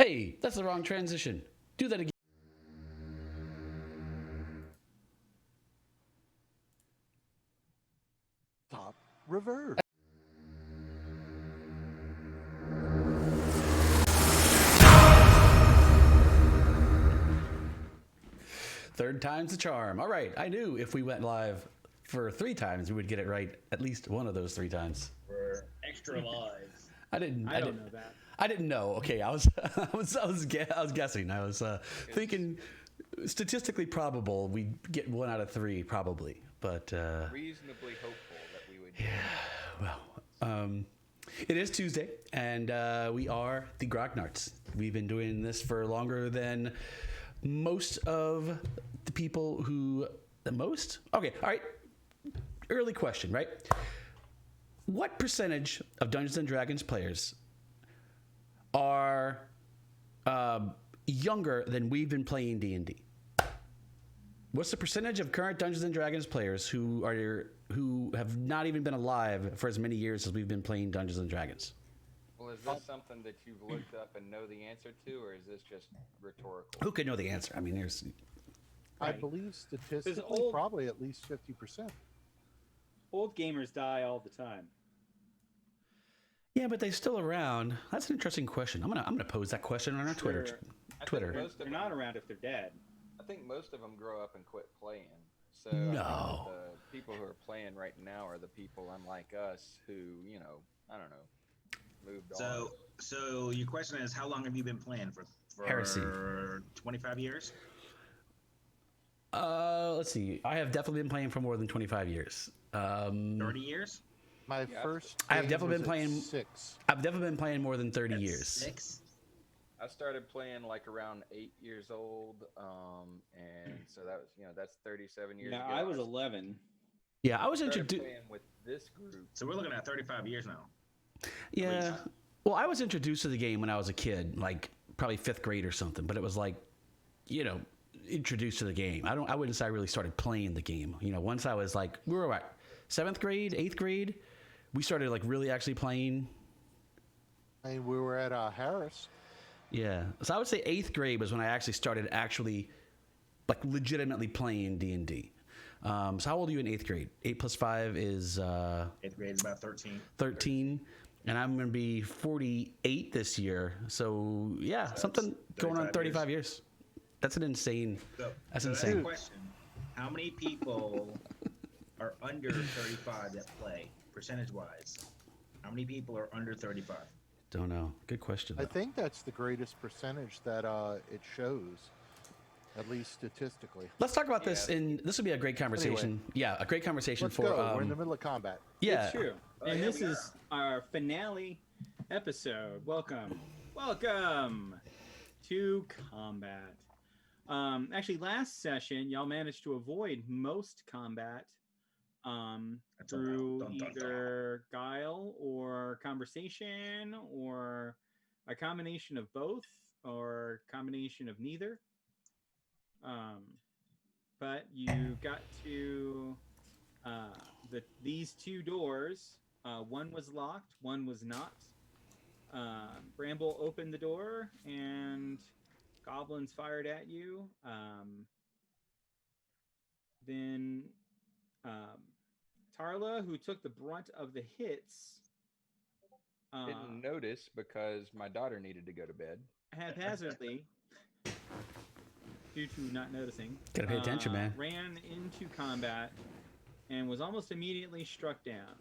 Hey, that's the wrong transition. Do that again. Top reverse. Third time's the charm. All right, I knew if we went live for 3 times, we would get it right at least one of those 3 times. For extra lives. I didn't know that. I didn't know. Okay, I was I was guessing. I was thinking statistically probable we'd get 1 out of 3 probably, but reasonably hopeful that we would. Yeah, well, it is Tuesday, and we are the Grognards. We've been doing this for longer than most of the people who. The most? Okay, all right. Early question, right? What percentage of Dungeons and Dragons players are younger than we've been playing D&D? What's the percentage of current Dungeons and Dragons players who have not even been alive for as many years as we've been playing Dungeons and Dragons? Well, is this something that you've looked up and know the answer to, or is this just rhetorical? Who could know the answer? I mean, there's. I believe statistically, probably at least 50%. Old gamers die all the time. Yeah, but they're still around. That's an interesting question. I'm gonna pose that question on our Twitter. They're not around if they're dead. I think most of them grow up and quit playing. So No. the people who are playing right now are the people unlike us who, I don't know, moved on. So your question is, how long have you been playing for? Heresy. 25 years? Let's see. I have definitely been playing for more than 25 years. 30 years? My first. I have game definitely was been playing. at 6. I've definitely been playing more than 30 That's years. 6? I started playing like around 8 years old, and so that was, that's 37 years ago. I was 11. Yeah, I was started introduced. playing with this group. So we're looking at 35 years now. Yeah. Well, I was introduced to the game when I was a kid, like probably 5th grade or something. But it was like, introduced to the game. I wouldn't say I really started playing the game. Once I was like, we were what, 7th grade, 8th grade, we started like really actually playing. I mean, we were at Harris. Yeah. So I would say 8th grade was when I actually started like legitimately playing D&D. So how old are you in 8th grade? 8 plus 5 is 8th grade is about 13. 13. And I'm going to be 48 this year. So yeah, So something going on 35 years. years. That's an insane. So That's that's insane. the question. How many people are under 35 that play, percentage-wise? How many people are under 35? Don't know. Good question. I though. think that's the greatest percentage that it shows, at least statistically. Let's talk about this. This would be a great conversation. Anyway, yeah, a great conversation Let's for. go. We're in the middle of combat. Yeah. It's true. Oh, And yeah, this we is our finale episode. Welcome to combat. Actually, last session, y'all managed to avoid most combat through either guile or conversation or a combination of both or combination of neither. But you got to these 2 doors. One was locked, one was not. Bramble opened the door and goblins fired at you. Then Tarla, who took the brunt of the hits, Didn't notice because my daughter needed to go to bed. haphazardly, due to not noticing, Gotta pay attention, man. ran into combat and was almost immediately struck down.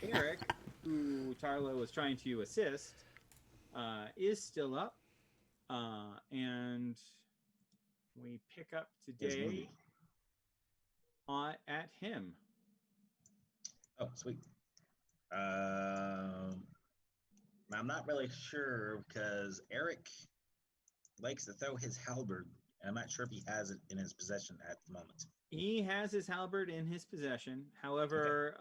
Eric, who Tarlo was trying to assist, is still up, and we pick up today at him. Oh, sweet. I'm not really sure because Eric likes to throw his halberd, and I'm not sure if he has it in his possession at the moment. He has his halberd in his possession. However,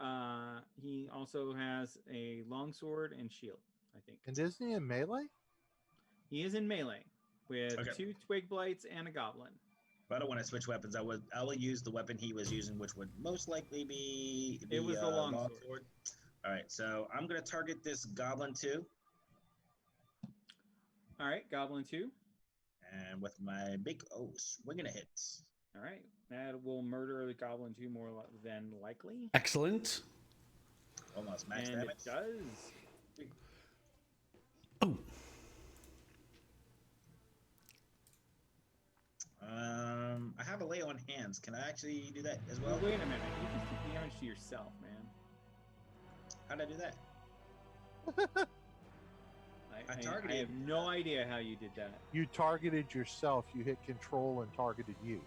he also has a longsword and shield, I think. And isn't he in melee? He is in melee with 2 twig blights and a goblin. If I don't want to switch weapons, I will use the weapon he was using, which would most likely be It was the longsword. All right, so I'm going to target this goblin too. All right, Goblin 2. And with my big swing and a hit. All right, that will murder the Goblin 2 more than likely. Excellent. Almost max And damage. it does. Oh, I have a lay on hands. Can I actually do that as well? Well, wait a minute. You can keep damage to yourself, man. How did I do that? I I targeted- have no idea how you did that. You targeted yourself. You hit control and targeted you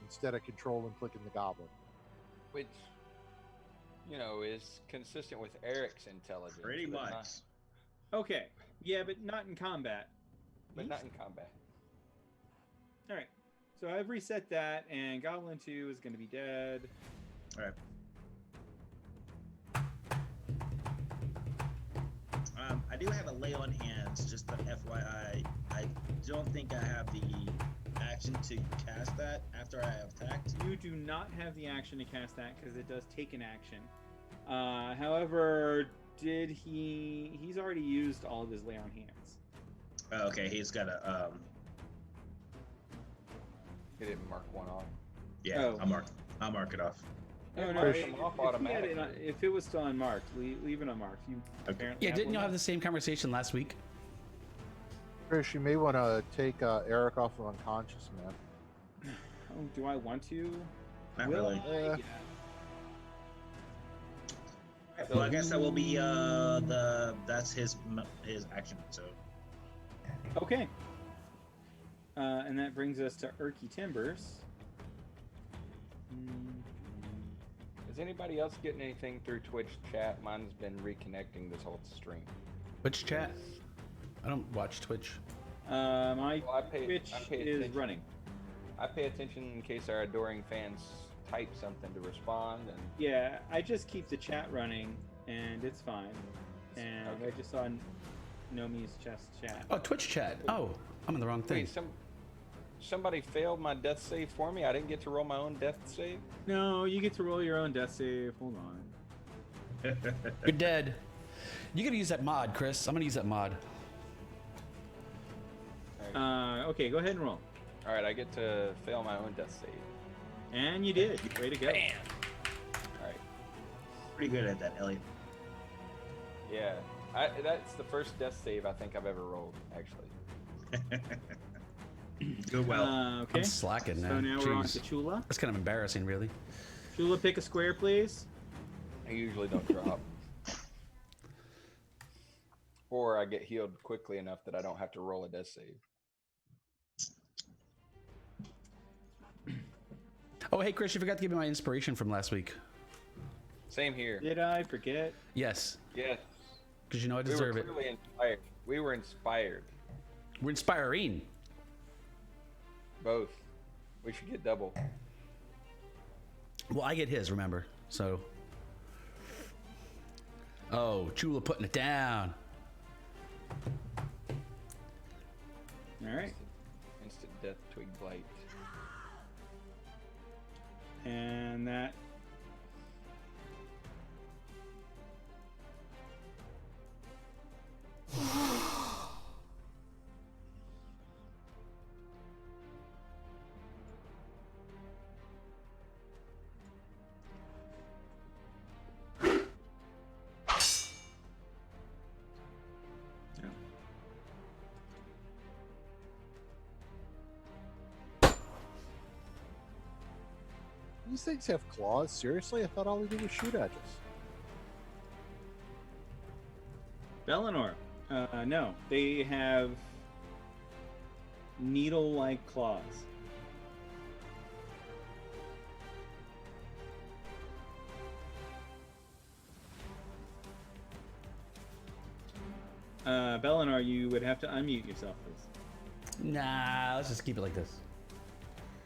instead of control and clicking the goblin. Which, is consistent with Eric's intelligence. Pretty but much. not- Okay. Yeah, but not in combat. But not in combat. All right. So I've reset that, and Goblin 2 is going to be dead. All right. I do have a lay on hands, just the FYI. I don't think I have the action to cast that after I have attacked. You do not have the action to cast that because it does take an action. However, he's already used all of his lay on hands. Okay, he's got a He didn't mark one off. yeah. Oh. I'll mark it off. Oh, no, Push if, him off if he had it automatically. if it was still unmarked, leave it unmarked. You Okay. apparently yeah. Didn't one you have now. the same conversation last week? Chris, you may want to take Eric off of unconscious, man. Oh, do I want to? Not Will really. I? Yeah. Yeah. Well, I guess that will be that's his action. So Okay. And that brings us to Erky Timbers. Is anybody else getting anything through Twitch chat? Mine's been reconnecting this whole stream. Which chat? I don't watch Twitch. My Well, I pay Twitch is attention. running. I pay attention in case our adoring fans type something to respond, and Yeah, I just keep the chat running, and it's fine. And Okay. I just saw Nomi's chest chat. Oh, Twitch chat. Oh, I'm in the wrong thing. wait, somebody failed my death save for me. I didn't get to roll my own death save. No, you get to roll your own death save. Hold on. You're dead. You gotta use that mod, Chris. I'm gonna use that mod. Okay, go ahead and roll. All right, I get to fail my own death save. And you did. Way to go. Bam! All right. pretty good at that, Elliot. Yeah, that's the first death save I think I've ever rolled, actually. Good well. Okay. I'm slacking now. So now we're on Jeez. to Chula. That's kind of embarrassing, really. Chula, pick a square, please. I usually don't drop. Or I get healed quickly enough that I don't have to roll a death save. Oh, hey, Chris, you forgot to give me my inspiration from last week. Same here. Did I forget? Yes, Yes. because you know I We were deserve it. clearly inspired. We were inspired. We're inspiring. Both. We should get double. Well, I get his, remember? So. Oh, Chula putting it down. All right. Instant death, twig blight. And that. These things have claws? Seriously? I thought all they did was shoot at us. Bellinor. No, they have needle-like claws. Bellinor, you would have to unmute yourself, please. Nah, let's just keep it like this.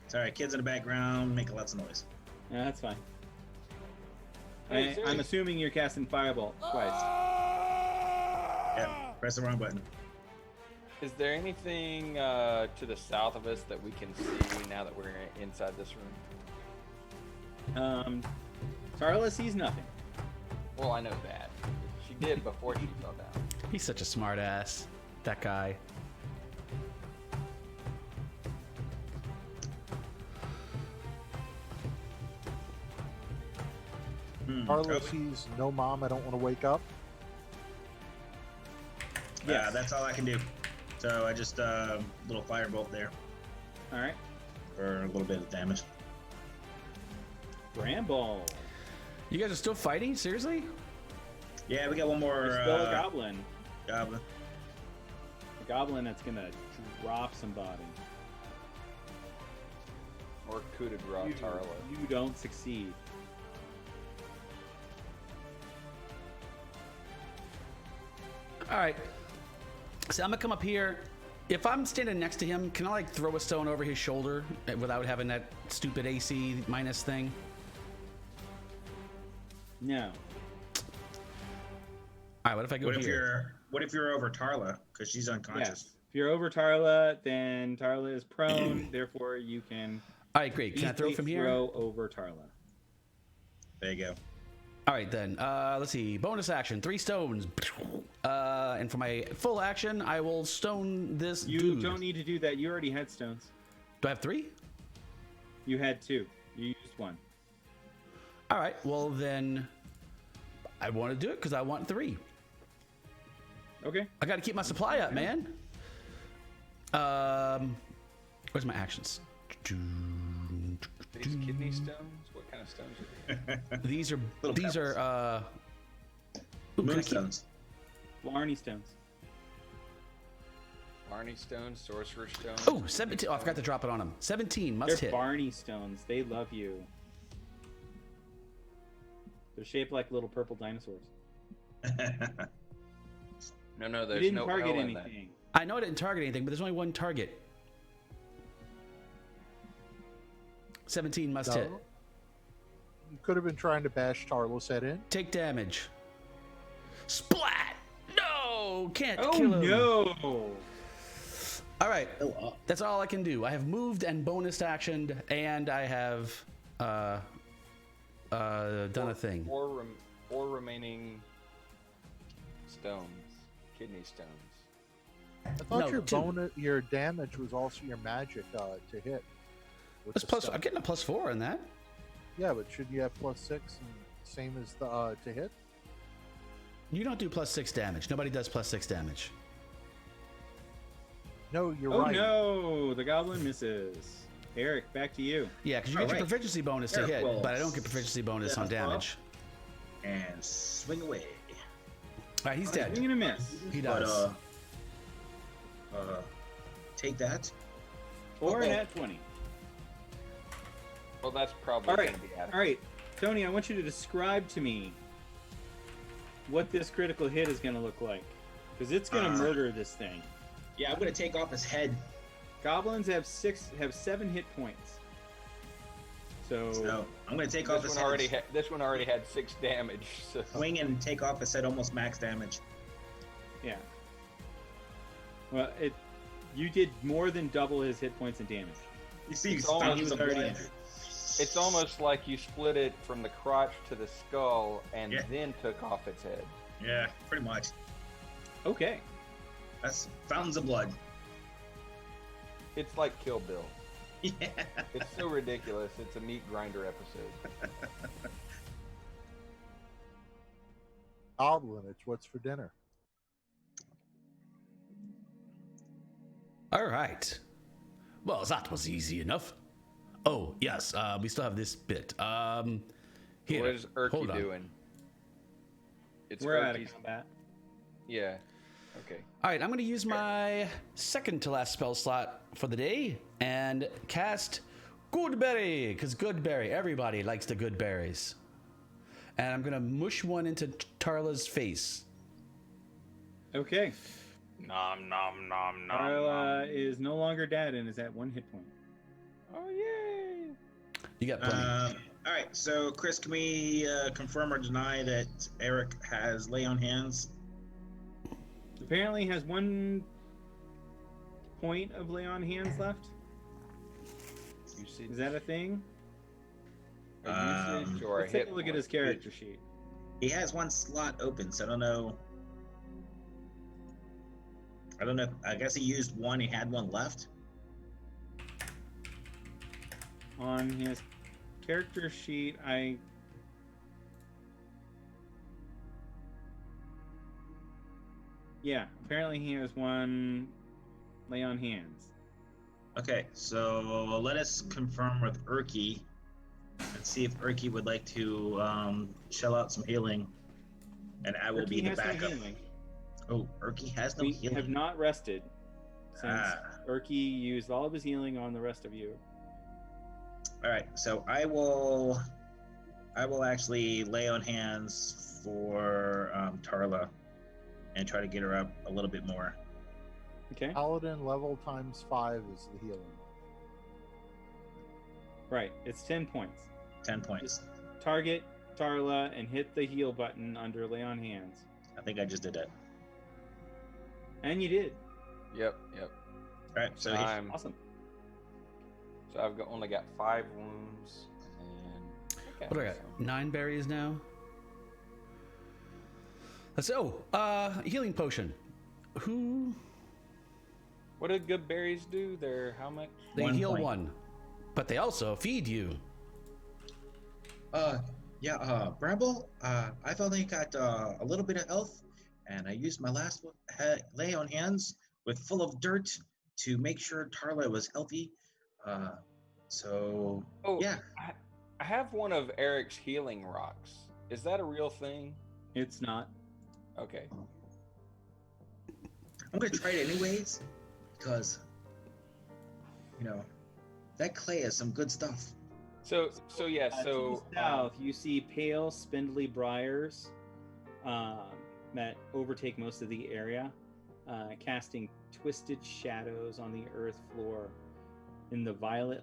Sorry, kids in the background making lots of noise. Yeah, that's fine. Hey, Siri. I'm assuming you're casting Firebolt twice. Yeah, press the wrong button. Is there anything to the south of us that we can see now that we're inside this room? Tarla sees nothing. Well, I know that. She did before she fell down. He's such a smart ass. That guy. Carlos sees no mom, I don't want to wake up. Yeah, Yes. that's all I can do. So I just little firebolt there All right. for a little bit of damage. Bramble. You guys are still fighting? Seriously? Yeah, we got one more There's still a goblin. goblin. A goblin that's gonna drop somebody. Or coup de grace Tarla. You don't succeed. All right. So I'm gonna come up here. If I'm standing next to him, can I like throw a stone over his shoulder without having that stupid AC minus thing? No. All right. What if I go here? What if you're over Tarla because she's unconscious? Yes. If you're over Tarla, then Tarla is prone. Therefore, you can All right. Great. Can I throw easily from here? throw over Tarla. There you go. All right then. Let's see. Bonus action: 3 stones. And for my full action, I will stone this You dude. don't need to do that. You already had stones. Do I have 3? You had 2. You used 1. All right. Well then, I want to do it because I want 3. Okay. I got to keep my supply up, man. Where's my actions? These kidney stones? What kind of stones are they? These are Little these pebbles. are ooh, can I keep- Moonstones. Blarney stones. Barney stones, sorcerer stones. Oh, 17. Oh, I forgot to drop it on him. 17 must They're hit. Barney stones. They love you. They're shaped like little purple dinosaurs. No, You there's didn't no target L in that. anything. I know I didn't target anything, but there's only one target. 17 must hit. No. You could have been trying to bash Tarlo's head in. Take damage. Splat! No! Can't Oh kill him. no! All right. Oh, uh, That's all I can do. I have moved and bonus actioned, and I have done a thing. Four remaining stones, kidney stones. I thought No, 2. your damage was also your magic to hit. with That's the plus. stone. I'm getting a +4 on that. Yeah, but shouldn't you have +6 and same as the to hit? You don't do +6 damage. Nobody does +6 damage. No, you're Oh right. no! The goblin misses. Eric, back to you. Yeah, because you get your Alright. proficiency bonus to Eric hit, will but I don't get proficiency bonus on step up. damage. and swing away. All right, he's dead. Swing and a miss. He But, does. take that. Or Okay. an at 20. Well, that's probably All right. going to be adequate. All right, Tony, I want you to describe to me what this critical hit is going to look like, because it's going to murder this thing. Yeah, I'm gonna take off his head. Goblins have 7 hit points. So I'm gonna take off his head. This one already had 6 damage. So. Swing and take off his head, almost max damage. Yeah. Well, you did more than double his hit points and damage. You see, It's he almost- was already blood. injured. It's almost like you split it from the crotch to the skull and Yeah. then took off its head. Yeah, pretty much. Okay. That's fountains of blood. It's like Kill Bill. Yeah. It's so ridiculous. It's a meat grinder episode. Goblin, it's what's for dinner. All right. Well, that was easy enough. Oh yes, we still have this bit. Here, What is hold Urki on. doing? It's We're out of Urki's- combat. Yeah. Okay. All right, I'm going to use my second to last spell slot for the day and cast Goodberry, because Goodberry, everybody likes the good berries. And I'm going to mush one into Tarla's face. Okay. Nom nom nom nom. Carla is no longer dead and is at 1 hit point. Oh yay! You got plenty. All right, so Chris, can we confirm or deny that Eric has lay on hands? Apparently has 1 point of lay on hands left. Usage, Is that a thing? a usage or Let's a hit take a look at point? his character sheet. He has 1 slot open, so I don't know. I don't know. I guess he used 1. He had 1 left. On his character sheet, Yeah, apparently he has one lay on hands. Okay, so let us confirm with Urki and see if Urki would like to shell out some healing, and I will be Urki the has no backup. healing. Oh, Urki has no We healing. have not rested since Ah. Urki used all of his healing on the rest of you. All right, so I will actually lay on hands for Tarla and try to get her up a little bit more. Okay. Paladin level times 5 is the healing. Right. It's 10 points. 10 points. Target Tarla and hit the heal button under lay on hands. I think I just did that. And you did. Yep. All right, so he- I'm Awesome. so I've only got 5 wounds and okay, What do I got? 9 berries now. Healing potion. Who? What do good berries do? They're how much? They 1 heal point. 1, but they also feed you. Bramble, I've only got a little bit of health, and I used my last lay on hands with full of dirt to make sure Tarla was healthy. So Oh, yeah, I have one of Eric's healing rocks. Is that a real thing? It's not. Okay. I'm gonna try it anyways because that clay has some good stuff. So yeah. To So the south, you see pale, spindly briars that overtake most of the area, casting twisted shadows on the earth floor in the violet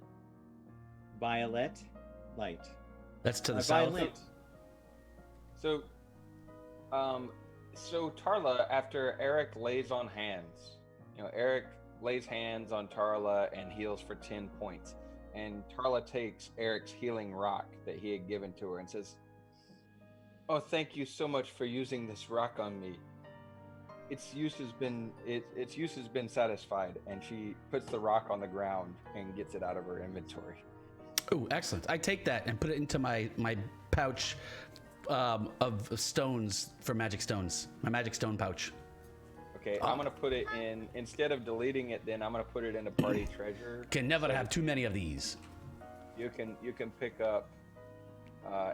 light. That's to the south. Violet. So, so Tarla, after Eric lays on hands, Eric lays hands on Tarla and heals for 10 points. And Tarla takes Eric's healing rock that he had given to her and says, "Oh, thank you so much for using this rock on me. Its use has been satisfied." And she puts the rock on the ground and gets it out of her inventory. Oh, excellent. I take that and put it into my pouch of stones for magic stones. My magic stone pouch. Okay, I'm gonna put it in, instead of deleting it, then I'm gonna put it into party treasure. Can never So have too many of these. You can pick up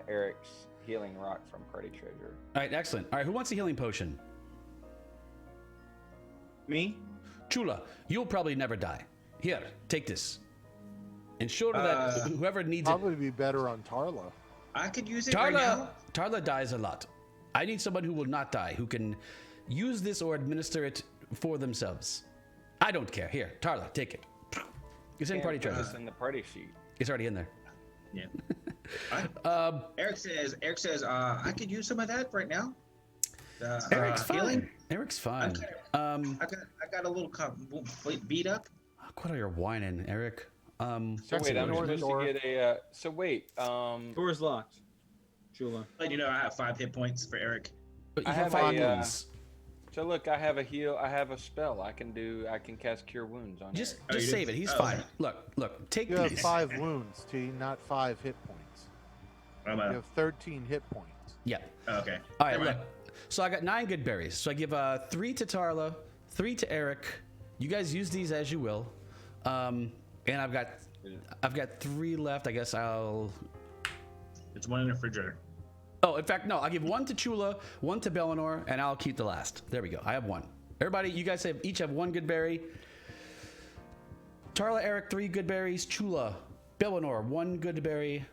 Eric's healing rock from party treasure. All right, excellent. All right, who wants a healing potion? Me? Chula, you'll probably never die. Here, take this. Ensure that whoever needs Probably be better on Tarla. I could use it. it right now. Tarla dies a lot. I need someone who will not die, who can use this or administer it for themselves. I don't care. Here, Tarla, take it. It's in party treasure. It's in the party sheet. It's already in there. Yeah. Eric says, I could use some of that right now. Eric's fine. Healing? Eric's fine. I got a little beat up. What are you whining, Eric? So Check wait, the I'm door, supposed door. to get a. Door's locked. Chula. But I have 5 hit points for Eric. But you I have have 5 a, wounds. So look, I have a heal. I have a spell. I can cast Cure Wounds on Just Eric. you save do? it. He's Oh, fine. okay. Look. Take You have these. 5 wounds, T, not 5 hit points. I'm You have 13 hit points. Yeah. okay. All right. Never Look. mind. So I got 9 good berries. So I give 3 to Tarla, 3 to Eric. You guys use these as you will. And I've got 3 left. I guess I'll. It's one in the refrigerator. Oh, in fact, no. I'll give 1 to Chula, 1 to Bellinor, and I'll keep the last. There we go. I have 1. Everybody, you guys each have 1 good berry. Tarla, Eric, 3 good berries. Chula, Bellinor, 1 good berry.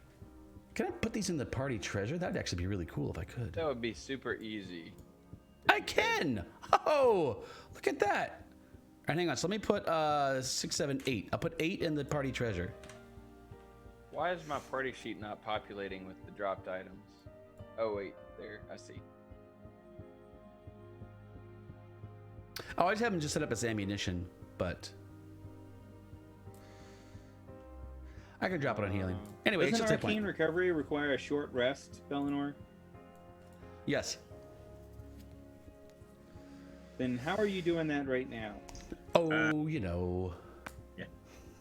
Can I put these in the party treasure? That'd actually be really cool if I could. That would be super easy. I can. Oh, look at that. All right, hang on. So let me put 6, 7, 8. I'll put 8 in the party treasure. Why is my party sheet not populating with the dropped items? Oh wait, there. I see. Oh, I just have them just set up as ammunition, but I can drop it on healing. Anyway, it's Doesn't just a arcane point. recovery require a short rest, Bellinor? Yes. Then how are you doing that right now? Oh, you know.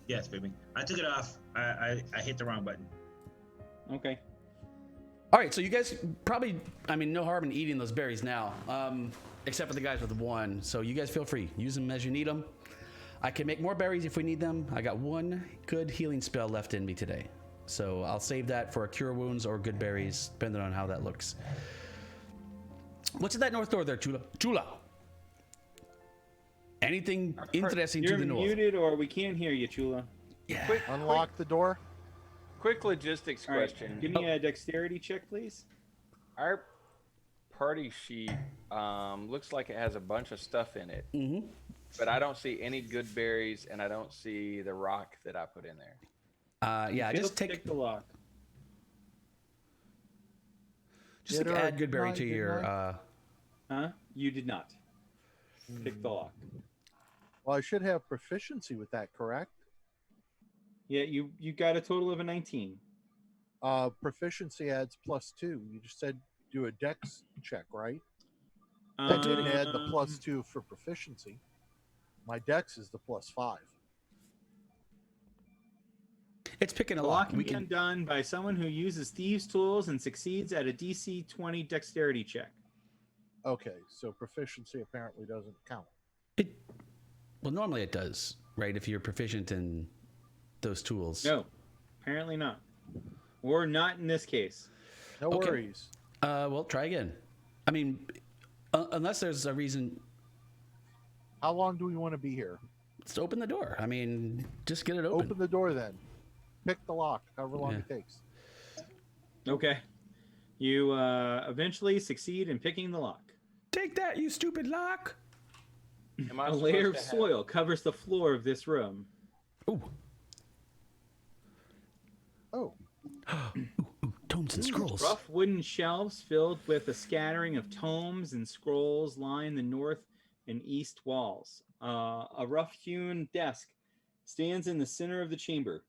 Yes, baby. I took it off. I hit the wrong button. Okay. All right, so you guys probably, no harm in eating those berries now. except for the guys with 1. So you guys feel free. Use them as you need them. I can make more berries if we need them. I got 1 good healing spell left in me today. So I'll save that for cure wounds or good berries, depending on how that looks. What's in that north door there, Chula? Chula! Anything interesting to the north? You're muted or we can't hear you, Chula. Yeah. Unlock the door. Quick logistics All right, question. give me a dexterity check, please. Our party sheet looks like it has a bunch of stuff in it, but I don't see any good berries, and I don't see the rock that I put in there. Yeah, just take the lock. Just like add good berry to your. Huh? You did not. Pick the lock. Well, I should have proficiency with that, correct? Yeah, you got a total of a 19. Proficiency adds +2. You just said do a dex check, right? I didn't add the +2 for proficiency. My dex is the +5. It's picking a The lock. lock can be undone by someone who uses thieves' tools and succeeds at a DC 20 dexterity check. Okay, so proficiency apparently doesn't count. Well, normally it does, right? If you're proficient in those tools. No, apparently not. Or not in this case. No Okay. worries. Well, try again. I mean, unless there's a reason. How long do we want to be here? Let's open the door. I mean, just get it open. Open the door then. Pick the lock, however long it takes. Okay. You eventually succeed in picking the lock. Take that, you stupid lock! Am I A supposed layer of to have- soil covers the floor of this room. Ooh. Oh, Tomes and scrolls. Rough wooden shelves filled with a scattering of tomes and scrolls line the north and east walls. A rough-hewn desk stands in the center of the chamber.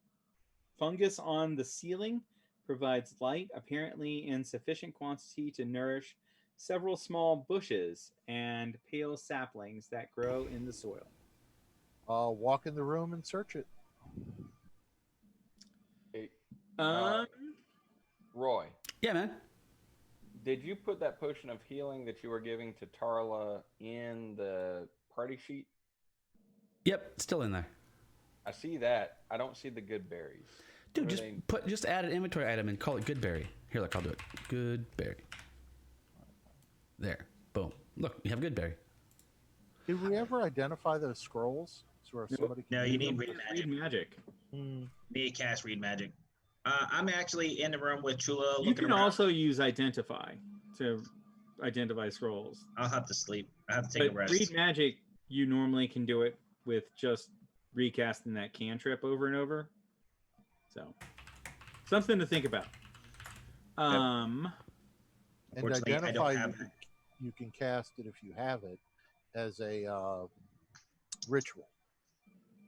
Fungus on the ceiling provides light, apparently in sufficient quantity to nourish several small bushes and pale saplings that grow in the soil. walk in the room and search it. Hey, Um, Roy, Yeah, man. did you put that potion of healing that you were giving to Tarla in the party sheet? Yep, it's still in there. I see that. I don't see the good berries. Dude, What are just they- just add an inventory item and call it good berry. Here, look, I'll do it. Good berry. There. Boom. Look, you have good berry. Did we ever identify those scrolls? So if somebody can No, read you need them? read magic. read magic. Need to cast read magic. I'm actually in the room with Chula You looking can around. also use identify to identify scrolls. I'll have to sleep. I have to take a But rest. read magic, you normally can do it with just recasting that cantrip over and over. So, something to think about. And Fortunately, I don't identify, have you can cast it if you have it as a ritual.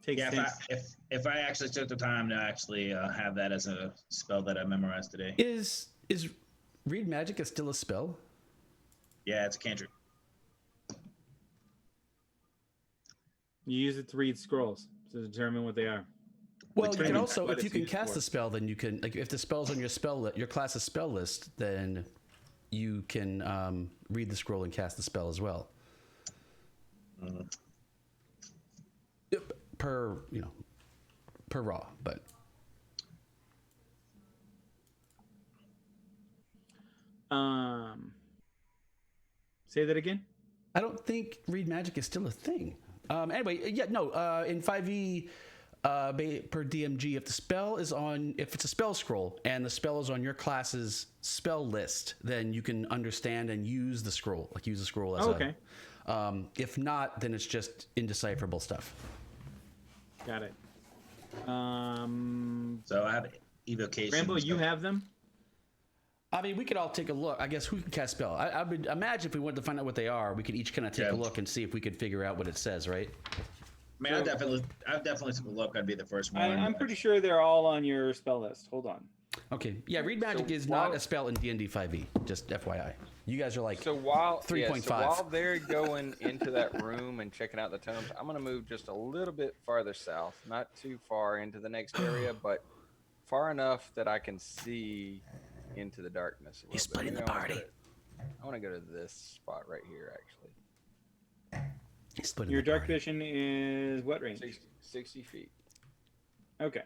Takes Yeah, 10 if I actually took the time to actually have that as a spell that I memorized today. Is read magic is still a spell? Yeah, it's a cantrip. You use it to read scrolls to determine what they are. Well, It's you can pretty also, what if you it's can used cast for. the spell, then you can, like, if the spell's on your your class's spell list, then you can read the scroll and cast the spell as well. Per raw, but Say that again. I don't think read magic is still a thing. Anyway, yeah, no. In 5e per DMG, if it's a spell scroll and the spell is on your class's spell list, then you can understand and use the scroll. Like use the scroll as Okay. If not, then it's just indecipherable stuff. Got it. So I have evocation. Rambo, you have them? I mean, we could all take a look. I guess who can cast spell? I would imagine if we wanted to find out what they are, we could each kind of take a look and see if we could figure out what it says, right? Man, I definitely took a look. I'd be the first one. I'm pretty sure they're all on your spell list. Hold on. Okay. Yeah, read magic is not a spell in D&D 5e. Just FYI. You guys are like So while 3.5. so while they're going into that room and checking out the tomes, I'm going to move just a little bit farther south, not too far into the next area, but far enough that I can see into the darkness. He's splitting the party. I want to go to this spot right here, actually. Your dark vision is what range? 60 feet. Okay.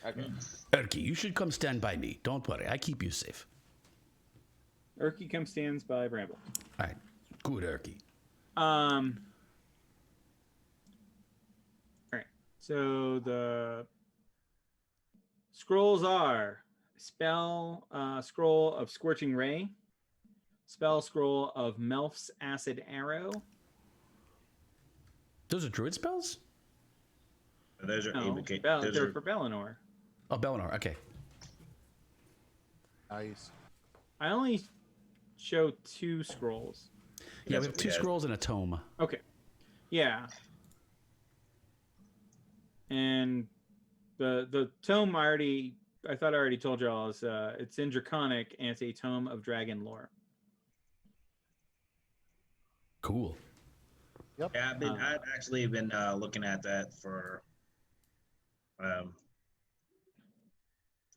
Okay. Erky, you should come stand by me. Don't worry, I keep you safe. Erky comes stands by Bramble. All right, good, Erky. All right. So the scrolls are spell scroll of Scorching Ray, spell scroll of Melf's Acid Arrow. Those are druid spells? Those are No, those they're are for Bellinor. Oh, Bellinor, okay. Nice. I only show 2 scrolls. Yeah, we have 2 scrolls and a tome. Okay. Yeah. And the tome I thought I already told y'all is it's in Draconic and it's a tome of dragon lore. Cool. Yep. Yeah, I've actually been looking at that for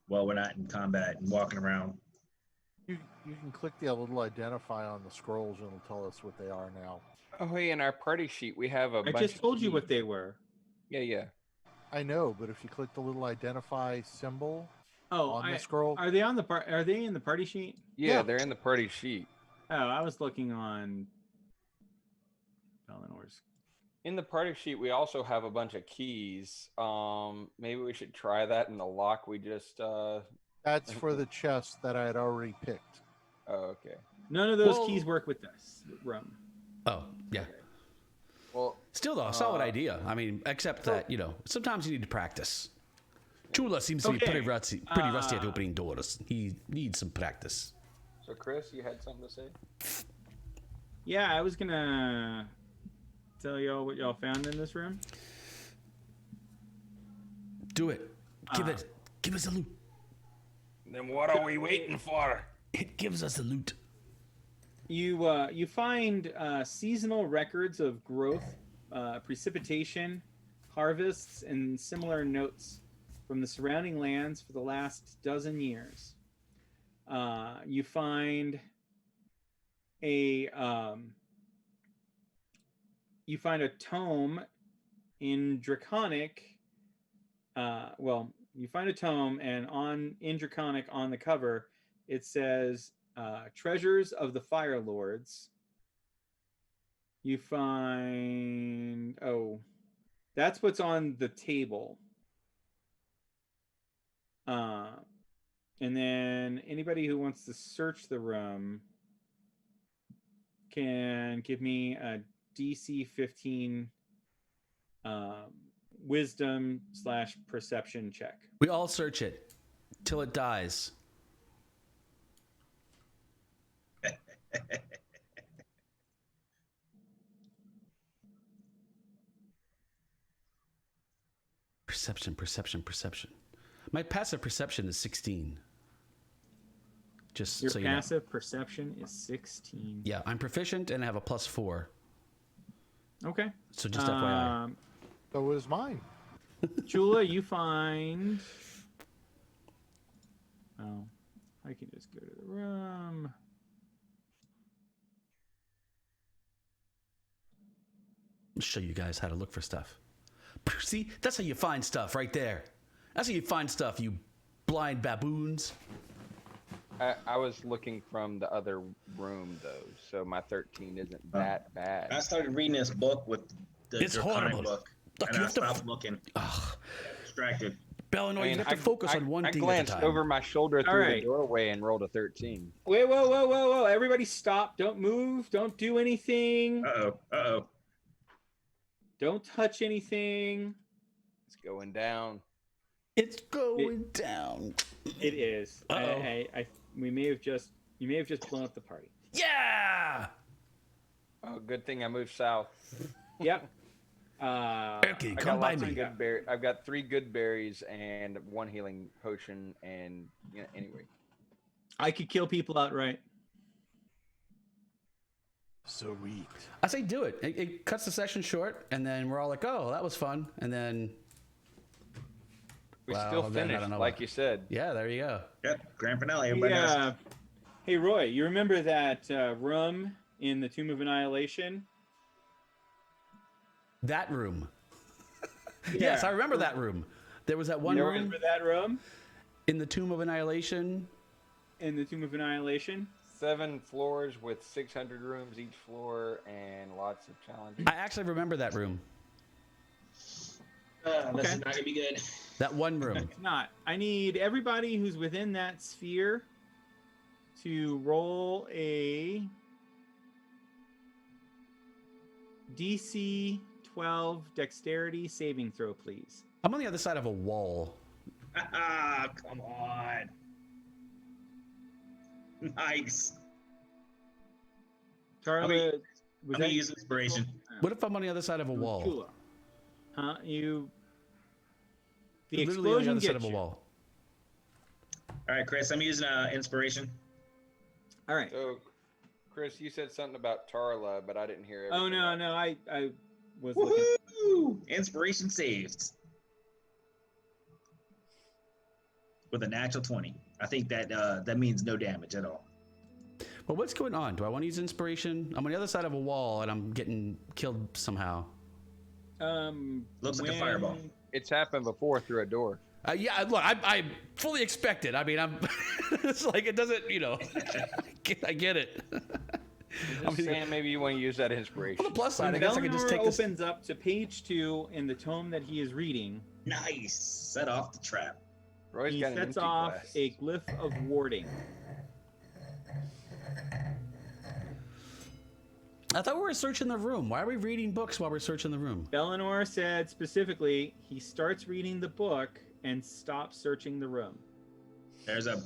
while we're not in combat and walking around. You can click the little identify on the scrolls and it'll tell us what they are now. Oh, hey, in our party sheet, we have a I bunch just of told you keys. what they were. Yeah. I know, but if you click the little identify symbol Oh, on the scroll, are they on the Are they in the party sheet? Yeah, Yeah. they're in the party sheet. Oh, I was looking on Belinor's. In the party sheet, we also have a bunch of keys. Maybe we should try that in the lock we just. that's for the chest that I had already picked. Oh, okay. None of those keys work with this room. Oh, yeah. Well, Still, though, a solid idea. I mean, except that, sometimes you need to practice. Chula seems to be pretty rusty at opening doors. He needs some practice. so Chris, you had something to say? Yeah, I was gonna tell y'all what y'all found in this room. Do it. Give us a loot. Then what are we waiting for? It gives us a loot. You find seasonal records of growth, precipitation, harvests, and similar notes from the surrounding lands for the last dozen years. You find a tome in Draconic. You find a tome, and in Draconic on the cover, it says Treasures of the Fire Lords. You find that's what's on the table. And then anybody who wants to search the room can give me a DC 15 wisdom / perception check. We all search it till it dies. Perception. My passive perception is 16. Just Your so you know. passive perception is 16. Yeah, I'm proficient and I have a +4. Okay. So just FYI. So was mine. Chula, you find. Oh, I can just go to the room. I'll show you guys how to look for stuff. See, that's how you find stuff right there. That's how you find stuff, you blind baboons. I was looking from the other room though, so my 13 isn't that bad. I started reading this book with the It's Draconic horrible. book, Look, and you I have to stopped looking. Ugh. Distracted. Bellinor, you have to focus on one I thing at a glanced time. over my shoulder through right. the doorway and rolled a 13. Wait, whoa. Everybody stop. Don't move. Don't do anything. Uh-oh. Don't touch anything. It's going down. It's going down. It is. Uh-oh. You may have just blown up the party. Yeah! Oh, good thing I moved south. Yep. Okay, I come got by lots of me. good berries. I've got 3 good berries and 1 healing potion, and anyway. I could kill people outright. Sweet. I say do it. It cuts the session short, and then we're all like, oh, that was fun. And then We Well, still then I don't finished, know like what- you said. Yeah, there you go. Yep, grand finale. Everybody Hey, knows. hey, Roy, you remember that room in the Tomb of Annihilation? That room. Yeah. Yes, I remember that room. There was that one You room remember that room in the Tomb of Annihilation. in the Tomb of Annihilation? 7 floors with 600 rooms each floor and lots of challenges. I actually remember that room. This Okay. is not gonna be good. That one room. It's not. I need everybody who's within that sphere to roll a DC 12 dexterity saving throw, please. I'm on the other side of a wall. Ah, come on. Nice. Carla, I'm was gonna that use inspiration. What if I'm on the other side of a wall? Chula? Huh? You. The Literally on the explosion other side gets of a you. wall. All right, Chris, I'm using inspiration. All right. So, Chris, you said something about Tarla, but I didn't hear everything. Oh no, else. no, I was looking. Woohoo! Inspiration saved with a natural 20. I think that that means no damage at all. Well, what's going on? Do I want to use inspiration? I'm on the other side of a wall and I'm getting killed somehow. Looks like a fireball. It's happened before through a door. Yeah, look, I fully expect it. I mean, I'm. It's like it doesn't, I get it. I'm just saying maybe you want to use that inspiration. On the plus side, I When guess I could just Bellinor take this. opens up to page 2 in the tome that he is reading. Nice. Set off the trap. Roy's He got an sets empty off glass. a glyph of warding. I thought we were searching the room. Why are we reading books while we're searching the room? Bellinor said specifically he starts reading the book and stops searching the room. There's a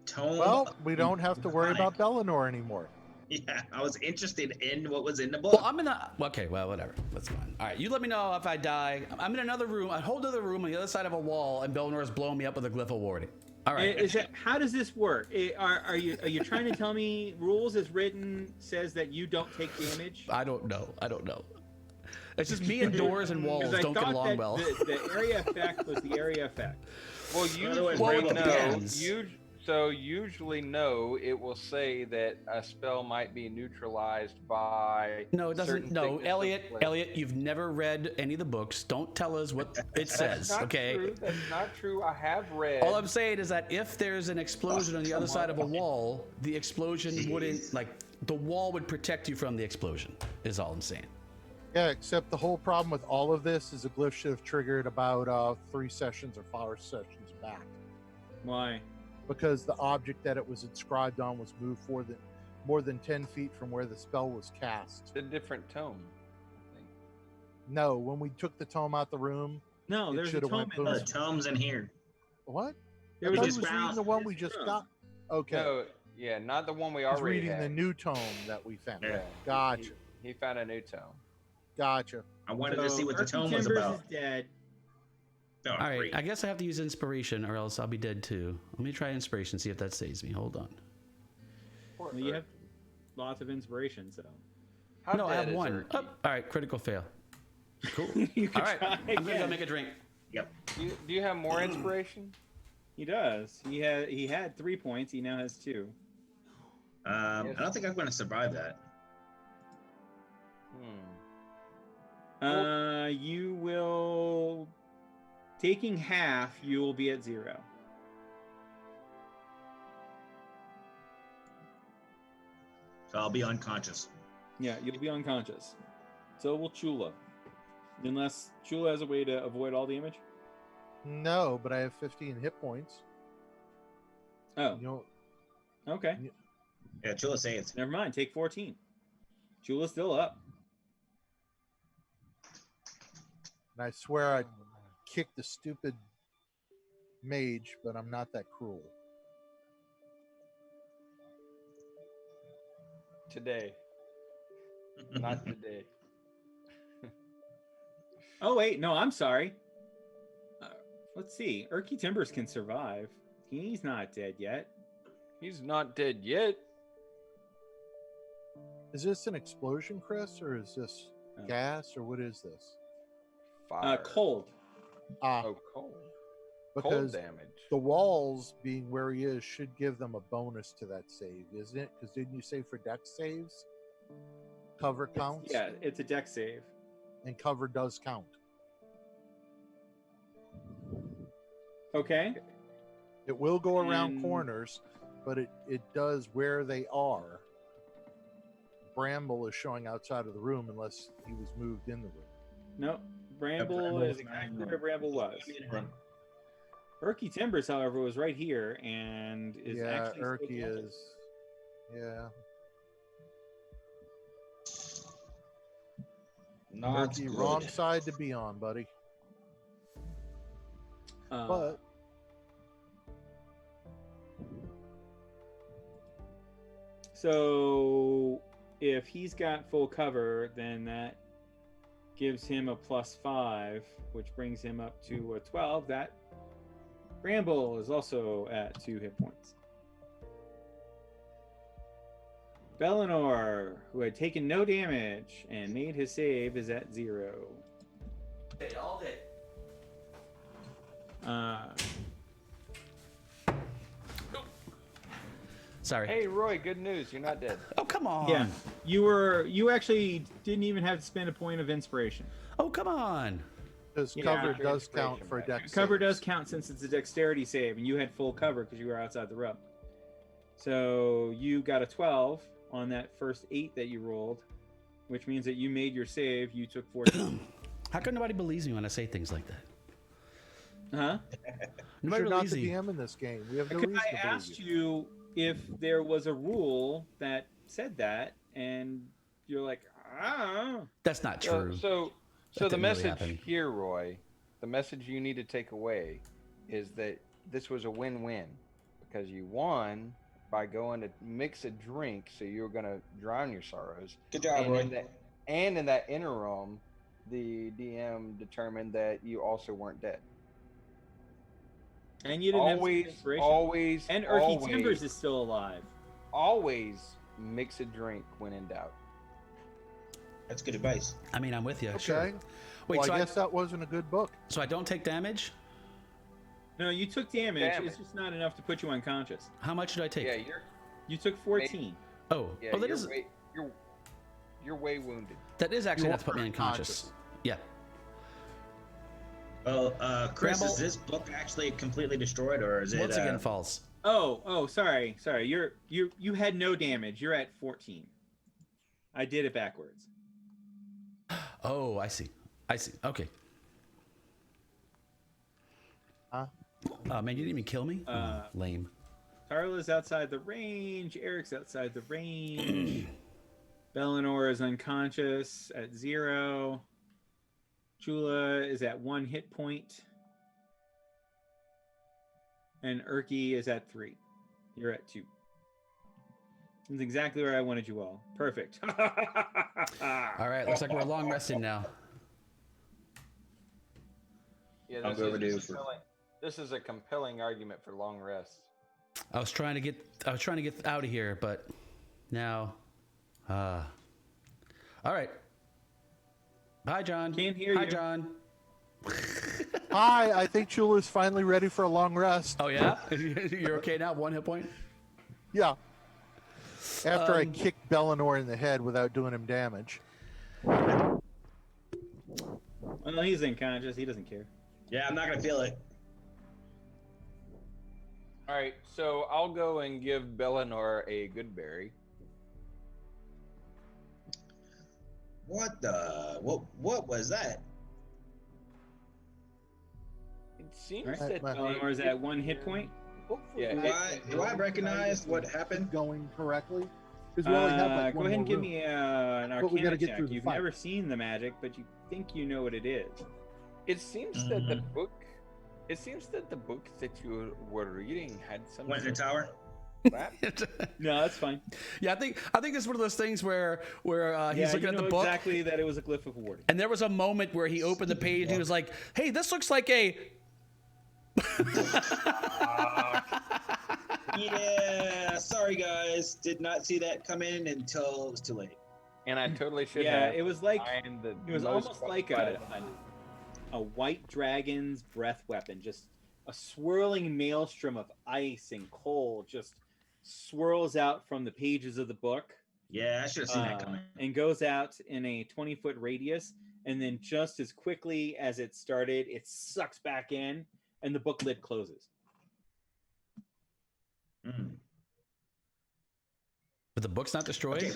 tome. Well, we don't have to worry behind. about Bellinor anymore. Yeah, I was interested in what was in the book. Well, I'm in a. Okay, well, whatever. That's fine. All right, you let me know if I die. I'm in another room, a whole other room on the other side of a wall, and Bellinor's blowing me up with a glyph of warding. All right. Is it, how does this work? Are you trying to tell me rules as written says that you don't take damage? I don't know. It's just me and doors and walls 'Cause I don't get thought along that well. the area effect was the area effect. Well, Otherwise, usually Rainbow begins. usually no, it will say that a spell might be neutralized by. No, it doesn't. certain No, thickness of Elliot. flame. Elliot, you've never read any of the books. Don't tell us what it says. That's not Okay. true. That's not true. I have read. All I'm saying is that if there's an explosion on the other side of a wall, the explosion wouldn't the wall would protect you from the explosion. Is all I'm saying. Yeah, except the whole problem with all of this is a glyph should have triggered about 3 sessions or 4 sessions back. Why? Because the object that it was inscribed on was moved more than 10 feet from where the spell was cast. It's a different tone. I think. No, when we took the tome out the room, No, It there's a should've tome went in boom. The this. tome's in here. what? There I was thought just he was reading found the one we this just room. got. Okay, No, yeah, not the one we he's already reading had. the new tome that we found. Yeah. Gotcha, He found a new tone. gotcha. I wanted to see what the Archie tome was Timbers about. is dead. Oh, All right. great. I guess I have to use inspiration, or else I'll be dead too. Let me try inspiration. See if that saves me. Hold on. Poor Well, you Ur- have lots of inspiration, so How No, I dead have is one. Urki? Oh, all right. Critical fail. Cool. you can All right. try I'm gonna go again. make a drink. Yep. Do you have more inspiration? He does. He had 3 points. He now has 2. I don't think I'm going to survive that. You will taking half. You will be at 0. So I'll be unconscious. Yeah, you'll be unconscious. So will Chula, unless Chula has a way to avoid all damage. No, but I have 15 hit points. Oh, You know, okay. Yeah, Chula saves. Never mind. Take 14. Chula's still up. and I swear I'd kick the stupid mage, but I'm not that cruel. Today. Not today. Oh wait, no, I'm sorry. Let's see. Urky Timbers can survive. He's not dead yet. He's not dead yet. Is this an explosion, Chris, or is this Oh. gas, or what is this? Fire. Cold. Ah, Oh, cold. Because damage. the walls being where he is should give them a bonus to that save, isn't it? Because didn't you say for dex saves, cover counts? Yeah, it's a deck save. And cover does count. Okay. It will go around And- corners, but it does where they are. Bramble is showing outside of the room unless he was moved in the room. No, Bramble Bramble is was not exactly in the where room. Bramble was. Erky Timbers, however, was right here and is Yeah, actually Erky still connected. is. Yeah. Not Erky, good. wrong side to be on, buddy. But So if he's got full cover, then that gives him a +5, which brings him up to a 12. That Bramble is also at 2 hit points. Bellinor, who had taken no damage and made his save, is at 0. All day. Sorry. Hey, Roy, good news. You're not dead. Oh, come on. Yeah, you actually didn't even have to spend a point of inspiration. Oh, come on. because Yeah, cover your does count inspiration for back. dex Cover saves. does count since it's a dexterity save, and you had full cover because you were outside the room. So you got a 12 on that first 8 that you rolled, which means that you made your save. You took 14. How come nobody believes me when I say things like that? Huh? Nobody You're not believes the me. DM in this game. We have no Because reason I to believe asked you. you if there was a rule that said that, and you're like, ah. That's not true. So That the didn't really message happen. here, Roy, the message you need to take away is that this was a win-win because you won by going to mix a drink, so you were going to drown your sorrows. Good job, And Roy. in that interim, the DM determined that you also weren't dead. And you didn't have Always, inspiration. always, And Erky always, Timbers is still alive. always mix a drink when in doubt. That's good advice. I mean, I'm with you. Okay. Sure. Wait, Well, so I guess that wasn't a good book. so I don't take damage? No, you took damage. Damage. It's just not enough to put you unconscious. How much did I take? Yeah, You took 14. Oh, yeah, oh, that is you're way wounded. that is actually You enough to put me are unconscious. Yeah. Well, Chris, Bramble- is this book actually completely destroyed, or is it? Once again, false. Oh, sorry. You had no damage. You're at 14. I did it backwards. Oh, I see. Okay. Huh? Oh man, you didn't even kill me. Uh, Lame. Carla's outside the range. Eric's outside the range. Bellinor is unconscious at 0. Chula is at 1 hit point. And Erky is at 3. You're at 2. That's exactly where I wanted you all. Perfect. All right, looks like we're long rested now. Yeah, I'll this go is overdue a for- this is a compelling argument for long rests. I was trying to get out of here, but now, all right. Bye, John. Can't hear Hi, you. John. Hi, I think Chula's finally ready for a long rest. Oh yeah, you're okay now. 1 hit point. Yeah. After I Um, kicked Bellinor in the head without doing him damage. Well, he's unconscious. He doesn't care. Yeah, I'm not gonna feel it. All right, so I'll go and give Bellinor a good berry. What the? What was that? It seems Right. that Bellinor's at 1 hit point. Hopefully, Yeah, Do I recognize what happened? going correctly? Because we only have like Go one ahead and more give room. me an But we gotta Arcana get check. through the You've fight. never seen the magic, but you think you know what it is. it seems that the book. It seems that the book that you were reading had some. Went in the tower. Crap. No, that's fine. Yeah, I think this is one of those things where he's Yeah, looking you at know the book, exactly that it was a glyph of warding. and there was a moment where he opened the page and he was like, "Hey, this looks like a." Yeah, sorry guys, did not see that come in until it was too late. And I totally should Yeah, have. it was like find the it was most almost like a white dragon's breath weapon, just a swirling maelstrom of ice and cold just swirls out from the pages of the book. Yeah, I should have seen that coming. And goes out in a 20-foot radius, and then just as quickly as it started, it sucks back in, and the book lid closes. But the book's not destroyed? Okay.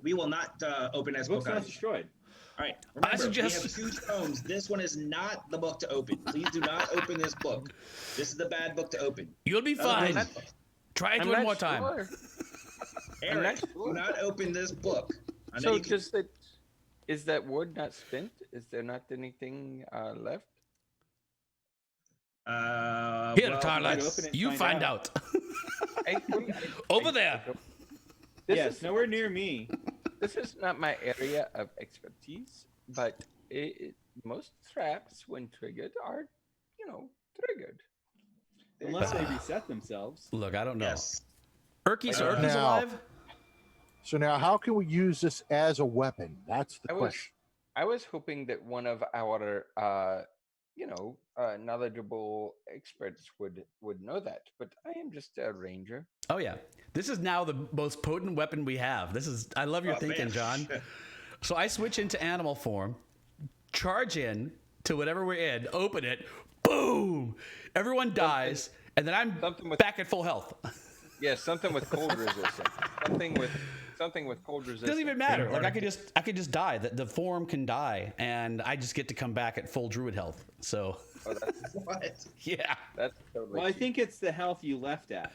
We will not open this The book's book. not destroyed. All right. I Remember, suggest- we have 2 tomes. This one is not the book to open. Please do not open this book. This is the bad book to open. You'll be fine. Try it one more time. Eric, do not open this book. I know So you can- is that wood not spent? Is there not anything left? Here, well, Tarla, open it, you find find out. Over there. Yes, nowhere near me. This is not my area of expertise, but most traps, when triggered, are, triggered. Unless they reset themselves. Look, I don't know. Yes. Erky's Erky's Now- alive? So now, how can we use this as a weapon? That's the question. I was hoping that one of our, knowledgeable experts would know that, but I am just a ranger. Oh, yeah. This is now the most potent weapon we have. I love your Oh, thinking, man. John. So I switch into animal form, charge in to whatever we're in, open it, boom! Everyone dies, and then I'm back at full health. Yeah, something with cold resistance. Something with cold resistance. Doesn't even matter. Like I could just die. The form can die, and I just get to come back at full druid health. So What? yeah. That's totally. Well, I think it's the health you left at.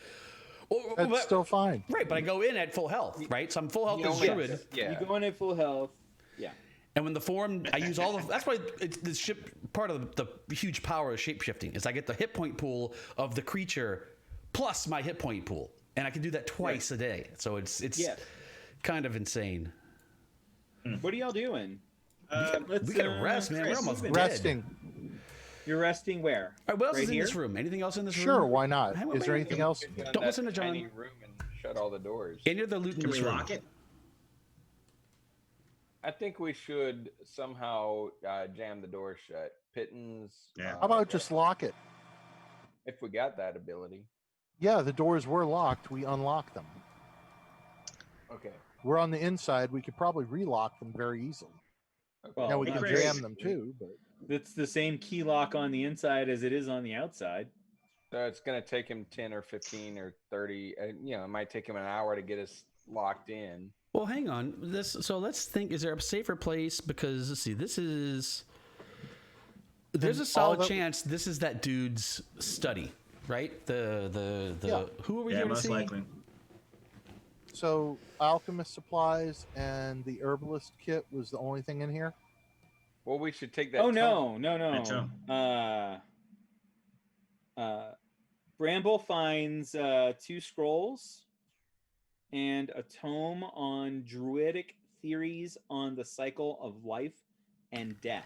That's still fine. Right, but I go in at full health, right? So I'm full health as Yes. druid. Yeah. You go in at full health. Yeah. And when the form, I use all of. That's why it's the ship. Part of the huge power of shapeshifting is I get the hit point pool of the creature plus my hit point pool, and I can do that twice a day. So it's Yes. kind of insane. What are y'all doing? We gotta rest, man. We're Chris, almost dead. Resting. You're resting where? All right, what else Right is in here? this room? Anything else in this room? Sure, why not? Hey, Is there wait, anything else? Go in Don't that listen to John. tiny room and shut all the doors. Any of the loot in Can this we room? lock it? I think we should somehow jam the door shut. Pittons. Yeah. How about just lock it? if we got that ability? Yeah, the doors were locked. We unlocked them. Okay. We're on the inside. We could probably relock them very easily. Okay. Now we not can very- jam them too, but It's the same key lock on the inside as it is on the outside. So it's going to take him 10 or 15 or 30. It might take him an hour to get us locked in. Well, hang on. So let's think. Is there a safer place? Because let's see. There's a solid chance this is that dude's study, right? Yeah. Who are we Yeah, here to most see? likely. so alchemist supplies and the herbalist kit was the only thing in here. Well, we should take that. Oh tome. no. Bramble finds 2 scrolls and a tome on druidic theories on the cycle of life and death.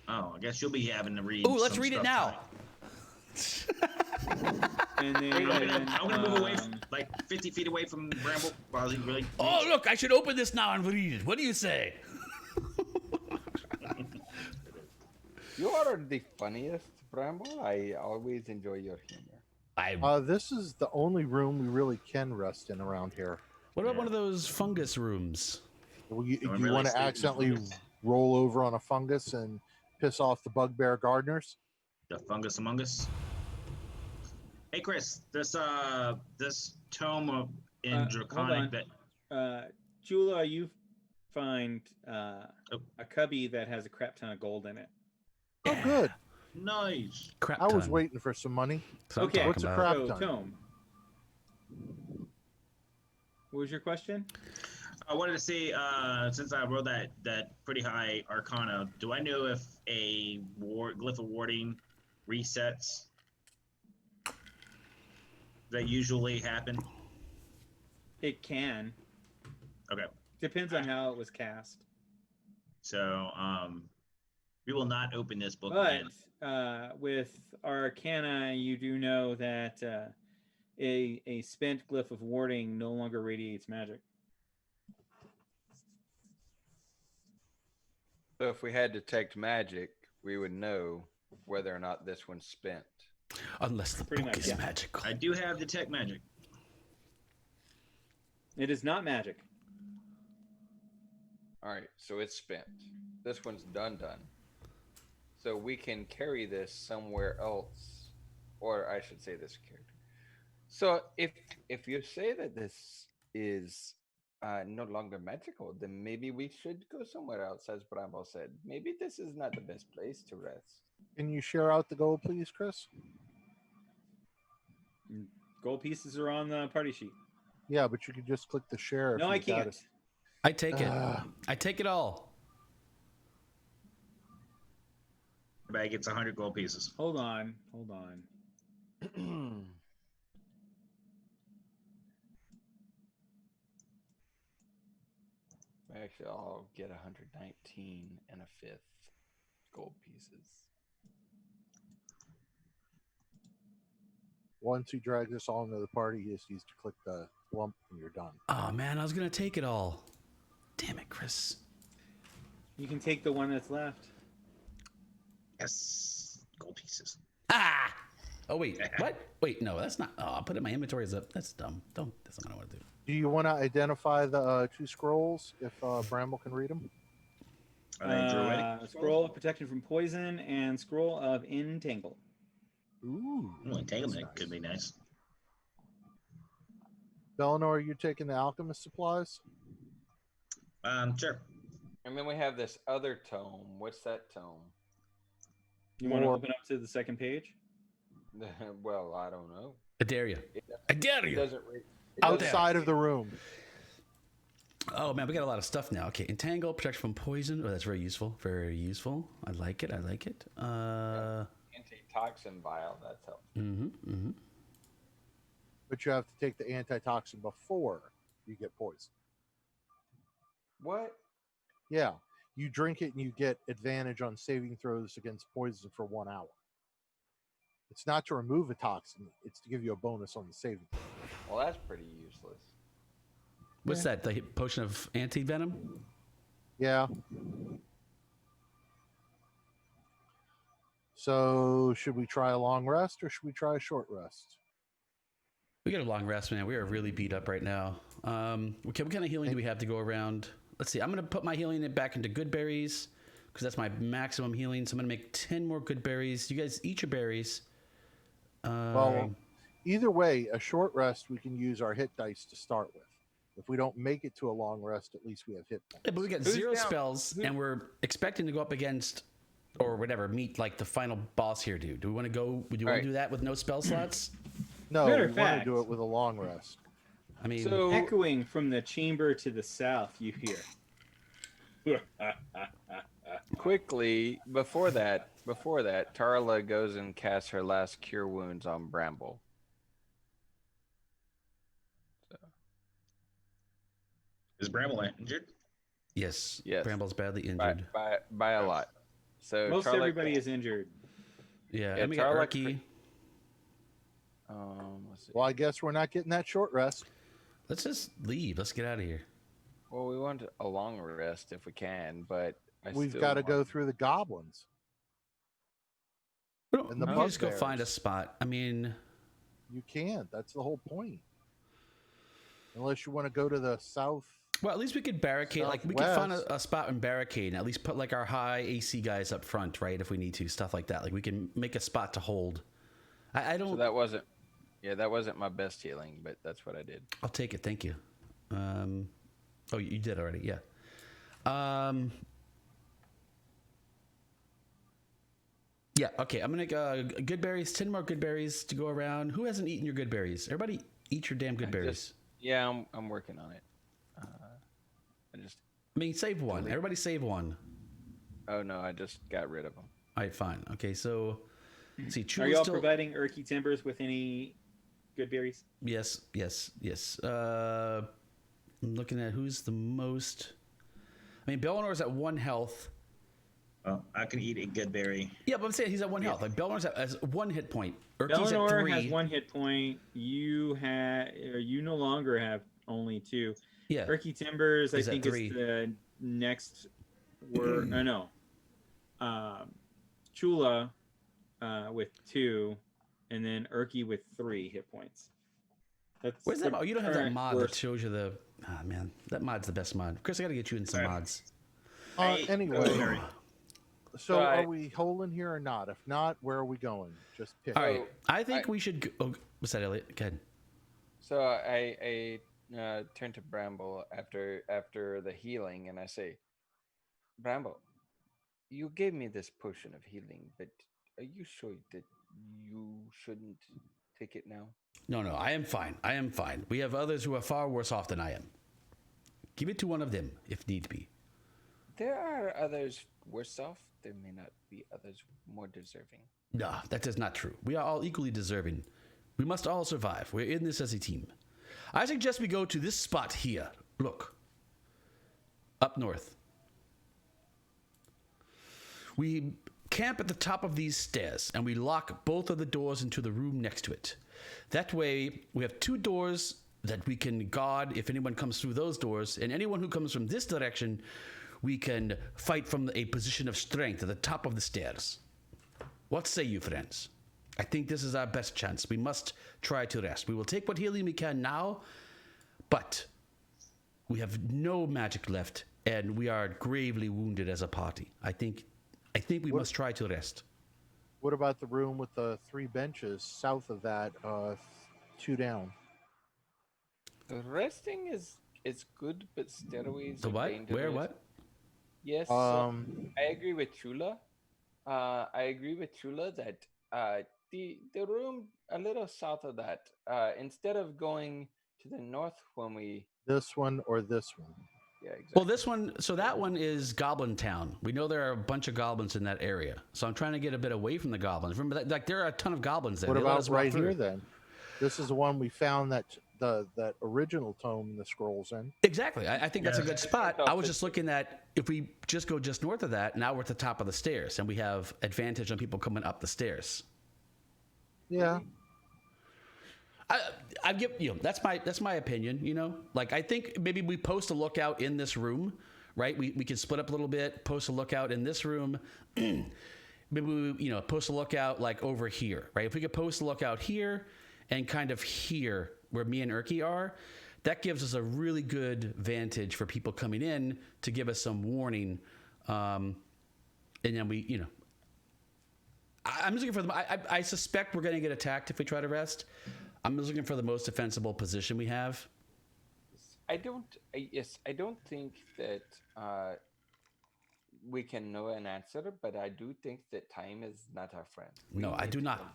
Oh, I guess you'll be having to read. Ooh, let's some read it stuff now. And then tonight. I'm gonna move away, like 50 feet away from Bramble. While he really. Oh, look! I should open this now and read it. What do you say? You are the funniest, Bramble. I always enjoy your humor. This is the only room we really can rest in around here. What about one of those fungus rooms? Well, you No, you really want to stay in the accidentally fungus. roll over on a fungus and piss off the bugbear gardeners? The fungus among us. Hey, Chris, this tome of in hold Draconic on. that Jula, you find a cubby that has a crap ton of gold in it. Oh, good. nice. Crap I was ton. waiting for some money. That's what I'm Okay. talking What's a about. crap So, ton? tome. What was your question? I wanted to see, since I rolled that pretty high Arcana, do I know if a glyph of warding resets that usually happen? It can. Okay, Depends on how it was cast. so we will not open this book But again. with Arcana, you do know that a spent glyph of warding no longer radiates magic. So if we had detect magic, we would know whether or not this one's spent. Unless the Pretty book much, is yeah. magical. I do have detect magic. It is not magic. All right, so it's spent. This one's done. So we can carry this somewhere else, or I should say this character. So if you say that this is no longer magical, then maybe we should go somewhere else, as Bramble said. Maybe this is not the best place to rest. Can you share out the gold, please, Chris? Gold pieces are on the party sheet. Yeah, but you could just click the share. No, I if you got can't. it. I take it. Ah. I take it all. Everybody gets 100 gold pieces. Hold on. Actually, I'll get 119 and a fifth gold pieces. Once he drags us all into the party, he just needs to click the lump and you're done. Oh man, I was gonna take it all. Damn it, Chris. You can take the one that's left. Yes, gold pieces. Ah! Oh wait, what? Wait, no, that's not. Oh, I'll put it in my inventory as up. That's dumb. Don't. That's not what I want to do. Do you want to identify the two scrolls if Bramble can read them? Are they druidic? Scroll of protection from poison and scroll of entangle. Ooh. Entanglement that's could be nice. Belenor, are you taking the alchemist supplies? Sure. And then we have this other tome. What's that tome? You want to Or- open up to the second page? Well, I don't know. I dare you. It I dare It you. doesn't read. Out there. Outside of the room. Oh man, we got a lot of stuff now. Okay, entangle, protection from poison. Oh, that's very useful. Very useful. I like it. I like it. Antitoxin vial. That's helpful. But you have to take the antitoxin before you get poisoned. What? Yeah. You drink it and you get advantage on saving throws against poison for 1 hour. It's not to remove a toxin, it's to give you a bonus on the saving throw. Well, that's pretty useless. What's that? The potion of anti-venom? Yeah. So, should we try a long rest or should we try a short rest? We got a long rest, man. We are really beat up right now. Okay, what kind of healing do we have to go around? Let's see. I'm going to put my healing back into good berries because that's my maximum healing. So I'm going to make 10 more good berries. You guys eat your berries. Well, either way, a short rest, we can use our hit dice to start with. If we don't make it to a long rest, at least we have hit points. Yeah, but we got Who's 0 down? spells, and we're expecting to go up against, or whatever, meet like the final boss here, dude. Do we want to go? Do you want Right. to do that with no spell slots? No, Matter we of want fact- to do it with a long rest. I mean, So Echoing from the chamber to the south, you hear. quickly before that, Tarla goes and casts her last cure wounds on Bramble. Is Bramble injured? yes, Yes. Bramble's badly By, injured. by a lot. So Most Tarla- everybody is injured. Yeah, Yeah, and we got Tarla Erky. let's see. Well, I guess we're not getting that short rest. Let's just leave. Let's get out of here. Well, we want a long rest if we can, but We've got to go through the goblins. We don't, And the we can just go bugbears. find a spot. I mean, You can't. That's the whole point. Unless you want to go to the south. well, at least we could barricade. Like we could find Southwest. a spot and barricade, and at least put like our high AC guys up front, right? If we need to, stuff like that. Like we can make a spot to hold. I don't. So that wasn't my best healing, but that's what I did. I'll take it. Thank you. Oh, you did already. Yeah. Yeah. Okay. I'm gonna good berries. 10 more good berries to go around. Who hasn't eaten your good berries? Everybody, eat your damn good berries. Yeah, I'm working on it. I mean, save one. Everybody, save one. Oh no, I just got rid of them. All right. Fine. Okay. So, let's see. Are Chula's y'all still. providing Urky Timbers with any good berries? Yes. I'm looking at who's the most. I mean, Bellinor's at 1 health. Well, I can eat a good berry. Yeah, but I'm saying he's at 1 health. Like Bellinor's has 1 hit point. Urky's at Bellinor 3. has 1 hit point. You no longer have only 2. Yeah. Urky Timbers, I He's at think, 3. is the next word. No. Chula with 2, and then Erky with 3 hit points. That's Where's that? Oh, you don't have that current mod worst. that shows you the. Ah, man, that mod's the best mod. Chris, I gotta get you in some mods. Anyway, so I- are we holding here or not? If not, where are we going? Just pick. All right, I think we should. Oh, what's that, Elliot? Go ahead. So I turn to Bramble after the healing, and I say, Bramble, you gave me this potion of healing, but are you sure that you shouldn't take it now? No, I am fine. I am fine. We have others who are far worse off than I am. Give it to one of them if need be. There are others worse off. There may not be others more deserving. No, that is not true. We are all equally deserving. We must all survive. We're in this as a team. I suggest we go to this spot here. Look. Up north. We camp at the top of these stairs, and we lock both of the doors into the room next to it. That way, we have 2 doors that we can guard if anyone comes through those doors, and anyone who comes from this direction, we can fight from a position of strength at the top of the stairs. What say you, friends? I think this is our best chance. We must try to rest. We will take what healing we can now, but we have no magic left, and we are gravely wounded as a party. I think we must try to rest. What about the room with the 3 benches south of that, 2 down? Resting is good, but stairways The are what? dangerous. Where? What? Yes, I agree with Chula. I agree with Chula that the room a little south of that, instead of going to the north when we This one or this one? yeah exactly. Well, this one, so that one is Goblin Town. We know there are a bunch of goblins in that area. So I'm trying to get a bit away from the goblins. Remember, that, like, there are a ton of goblins there. What They let about us walk right through. here then? This is the one we found that that original tome in the scrolls in. Exactly. I think that's a good spot. Yeah. I was just looking at if we just go just north of that, now we're at the top of the stairs, and we have advantage on people coming up the stairs. Yeah. I give that's my opinion. You know, like I think maybe we post a lookout in this room, right? We can split up a little bit, post a lookout in this room. Maybe we post a lookout like over here, right? If we could post a lookout here and kind of here where me and Erky are, that gives us a really good vantage for people coming in to give us some warning. And then we, I'm just looking for them. I suspect we're going to get attacked if we try to rest. I'm just looking for the most defensible position we have. I don't think that we can know an answer, but I do think that time is not our friend. No, I do not.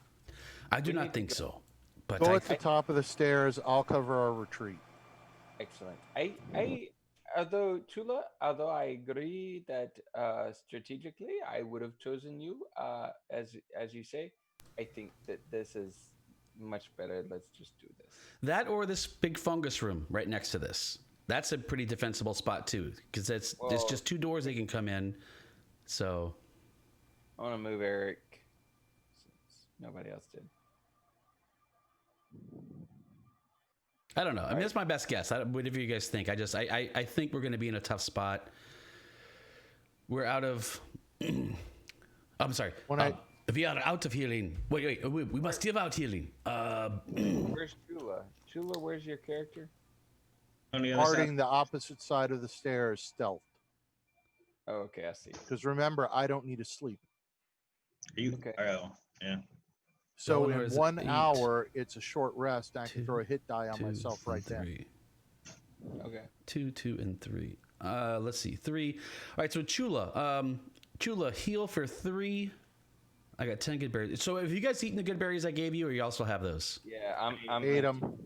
I do not think so. But Go at the top of the stairs. I'll cover our retreat. Excellent. Although I agree that strategically I would have chosen you, as you say, I think that this is much better. Let's just do this. That or this big fungus room right next to this. That's a pretty defensible spot too, because there's just 2 doors they can come in. So I want to move Eric since nobody else did. I don't know. I mean, that's my best guess. Whatever you guys think. I think we're going to be in a tough spot. We're out of. I'm sorry. We are out of healing. Wait. We must give out healing. Where's Chula? Chula, where's your character? On the other Guarding side. the opposite side of the stairs, stealth. Oh, okay, I see. Because remember, I don't need to sleep. You, Okay. Oh, yeah. So Eleanor in is at 1 8. hour, it's a short rest. And I can 2, throw a hit die on 2, myself right and then. 3. Okay. 2, 2, and 3. Let's see. 3. All right. So Chula. Chula, heal for 3. I got 10 good berries. So have you guys eaten the good berries I gave you, or you also have those? Yeah, I'm Ate empty. 'em.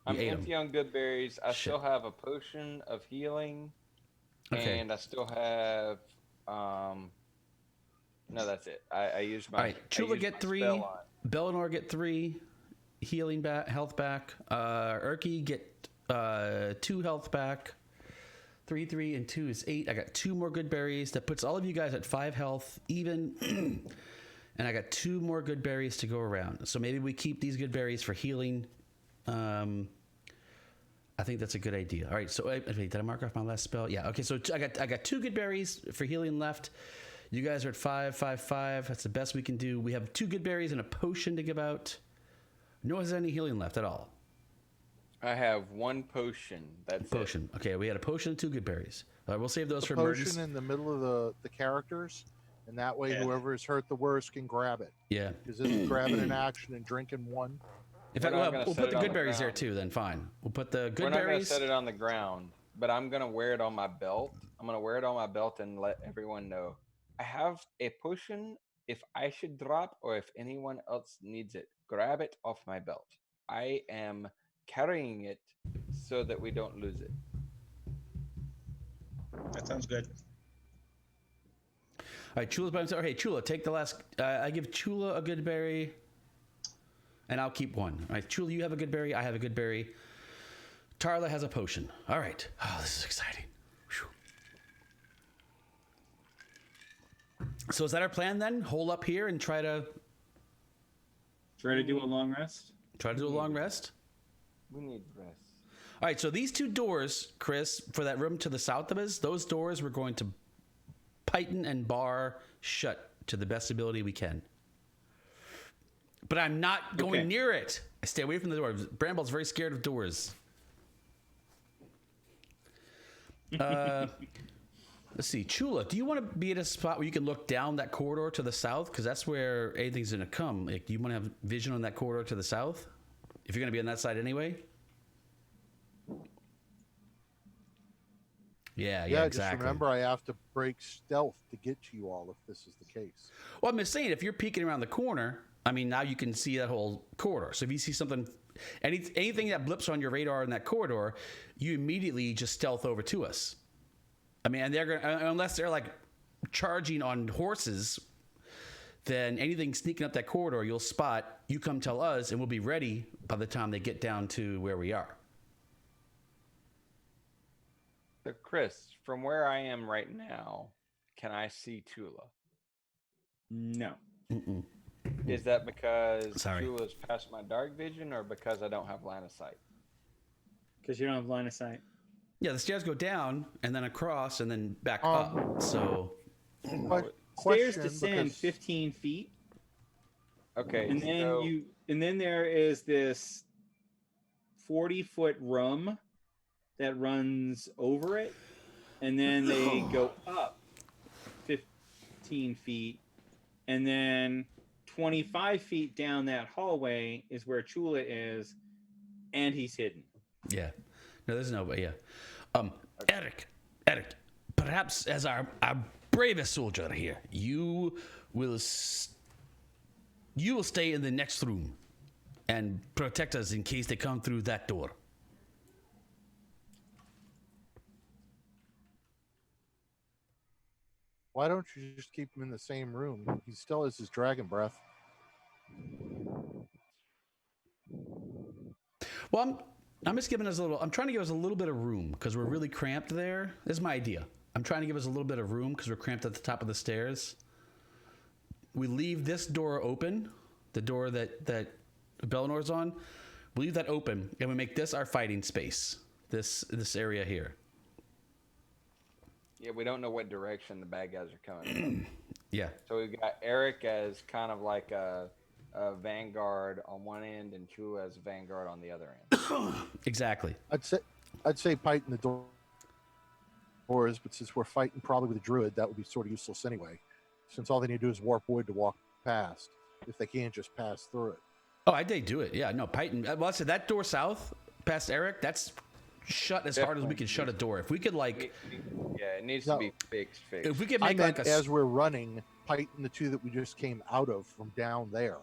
I'm You ate 'em. empty on good berries. I Shit. still have a potion of healing, Okay. and I still have no, that's it. I used my. All right. Chula I used get my 3. spell on- Bellinor get 3 healing back, health back. Erky get 2 health back. 3, and 2 is 8. I got 2 more good berries. That puts all of you guys at 5 health even. And I got 2 more good berries to go around. So maybe we keep these good berries for healing. I think that's a good idea. All right. So wait, did I mark off my last spell? Yeah. Okay. So I got 2 good berries for healing left. You guys are at 5, 5, 5. That's the best we can do. We have 2 good berries and a potion to give out. No one has any healing left at all. I have 1 potion. That's Potion. Okay, we had a potion and 2 good berries. We'll save those The for potion emergency. in the middle of the characters, and that way Yeah. whoever is hurt the worst can grab it. Yeah. Because this is grabbing an action and drinking one. In We're fact, not we'll gonna put set the it on good the berries there ground. too. Then fine. We'll put the good We're not going to berries. set it on the ground, but I'm going to wear it on my belt. I'm going to wear it on my belt and let everyone know. I have a potion if I should drop or if anyone else needs it. Grab it off my belt. I am carrying it so that we don't lose it. That sounds good. All right, Chula's by himself. Hey, Chula, take the last. I give Chula a good berry, and I'll keep 1. All right, Chula, you have a good berry. I have a good berry. Tarla has a potion. All right. Oh, this is exciting. Whew. So is that our plan then? Hole up here and try to do a long rest. do a long rest. We need rest. All right, so these 2 doors, Chris, for that room to the south of us, those doors we're going to python and bar shut to the best ability we can. But I'm not going Okay. near it. I stay away from the door. Bramble's very scared of doors. Let's see. Chula, do you want to be at a spot where you can look down that corridor to the south? Because that's where anything's going to come. Like, do you want to have vision on that corridor to the south? If you're going to be on that side anyway? Yeah, exactly. Just remember I have to break stealth to get to you all if this is the case. Well, I'm just saying, if you're peeking around the corner, I mean, now you can see that whole corridor. So if you see something, anything that blips on your radar in that corridor, you immediately just stealth over to us. I mean, and they're gonna, unless they're like charging on horses, then anything sneaking up that corridor, you'll spot. You come tell us, and we'll be ready by the time they get down to where we are. So, Chris, from where I am right now, can I see Chula? No. Mm-mm. Is that because Sorry. Chula's past my dark vision or because I don't have line of sight? Because you don't have line of sight. Yeah, the stairs go down and then across and then back Um, up. So But Stairs question, descend because 15 feet, Okay. and then so, then there is this 40-foot room that runs over it, and then they go up 15 feet, and then 25 feet down that hallway is where Chula is, and he's hidden. yeah, no, there's no way. Yeah, Eric, perhaps as our bravest soldier here, you will stay in the next room and protect us in case they come through that door. why don't you just keep him in the same room? He still has his dragon breath. Well, I'm just giving us a little. I'm trying to give us a little bit of room because we're really cramped there. This is my idea. I'm trying to give us a little bit of room because we're cramped at the top of the stairs. We leave this door open, the door that Bellinor's on. We leave that open, and we make this our fighting space. This area here. yeah, we don't know what direction the bad guys are coming from. Yeah. So we've got Eric as kind of like a vanguard on one end and Chula as a vanguard on the other end. Exactly. I'd say Python the doors, but since we're fighting probably with a druid, that would be sort of useless anyway. Since all they need to do is warp wood to walk past, if they can't just pass through it. Oh, I did do it. Yeah. No, Python. Well, I said that door south past Eric. That's shut as hard as we can shut a door. If we could like, Yeah, it needs No. to be fixed. if we could I make meant like as we're running, Python the 2 that we just came out of from down there,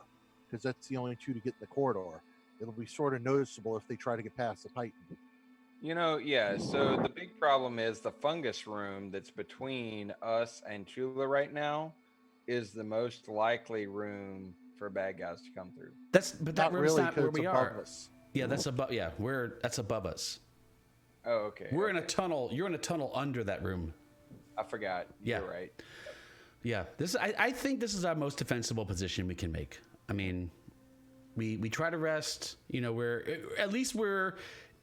because that's the only 2 to get in the corridor. It'll be sort of noticeable if they try to get past the Python. You know, yeah. So the big problem is the fungus room that's between us and Chula right now is the most likely room for bad guys to come through. but that Not room's really, not 'cause where it's we above are. us. Yeah, that's above. Yeah, that's above us. Oh, okay. We're in a okay. tunnel. You're in a tunnel under that room. I forgot. Yeah. You're right. Yeah, I think this is our most defensible position we can make. I mean, we try to rest. You know,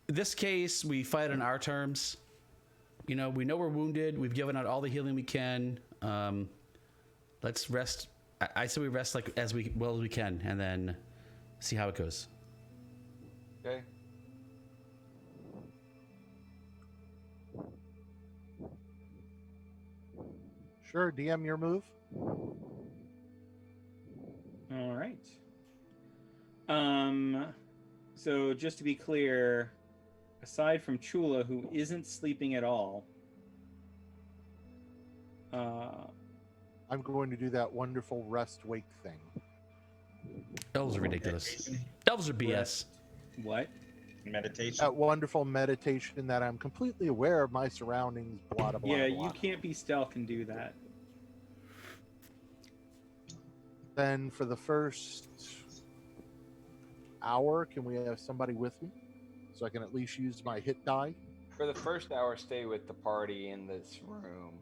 this case we fight on our terms. You know we're wounded. We've given out all the healing we can. let's rest. I say we rest like as well as we can, and then see how it goes. Okay. Sure, DM your move. All right. So just to be clear, aside from Chula, who isn't sleeping at all, I'm going to do that wonderful rest wake thing. Elves are ridiculous. Elves are BS. what? Meditation. That wonderful meditation that I'm completely aware of my surroundings, blah, blah, blah. Yeah, blah. you can't be stealth and do that. Then for the first hour, can we have somebody with me? So I can at least use my hit die For the first hour, stay with the party in this room,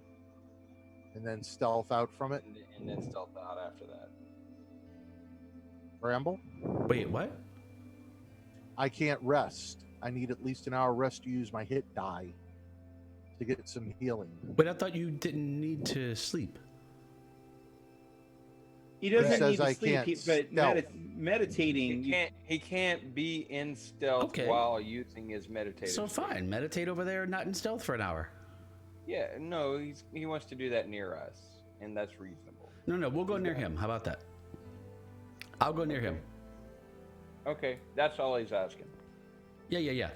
and then stealth out from it. and then stealth out after that. Bramble? Wait, what? I can't rest. I need at least an hour rest to use my hit die to get some healing. Wait, I thought you didn't need to sleep. He doesn't says need to I sleep, can't but stealth. meditating. He can't be in stealth Okay. while using his meditative. So state. fine, meditate over there, not in stealth for an hour. Yeah, no, he wants to do that near us, and that's reasonable. No, we'll go near him. How about that? I'll go near him. Okay, that's all he's asking. Yeah.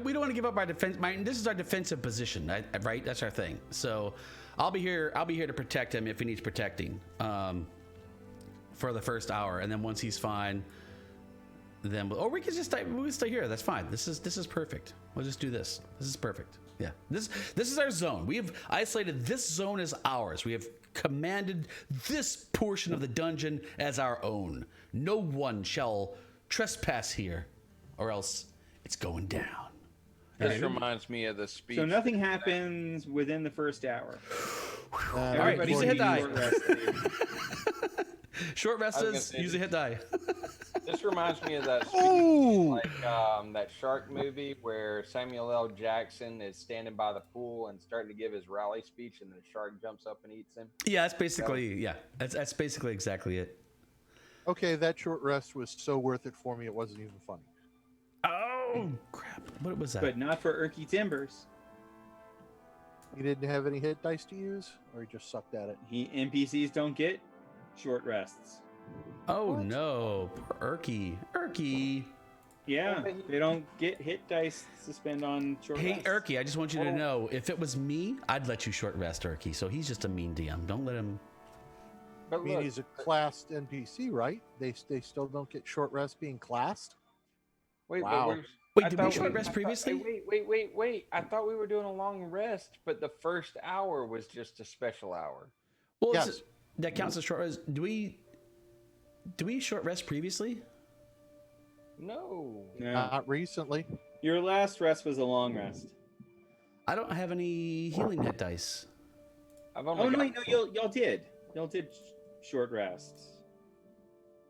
We don't want to give up our defense. This is our defensive position, right? That's our thing. So, I'll be here to protect him if he needs protecting, for the first hour, and then once he's fine, then we can just stay here. That's fine. This is perfect. We'll just do this. This is perfect. Yeah. This is our zone. We have isolated this zone as ours. We have commanded this portion of the dungeon as our own. No one shall trespass here, or else it's going down. This reminds me of the speech. So nothing happens within the first hour. All right, use a hit die. Short rest I was gonna is say- use a hit die. This reminds me of that speech, Ooh! like that shark movie where Samuel L. Jackson is standing by the pool and starting to give his rally speech, and the shark jumps up and eats him. Yeah, that's basically that's basically exactly it. Okay, that short rest was so worth it for me, it wasn't even funny. Oh crap! What was that? But not for Erky Timbers. He didn't have any hit dice to use, or he just sucked at it? NPCs don't get short rests. Oh What? no, poor Erky. Yeah, they don't get hit dice to spend on short Hey rests. Erky, I just want you to know, if it was me, I'd let you short rest Erky. So he's just a mean DM. Don't let him. But I mean, look, he's a classed NPC, right? They still don't get short rest being classed? wait, Wow. but we're, Wait, I did we thought short rest I thought- previously? Wait. I thought we were doing a long rest, but the first hour was just a special hour. Well, Yes. that counts as short rest. Do we short rest previously? No. No. Not recently. Your last rest was a long rest. I don't have any healing hit dice. I've only Oh no, got, wait, no, y'all did short rests.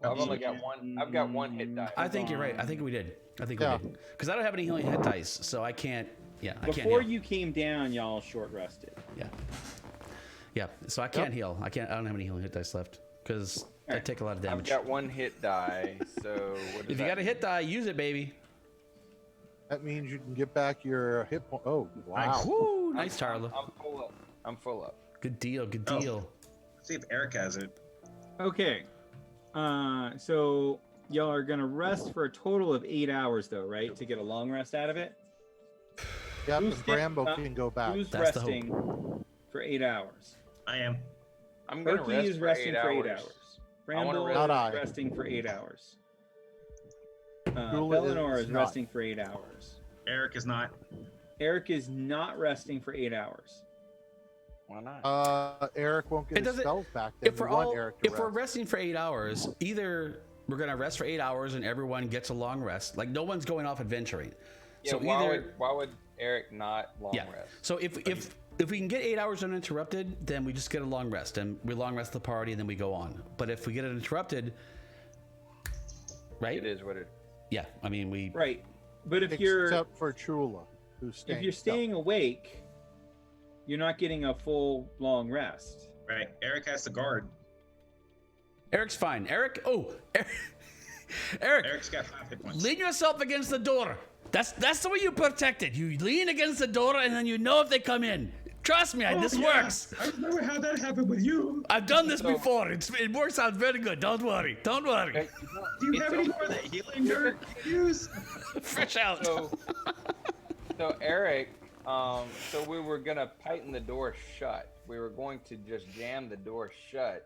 I've only got one. I've got one hit die. I think you're right. I think we did. Yeah. We did. Because I don't have any healing hit dice, so I can't. Yeah, I can't Before heal. you came down, y'all short rested. Yeah, so I can't heal. I don't have any healing hit dice left because I Alright. take a lot of I've damage. got one hit die. So what If you got a hit die, use it, baby. That means you can get back your hit point. Oh, wow. Nice. Woo, nice, Tarla. I'm full up. I'm full up. Good deal. Good Oh. deal. Let's see if Eric has it. Okay. So y'all are gonna rest for a total of 8 hours, though, right? To get a long rest out of it. Yep, Who's and Brambo getting- can go back. Who's That's the hope. resting for 8 hours? I am. I'm gonna Erky rest is for resting 8 for 8 hours. hours. I wanna Bramble rest- Not is I. resting for 8 hours. Jula Bellinor is is not. resting for 8 hours. Eric is not. Eric is not resting for 8 hours. Why not? Eric won't It get his doesn't- spells back. Then If we're we want all, Eric to if we're rest. resting for 8 hours, either we're gonna rest for 8 hours and everyone gets a long rest. Like no one's going off adventuring. Yeah. So either why would Eric not long yeah. rest? So if we can get 8 hours uninterrupted, then we just get a long rest and we long rest the party and then we go on. But if we get it interrupted, right? It is what it. Yeah. I mean we. Right. But if you're Except for Chula, who's staying. if you're staying awake, you're not getting a full long rest. Right. Eric has to guard. Eric's fine. Eric. Oh, Eric. Eric's got 5 hit points. Lean yourself against the door. That's the way you protect it. You lean against the door, and then you know if they come in. Trust me, this works. I remember how that happened with you. I've done this before. It works out very good. Don't worry. Don't worry. Do you have any more of that healing dirt to use? Fresh out. So Eric, so we were gonna tighten the door shut. We were going to just jam the door shut,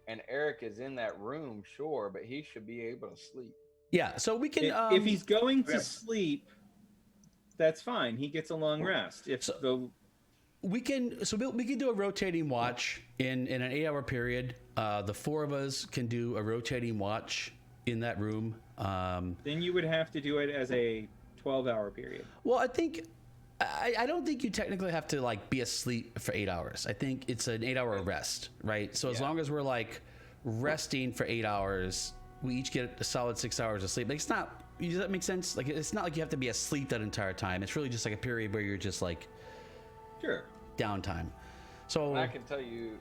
and Eric is in that room, sure, but he should be able to sleep. Yeah. So we can. If he's going to sleep, that's fine. He gets a long rest. We can do a rotating watch in an 8-hour period. The 4 of us can do a rotating watch in that room. Then you would have to do it as a 12-hour period. Well, I don't think you technically have to like be asleep for 8 hours. I think it's an 8-hour rest, right? So as long as we're like resting for 8 hours, we each get a solid 6 hours of sleep. Like it's not. Does that make sense? Like it's not like you have to be asleep that entire time. It's really just like a period where you're just like. Sure. Downtime. So And I can tell you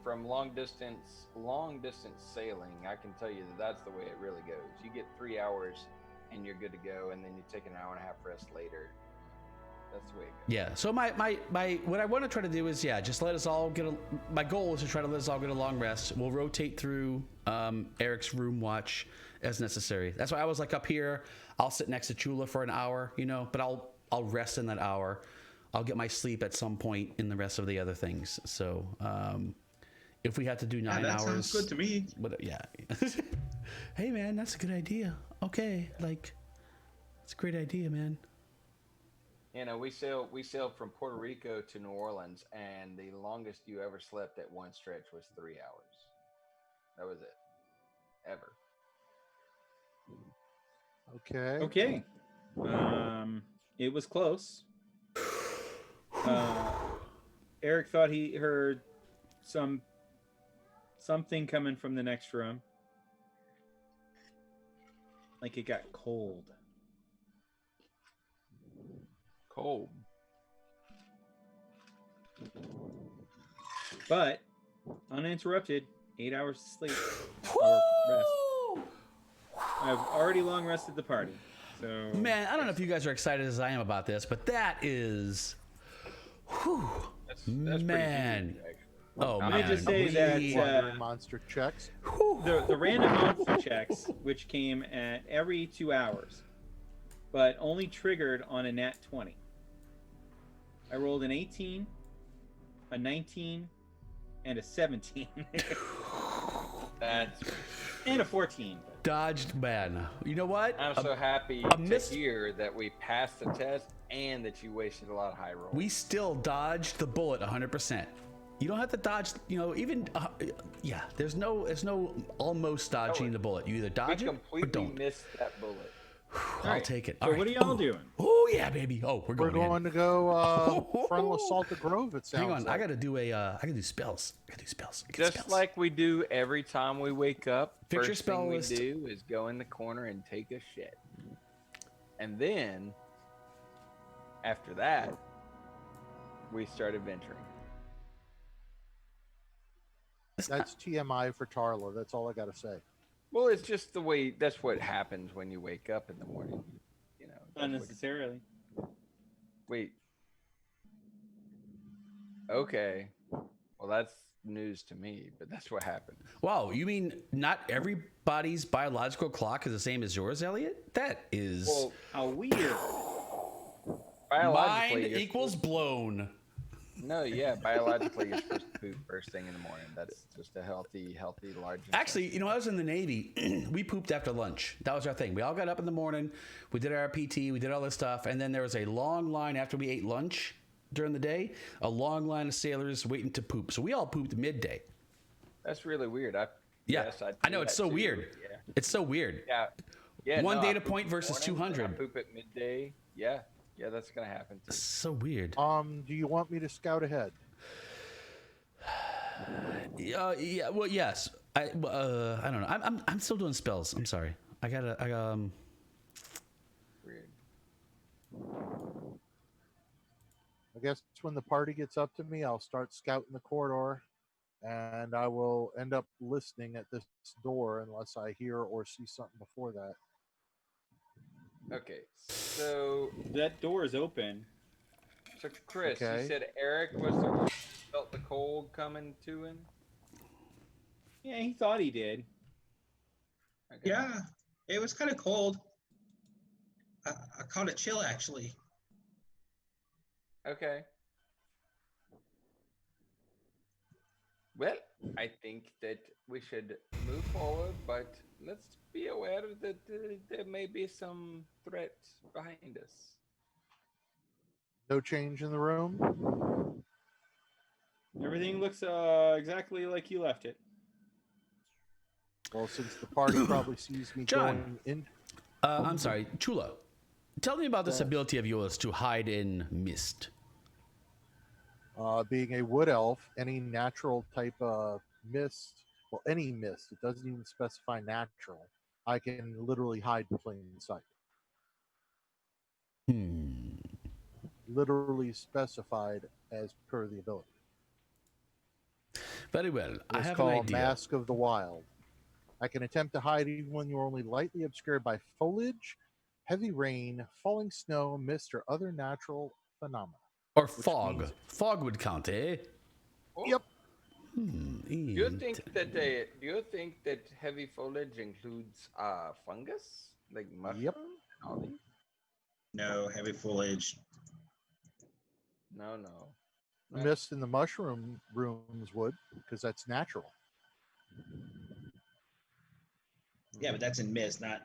from long distance sailing, I can tell you that's the way it really goes. You get 3 hours and you're good to go, and then you take an hour and a half rest later. That's the way it goes. yeah. So my what I want to try to do is just let us all get my goal is to try to let us all get a long rest. We'll rotate through Eric's room watch as necessary. That's why I was like up here. I'll sit next to Chula for an hour, but I'll rest in that hour. I'll get my sleep at some point in the rest of the other things. So if we have to do 9 that hours, sounds good to me. But yeah. Hey man, that's a good idea. Okay, like it's a great idea, man. We sailed from Puerto Rico to New Orleans, and the longest you ever slept at one stretch was 3 hours. That was it. Ever. Okay. It was close. Eric thought he heard something coming from the next room. Like it got cold. Cold. But uninterrupted, 8 hours of sleep or rest. I've already long rested the party. So Man, I don't know if you guys are excited as I am about this, but that is That's man. pretty huge, actually. Oh I'm man. gonna just say that monster checks. the random monster checks, which came at every 2 hours, but only triggered on a nat 20. I rolled an 18, a 19, and a 17. That's. And a 14. Dodged man. You know what? I'm so happy to hear that we passed the test and that you wasted a lot of high rolls. We still dodged the bullet 100%. You don't have to dodge, even there's no almost dodging the bullet. You either We dodge it or completely don't. missed that bullet. I'll take it. So what are y'all doing? Oh yeah, baby. Oh, we're going to go Frontal Salted Grove, it sounds Hang on, like. I gotta do spells. I gotta do spells. Just like we do every time we wake up, Pick your first spell thing we list. do is go in the corner and take a shit. And then, after that, we start adventuring. That's TMI for Tarla. That's all I got to say. Well, it's just the way, that's what happens when you wake up in the morning. Not necessarily. Wait. Okay. Well, that's news to me, but that's what happened. Wow, you mean not everybody's biological clock is the same as yours, Elliot? That is Well, How weird. biologically, mind you're equals blown. No, yeah, biologically you're supposed to poop first thing in the morning. That's just a healthy, large. Actually, I was in the Navy. We pooped after lunch. That was our thing. We all got up in the morning. We did our PT. We did all this stuff. And then there was a long line after we ate lunch during the day, a long line of sailors waiting to poop. So we all pooped midday. That's really weird. I know. It's so weird. Yeah. It's so weird. Yeah. One no, data I poop point in the versus morning, 200. I poop at midday. Yeah, that's gonna happen too. So weird. Do you want me to scout ahead? Yeah. Well, yes. I don't know. I'm still doing spells. I'm sorry. Weird. I guess when the party gets up to me, I'll start scouting the corridor, and I will end up listening at this door unless I hear or see something before that. Okay, so That door is open. Chris, you Okay. said Eric was the one who felt the cold coming to him. Yeah, he thought he did. Okay. Yeah, it was kind of cold. I caught a chill actually. Okay. Well, I think that we should move forward, but let's be aware that there may be some threat behind us. No change in the room. Everything looks exactly like you left it. Well, since the party probably sees me John. going in, I'm sorry, Chula. Tell me about this Yes. ability of yours to hide in mist. being a wood elf, any natural type of mist, well, any mist, it doesn't even specify natural, I can literally hide in plain sight. Literally specified as per the ability. Very well. I It's have an called idea. Mask of the Wild. I can attempt to hide even when you're only lightly obscured by foliage, heavy rain, falling snow, mist, or other natural phenomena. Or fog. means- Fog would count, eh? Oh, Yep. Do you think that heavy foliage includes fungus like mushroom Yep. and all these? No heavy foliage. No. The mist in the mushroom rooms would, because that's natural. Yeah, but that's in mist, not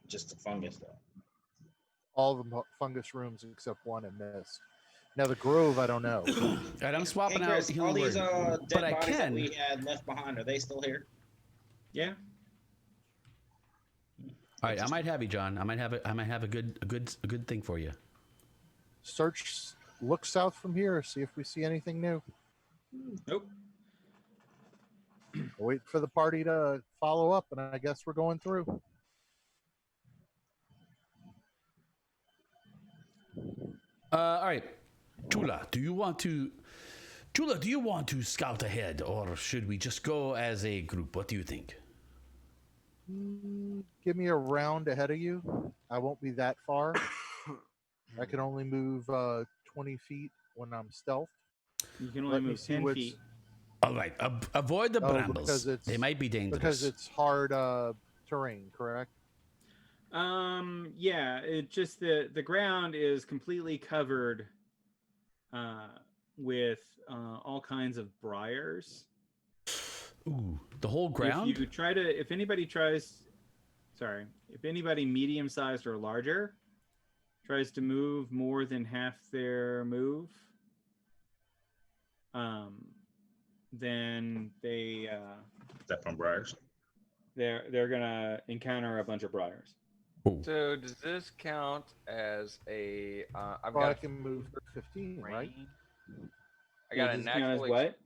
just the fungus though. All the fungus rooms except one in mist. Now the grove, I don't know. And I'm swapping Hey, Chris, out all healing these word. dead But I bodies that can. we had left behind, are they still here? Yeah. All right, I might have you, John. I might have a good thing for you. Search, look south from here, see if we see anything new. Nope. Wait for the party to follow up, and I guess we're going through. All right, Chula, do you want to scout ahead, or should we just go as a group? What do you think? Give me a round ahead of you. I won't be that far. I can only move 20 feet when I'm stealth. You can only Let me move see 10 what's- feet. All right, avoid the brambles. because it's- They might be dangerous. Because it's hard terrain, correct? Yeah, it just the ground is completely covered with all kinds of briars. Ooh, the whole ground. If anybody medium-sized or larger tries to move more than half their move, then Step on briars. they're gonna encounter a bunch of briars. So does this count as a? I've Well, got I can move 15, right? I got a Does this count as natural. what?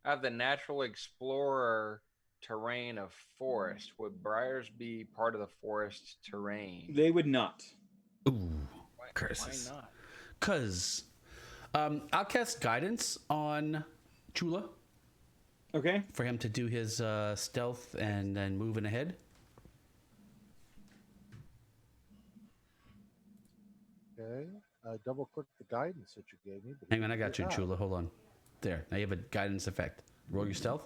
I have the natural explorer terrain of forest. Would briars be part of the forest terrain? They would not. Ooh, curses. Why not? Cause, I'll cast guidance on Chula Okay. for him to do his stealth and then moving ahead. Okay. Double click the guidance that you gave me. but Hang on, I it got you, did not. Chula. Hold on. There, now you have a guidance effect. Roll your stealth.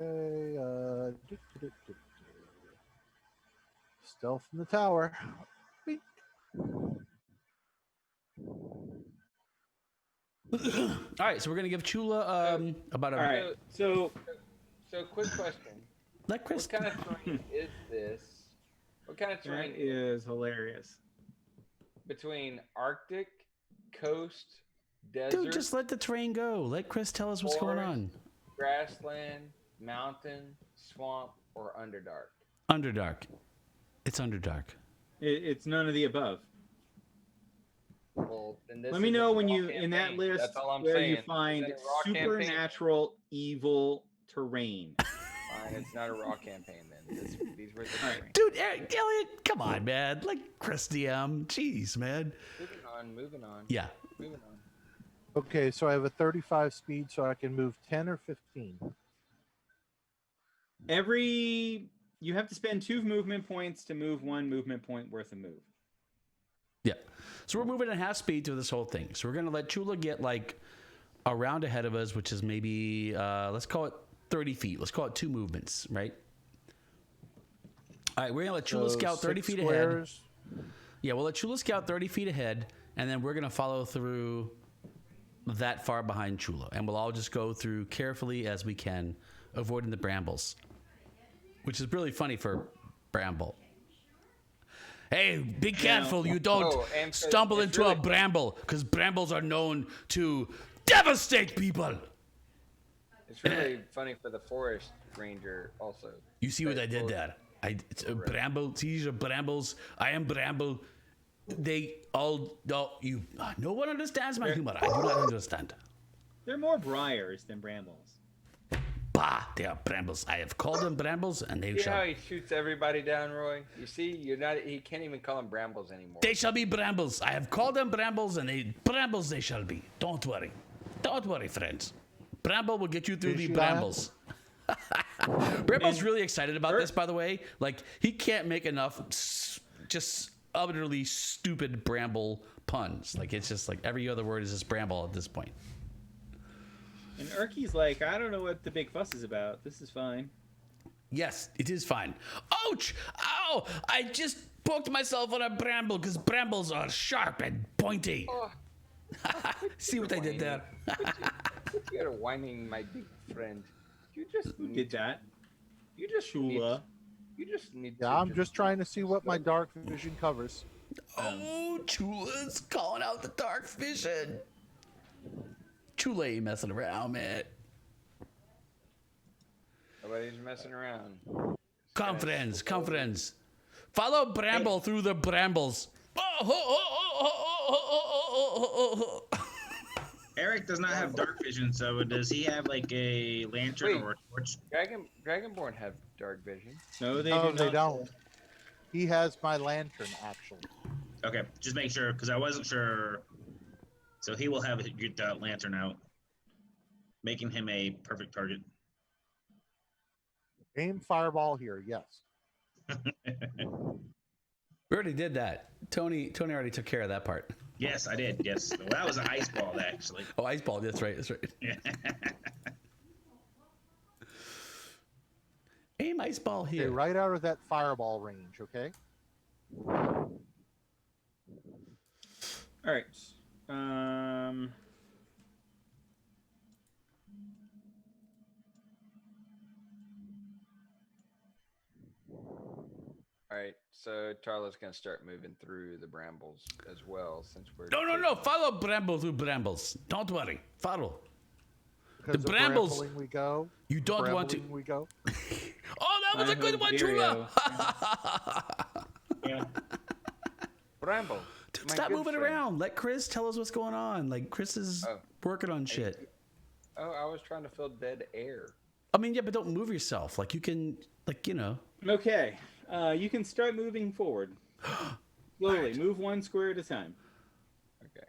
Okay. Stealth in the tower. Beep. All right, so we're gonna give Chula about a. All right. So So quick question: Let Chris. What kind of terrain is this? What kind of terrain that is hilarious. between Arctic, coast, desert, Dude, just let the terrain go. Let Chris tell us what's going Forest. on. grassland, mountain, swamp, or underdark? Underdark. It's Underdark. It's none of the above. Well, then this Let me is a know when raw you in that campaign. list That's all I'm where saying. you This find isn't a raw campaign. supernatural evil terrain. Fine, it's not a raw campaign then. These were the terrain. Dude, Elliot, come on, man. Like Chris DM. Jeez, man. Moving on. Yeah. Moving on. Okay, so I have a 35 speed, so I can move 10 or 15. You have to spend 2 movement points to move 1 movement point worth of move. Yeah. So we're moving at half speed through this whole thing. So we're going to let Chula get like a round ahead of us, which is maybe, let's call it 30 feet. Let's call it 2 movements, right? All right, we're going to let Chula scout 30 feet squares. ahead. Yeah, we'll let Chula scout 30 feet ahead, and then we're going to follow through that far behind Chula. And we'll all just go through carefully as we can, avoiding the brambles, which is really funny for Bramble. Hey, be careful you don't stumble into a bramble, because brambles are known to devastate people. It's really funny for the forest ranger also. You see what I did there? It's a bramble. These are brambles. I am Bramble. They all no one understands my humor. I do not understand. They're more briars than brambles. Bah, they are brambles. I have called them brambles, and they See shall. how he shoots everybody down, Roy? You see, he can't even call them brambles anymore. They shall be brambles. I have called them brambles, and brambles they shall be. Don't worry. Don't worry, friends. Bramble will get you through the brambles. Bramble's really excited about this, by the way. Like, he can't make enough just utterly stupid bramble puns. Like, it's just like every other word is just bramble at this point. And Urky's like, I don't know what the big fuss is about. This is fine. Yes, it is fine. Ouch! Ow! I just poked myself on a bramble because brambles are sharp and pointy. Oh. See what I did there? You're whining, my big friend. You just Get that? You just Chula. You just need. Yeah, I'm just trying to see what my dark vision covers. Oh, Chula's calling out the dark vision. Chula ain't messing around, man. Nobody's messing around. Come, friends. Come, friends. Follow Bramble through the brambles. Eric does not have dark vision, so does he have like a lantern or a torch? Dragonborn have dark vision. No, they No, do they not. don't. He has my lantern, actually. Okay, just make sure, because I wasn't sure. So he will have get that lantern out, making him a perfect target. Aim fireball here, yes. We already did that. Tony already took care of that part. Yes, I did. Yes, well, that was an ice ball, actually. Oh, ice ball. That's right. That's right. Aim ice ball Okay, here. right out of that fireball range, okay? All right. All right, so Tarla's gonna start moving through the brambles as well, since we're. No. Follow Bramble through brambles. Don't worry. Follow. Because The brambles- brambling we go. You don't want to. Brambling we go. Oh, that was a good one, Chula. Yeah. Bramble. Dude, my stop good moving friend. around. Let Chris tell us what's going on. Like, Chris is working on shit. Oh, I was trying to fill dead air. I mean, yeah, but don't move yourself. Like, you can, like, you know. Okay. You can start moving forward. Slowly. Right. Move 1 square at a time. Okay.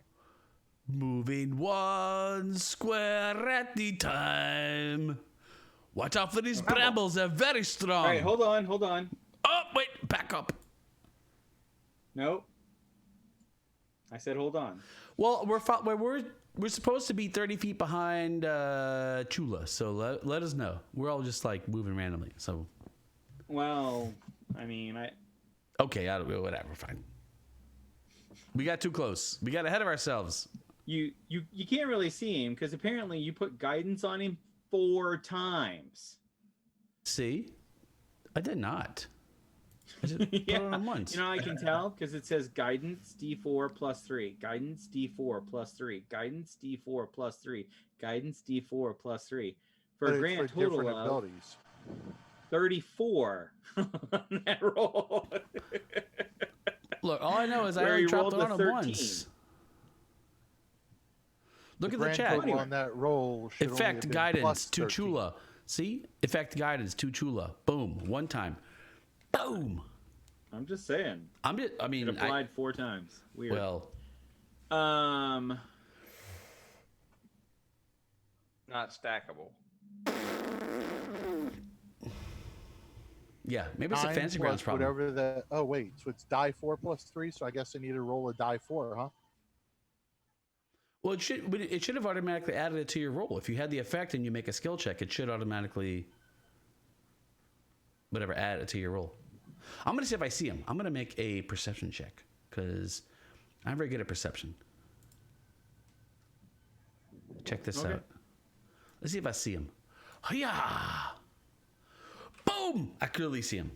Moving 1 square at the time. Watch out for these brambles. They're very strong. All right. Hold on. Oh, wait. Back up. Nope. I said hold on. Well, we're supposed to be 30 feet behind Chula, so let us know. We're all just like moving randomly. So, Well, I mean, okay, whatever, fine. We got too close. We got ahead of ourselves. you can't really see him because apparently you put guidance on him 4 times. See, I did not. I just put it on once. You know, I can tell because it says guidance D4 plus 3, guidance D4 plus 3, guidance D4 plus 3, guidance D4 plus 3 for But a it's grand for total different of abilities. 34 on that roll. Look, all I know is I Where only he dropped rolled it a on 13. him once. Look at the grand chat. total on that roll should only Effect have been guidance plus to 13. Chula. See? Effect guidance to Chula. Boom. 1 time. Boom. I'm just saying. I mean, It applied 4 times. Weird. well, not stackable. Yeah, maybe it's a 9 fancy plus grounds problem. whatever the. Oh wait, so it's die 4 plus 3. So I guess I need to roll a die 4, huh? Well, it should have automatically added it to your roll. If you had the effect and you make a skill check, it should automatically add it to your roll. I'm gonna see if I see him. I'm gonna make a perception check because I'm very good at perception. Check this out. Let's see if I see him. Hiya! Boom! I clearly see him.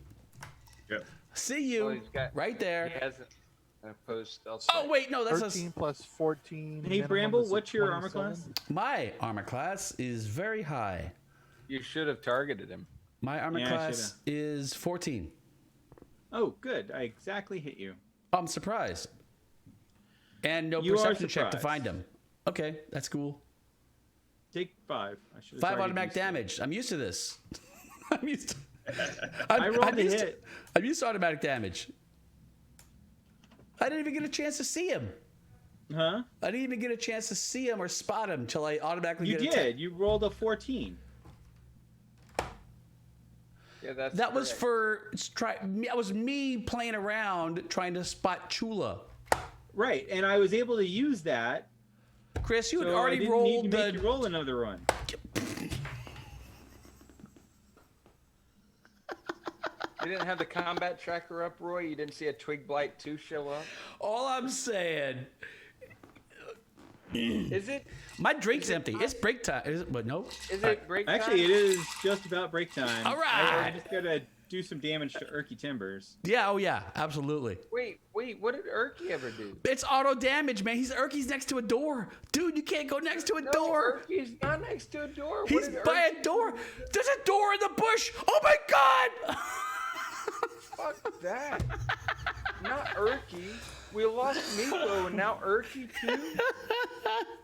Yep. See you he's got- right there. He has an opposed stealth. Oh save. wait, no, that's 13 plus 14. Hey, minimum Bramble, is a what's your armor 27. class? my armor class is very high. You should have targeted him. My armor Yeah, I class is 14. Oh, good. I exactly hit you. I'm surprised. And no You are perception check to surprised. find him. Okay, that's cool. Take 5. I should have 5 targeted automatic you sooner. damage. I'm used to this. I'm used to. I rolled I'm a used hit. I'm used to automatic damage. I didn't even get a chance to see him. Huh? I didn't even get a chance to see him or spot him till I automatically You get did. You rolled a 14. Yeah, that's That was correct. that was me playing around trying to spot Chula. Right, and I was able to use that. Chris, you had So I already didn't rolled need to make the you roll another run. You didn't have the combat tracker up, Roy. You didn't see a Twig Blight 2 show up. All I'm saying, Is it? my drink's empty. It's break time. Is it? But no. Is it break time? Actually, it is just about break time. All I right. just gotta do some damage to Erky Timbers. Yeah. Oh yeah. Absolutely. Wait. What did Erky ever do? It's auto damage, man. Erky's next to a door, dude. You can't go next to a No, door. Erky's not next to a door. What He's did by Erky a door. do? There's a door in the bush. Oh my god. Fuck that. Not Erky. We lost Miko and now Erky too.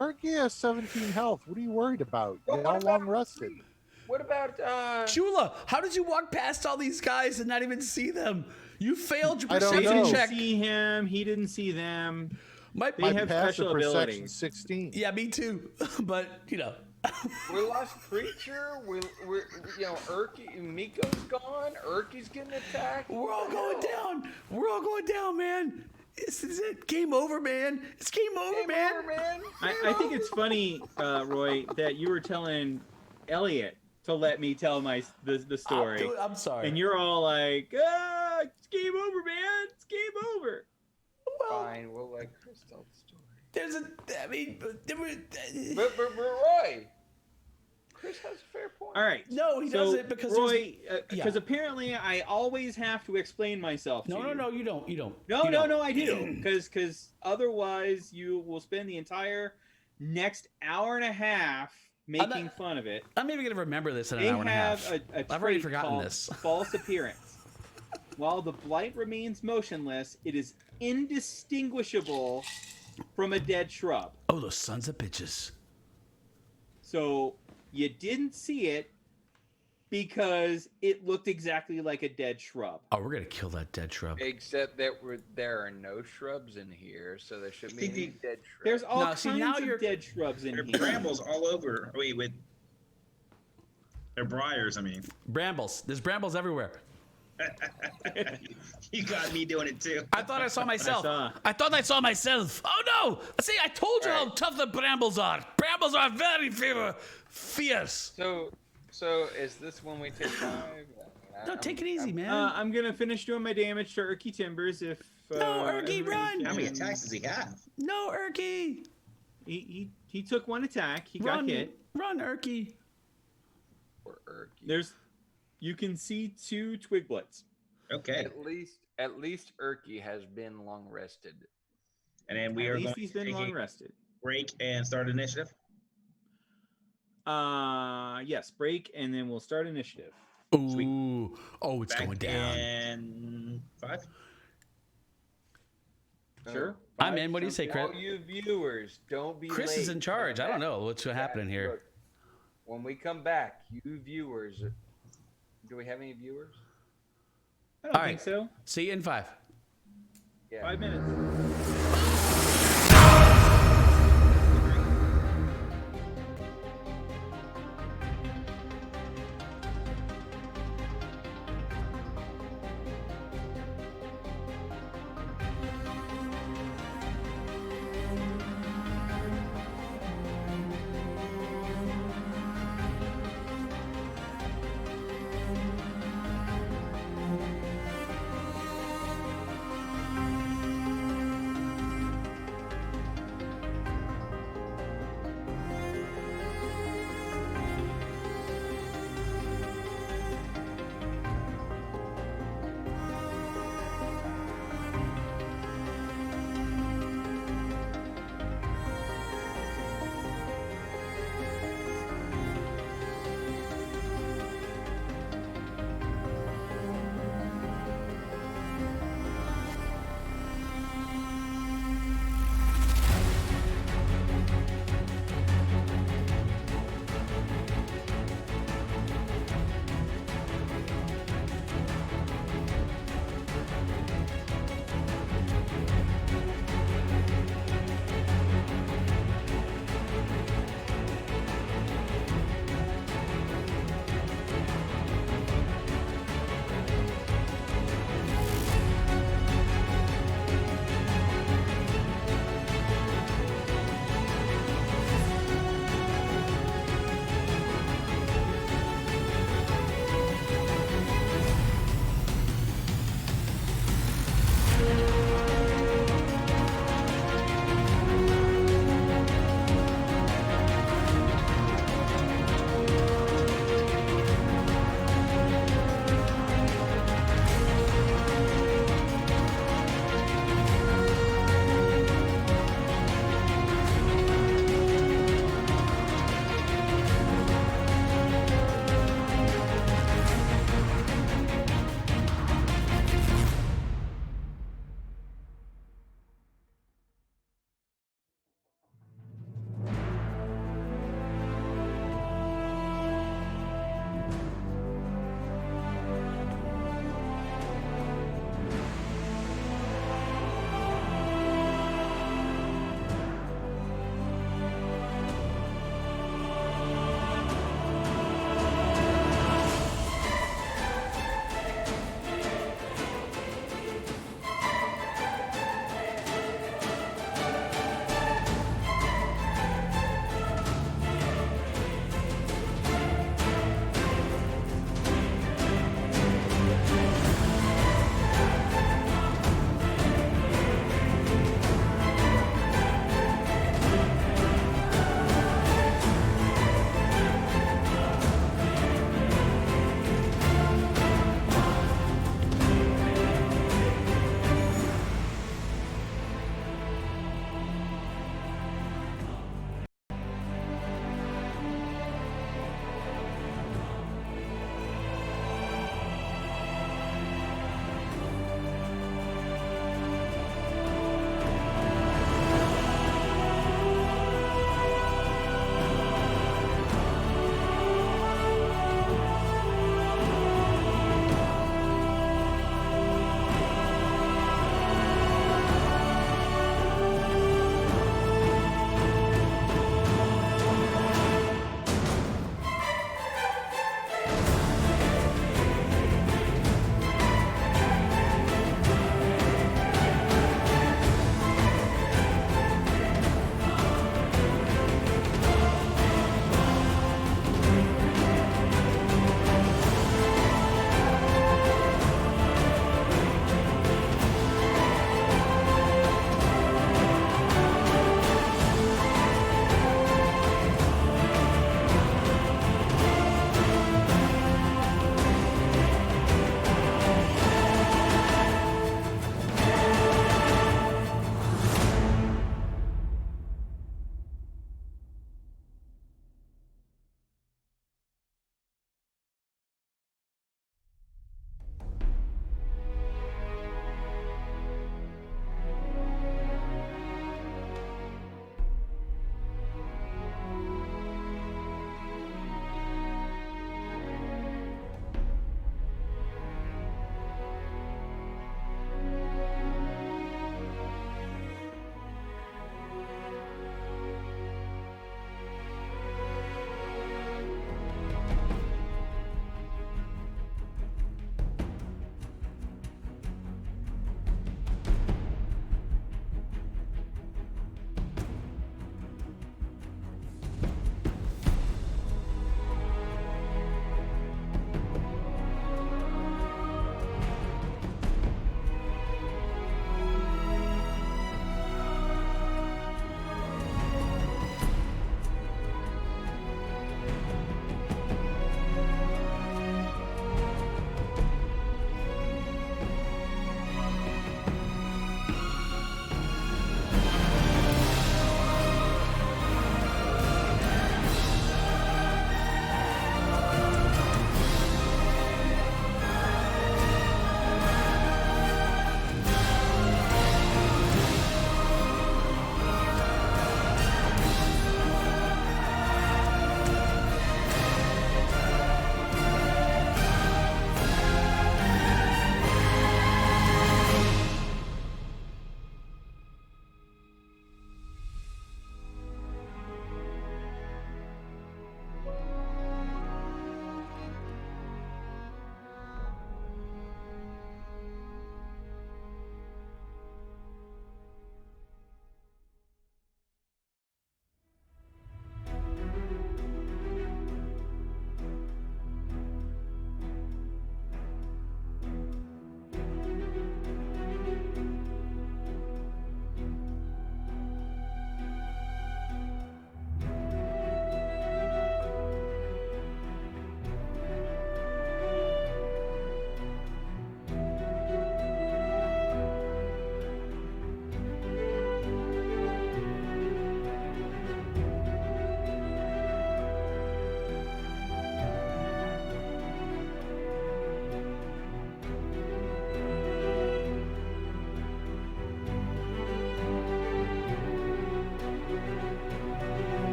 Erky has 17 health. What are you worried about? Well, You're what all about- long rested. What about Chula, how did you walk past all these guys and not even see them? You failed your I don't They perception know. didn't check. see him. He didn't see them. My, They My have passive special perception abilities. 16. yeah, me too. But you know, we lost Preacher? We're Erky, Miko's gone. Erky's getting attacked. we're all going down. We're all going down, man. This is it. Game over, man. It's game over, Game man. over, man. I think it's funny, Roy, that you were telling Elliot to let me tell the story, Dude, I'm sorry. and you're all like, it's game over, man. It's game over. well, Fine, we'll let Chris tell the story. there's a. I mean, there were, But Roy, Chris has a fair point. All right. no, he So, doesn't because Roy, there's- because apparently I always have to explain myself. no, to no, you. no, you don't. You don't. No, You no, don't. no, I do. Because otherwise you will spend the entire next hour and a half making not- fun of it. I'm even gonna remember this in an They hour and a have half. a I've already trait forgotten called this. false appearance. While the blight remains motionless, it is indistinguishable from a dead shrub. Oh, those sons of bitches. So you didn't see it because it looked exactly like a dead shrub. Oh, we're gonna kill that dead shrub. Except that there are no shrubs in here, so there shouldn't be any dead shrubs. There's all No, kinds see, now of you're- dead shrubs in There are here. brambles all over. Wait, with they're briars. I mean, Brambles. There's brambles everywhere. you got me doing it too. I thought I saw myself. saw. I thought I saw myself. Oh no! See, I told you how Alright. tough the brambles are. Brambles are very fierce. So is this when we take 5? No, take it easy, man. I'm gonna finish doing my damage to Erky Timbers if. No, Erky, everybody run! How many can- attacks does he have? No, Erky. He took one attack. He Run, got hit. run, Erky. Or Erky. You can see 2 twig blights. Okay, At least Erky has been long rested. and then we At are least going he's to been take long a rested. break and start initiative. Yes, break and then we'll start initiative. Ooh. Oh, it's Back going down. in 5. Sure. I'm in. What do you say, Chris? All you viewers, don't be Chris late. is in charge. I don't know what's happening here. Look, when we come back, you viewers, do we have any viewers? I don't All think right. so. See you in 5. Yeah. 5 minutes.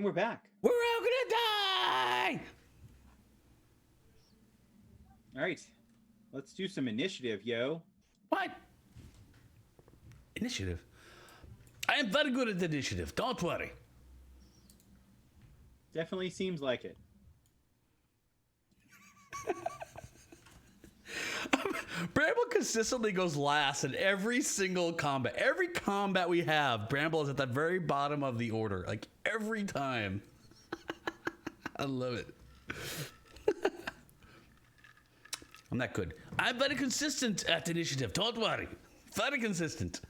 And we're back. We're all gonna die! All right. Let's do some initiative, yo. What? Initiative? I am very good at initiative. Don't worry. Definitely seems like it. Bramble consistently goes last in every single combat. Every combat we have, Bramble is at the very bottom of the order. Like, every time. I love it. I'm not good. I'm very consistent at initiative. Don't worry. Very consistent.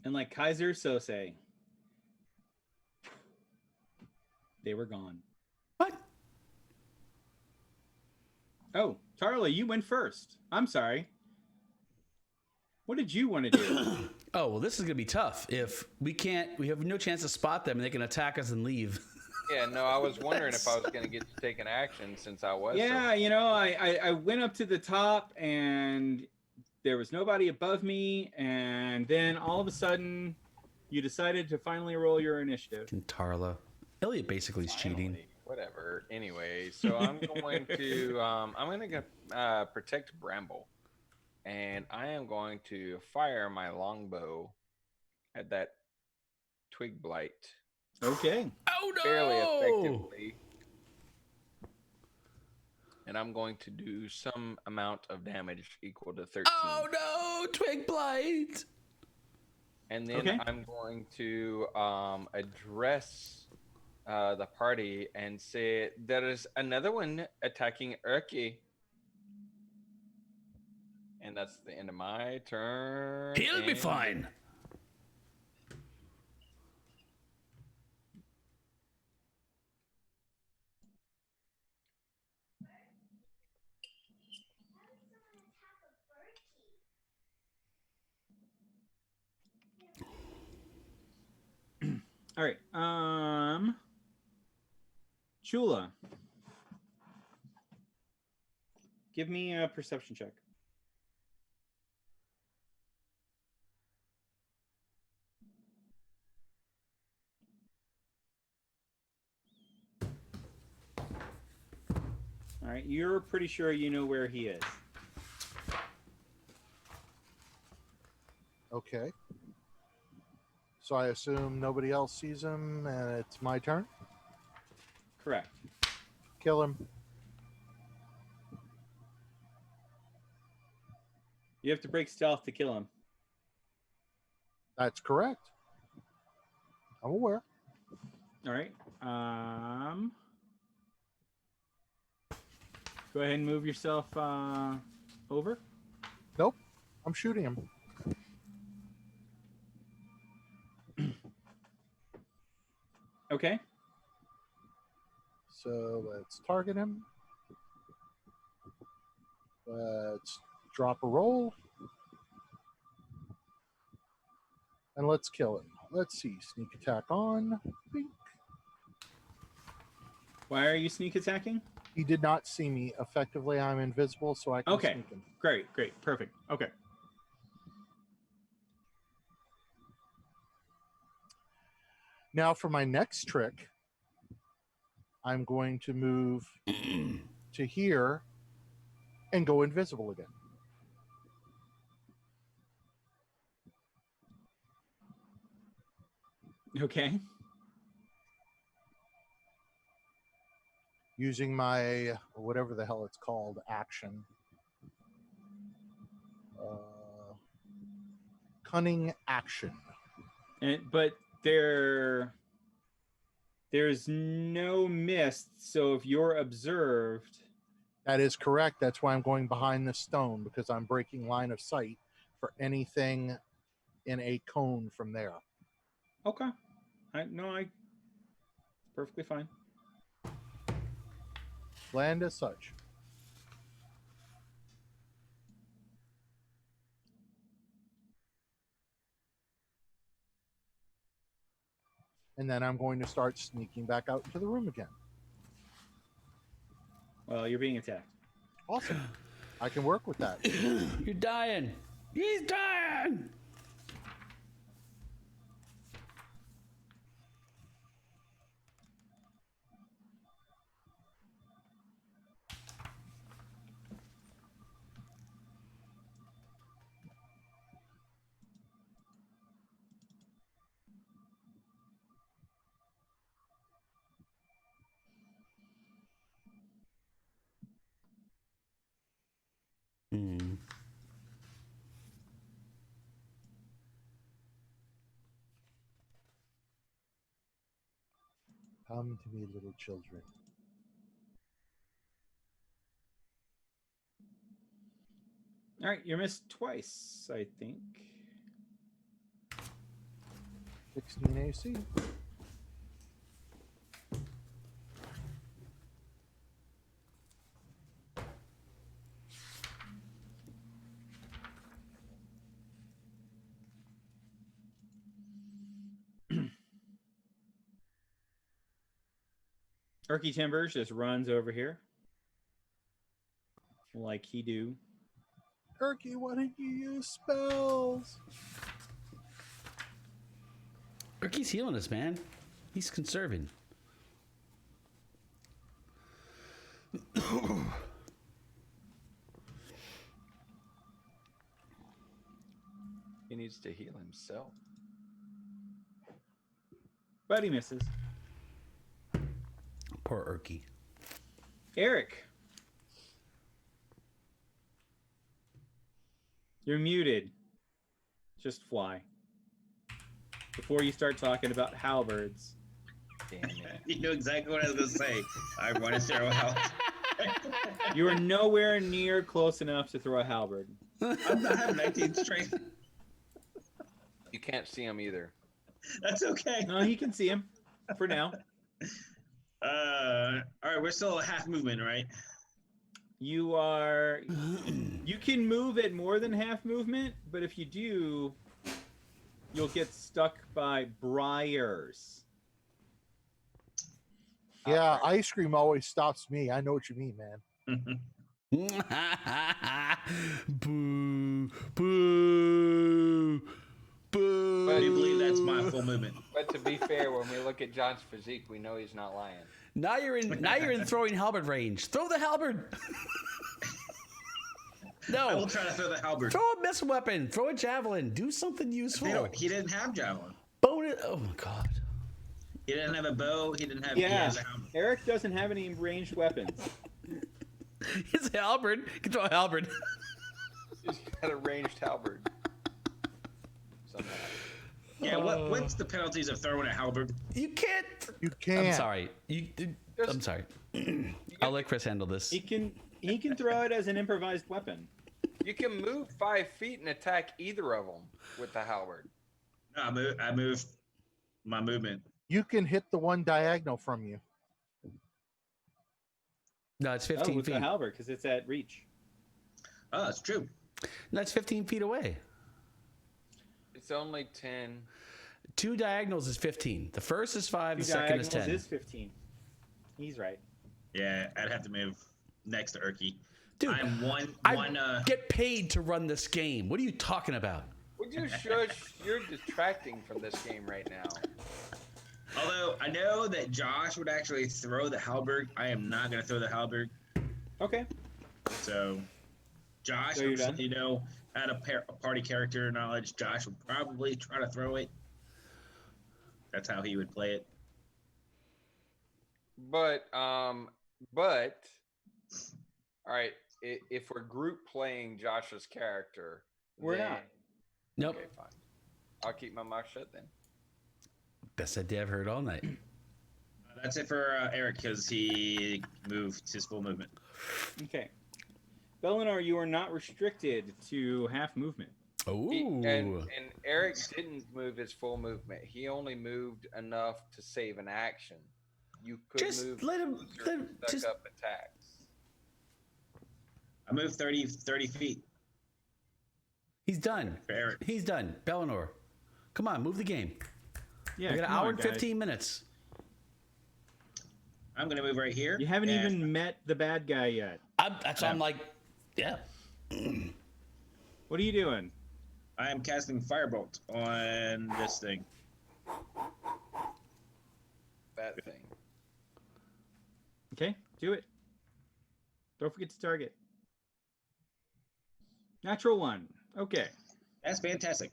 And like Kaiser Sose, they were gone. What? Oh, Tarla, you went first. I'm sorry. What did you want to do? Oh, well, this is going to be tough. If we have no chance to spot them and they can attack us and leave. Yeah, no, I was wondering if I was going to get to take an action since I was. Yeah, you know, I went up to the top and there was nobody above me. And then all of a sudden, you decided to finally roll your initiative. Tarla. Elliot basically is cheating. Whatever. Anyway, so I'm going to protect Bramble, and I am going to fire my longbow at that twig blight Okay. Oh, no! fairly effectively, and I'm going to do some amount of damage equal to 13. Oh, no! Twig Blight! And then Okay. I'm going to address the party and say there is another one attacking Urki. And that's the end of my turn. He'll be and- fine. All right. Chula. Give me a perception check. All right, you're pretty sure you know where he is. Okay. So I assume nobody else sees him, and it's my turn. Correct. Kill him. You have to break stealth to kill him. That's correct. I'm aware. All right. Go ahead and move yourself over. Nope. I'm shooting him. Okay. So let's target him. Let's drop a roll. And let's kill him. Let's see. Sneak attack on. Bink. Why are you sneak attacking? He did not see me. Effectively, I'm invisible, so I can Okay. sneak him. Great. Perfect. Okay. Now for my next trick, I'm going to move to here and go invisible again. Okay. Using my, whatever the hell it's called, action. Cunning action. But there's no mist, so if you're observed, That is correct. That's why I'm going behind the stone, because I'm breaking line of sight for anything in a cone from there. okay. Perfectly fine. Land as such. and then I'm going to start sneaking back out into the room again. Well, you're being attacked. Awesome. I can work with that. You're dying. He's dying. Hmm. Come to me, little children. All right, you're missed twice, I think. 16 AC. Erky Timbers just runs over here. Like he do. Erky, why didn't you use spells? Ricky's healing us, man. He's conserving. He needs to heal himself. But he misses. Poor Erky. Eric. You're muted. Just fly. Before you start talking about halberds. Damn it. You know exactly what I was going to say. I want to throw out. You are nowhere near close enough to throw a halberd. I have 19 strength. You can't see him either. That's okay. No, he can see him for now. All right, we're still half movement, right? You can move at more than half movement, but if you do, you'll get stuck by briars. Yeah, ice cream always stops me. I know what you mean, man. Boo. Boo. Boo. I do believe that's my full movement. But to be fair, when we look at John's physique, we know he's not lying. Now you're in throwing halberd range. Throw the halberd. I will No. try to throw the halberd. Throw a missile weapon. Throw a javelin. Do something useful. He didn't have javelin. Bonus. Oh my god. He didn't have a bow. He didn't have. He Yeah, has a halberd. Eric doesn't have any ranged weapons. It's a halberd. You can throw a halberd. He's got a ranged halberd. Somehow. Yeah, what's the penalties of throwing a halberd? You can't. You can't. I'm sorry. I'm sorry. I'll let Chris handle this. He can throw it as an improvised weapon. You can move 5 feet and attack either of them with the halberd. No, I moved my movement. You can hit the one diagonal from you. No, it's 15 with feet. the halberd because it's at reach. Oh, that's true. No, it's 15 feet away. It's only 10. 2 diagonals is 15. The first is 5. Two The second is diagonals 10. is 15. He's right. Yeah, I'd have to move next to Erky. Dude, I'm one. I get paid to run this game. What are you talking about? Would you shush? You're detracting from this game right now. Although I know that Josh would actually throw the halberd, I am not going to throw the halberd. Okay. So, Josh, So you're done? you know, out of party character knowledge, Josh would probably try to throw it. That's how he would play it. But all right. If we're group playing Josh's character, We're then- not. Nope. Okay, fine. I'll keep my mouth shut then. Best idea I've heard all night. That's it for Eric because he moved his full movement. Okay. Bellinor, you are not restricted to half movement. Ooh. And Eric didn't move his full movement. He only moved enough to save an action. You could Just move let him- closer let him- to stuck just- up attacks. I moved 30 feet He's done. for Eric. He's done. Bellinor, come on, move the game. Yeah, We got an come hour on, and guys. 15 minutes. I'm gonna move right here. You haven't and- even met the bad guy yet. That's why I'm like, yeah. What are you doing? I am casting Firebolt on this thing. That thing. Okay, do it. Don't forget to target. Natural 1. Okay. That's fantastic.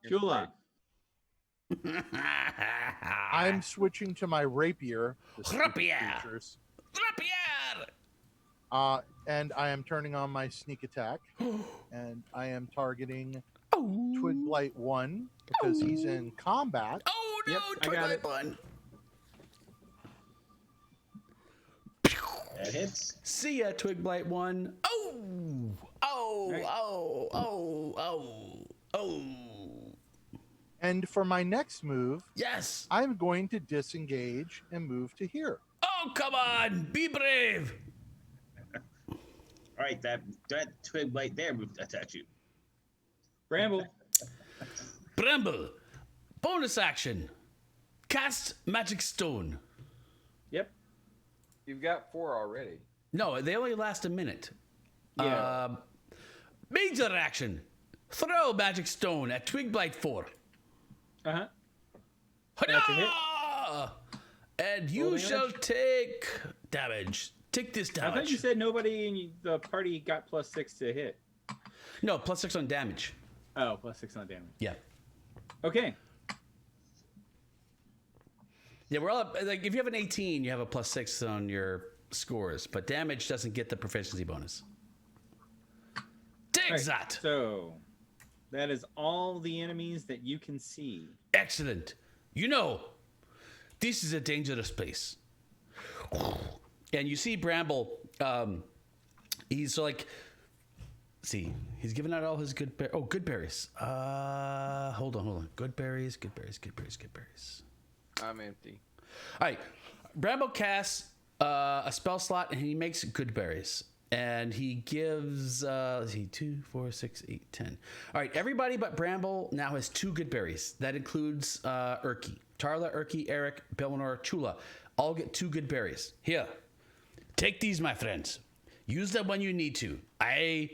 Chula. I'm switching to my rapier. The stupid Rapier. creatures. Rapier! And I am turning on my sneak attack, and I am targeting Oh. Twig Blight 1 because he's in combat. Oh no, Yep, I got Twilight it. Bun. That hits. See ya, Twig Blight 1. Oh! Oh, Right. oh, oh, oh, oh. And for my next move, Yes. I'm going to disengage and move to here. Oh, come on. Be brave. All right, that twig blight there moved attacked you. Bramble. Bramble. Bonus action. Cast Magic Stone. Yep. You've got 4 already. No, they only last a minute. Yeah. Major action. Throw Magic Stone at Twig Blight 4. Uh-huh. That's a hit. Hurrah! And you Roll shall damage. take damage. Take this I thought damage. you said nobody in the party got +6 to hit. No, +6 on damage. Oh, +6 on damage. Yeah. Okay. Yeah, we're all up, like if you have an 18, you have a +6 on your scores, but damage doesn't get the proficiency bonus. Take Right, that. So, that is all the enemies that you can see. Excellent. You know, this is a dangerous place. And you see Bramble, he's like, see, he's giving out all his good berries. Oh, good berries. Hold on. Good berries. I'm empty. All right. Bramble casts a spell slot and he makes good berries. And he gives, let's see, 2, 4, 6, 8, 10. All right. Everybody but Bramble now has 2 good berries. That includes Urki. Tarla, Urki, Eric, Bellinor, Chula. All get 2 good berries. Here. Take these, my friends. Use them when you need to. I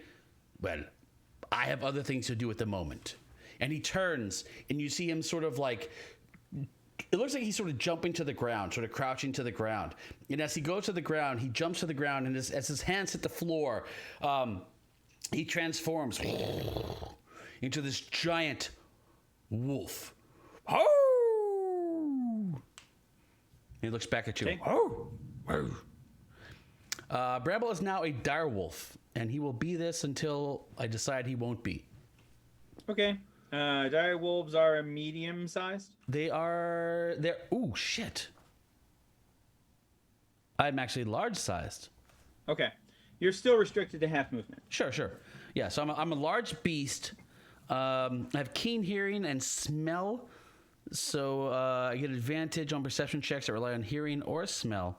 have other things to do at the moment. And he turns, and you see him sort of like, it looks like he's sort of jumping to the ground, sort of crouching to the ground. And as he goes to the ground, he jumps to the ground, and as his hands hit the floor, he transforms into this giant wolf. Oh! He looks back at you. Okay. Oh! Bramble is now a dire wolf, and he will be this until I decide he won't be. Okay. Dire wolves are medium-sized. They're ooh shit. I'm actually large sized. Okay. You're still restricted to half movement. Sure. Yeah, so I'm a large beast. I have keen hearing and smell, so I get advantage on perception checks that rely on hearing or smell.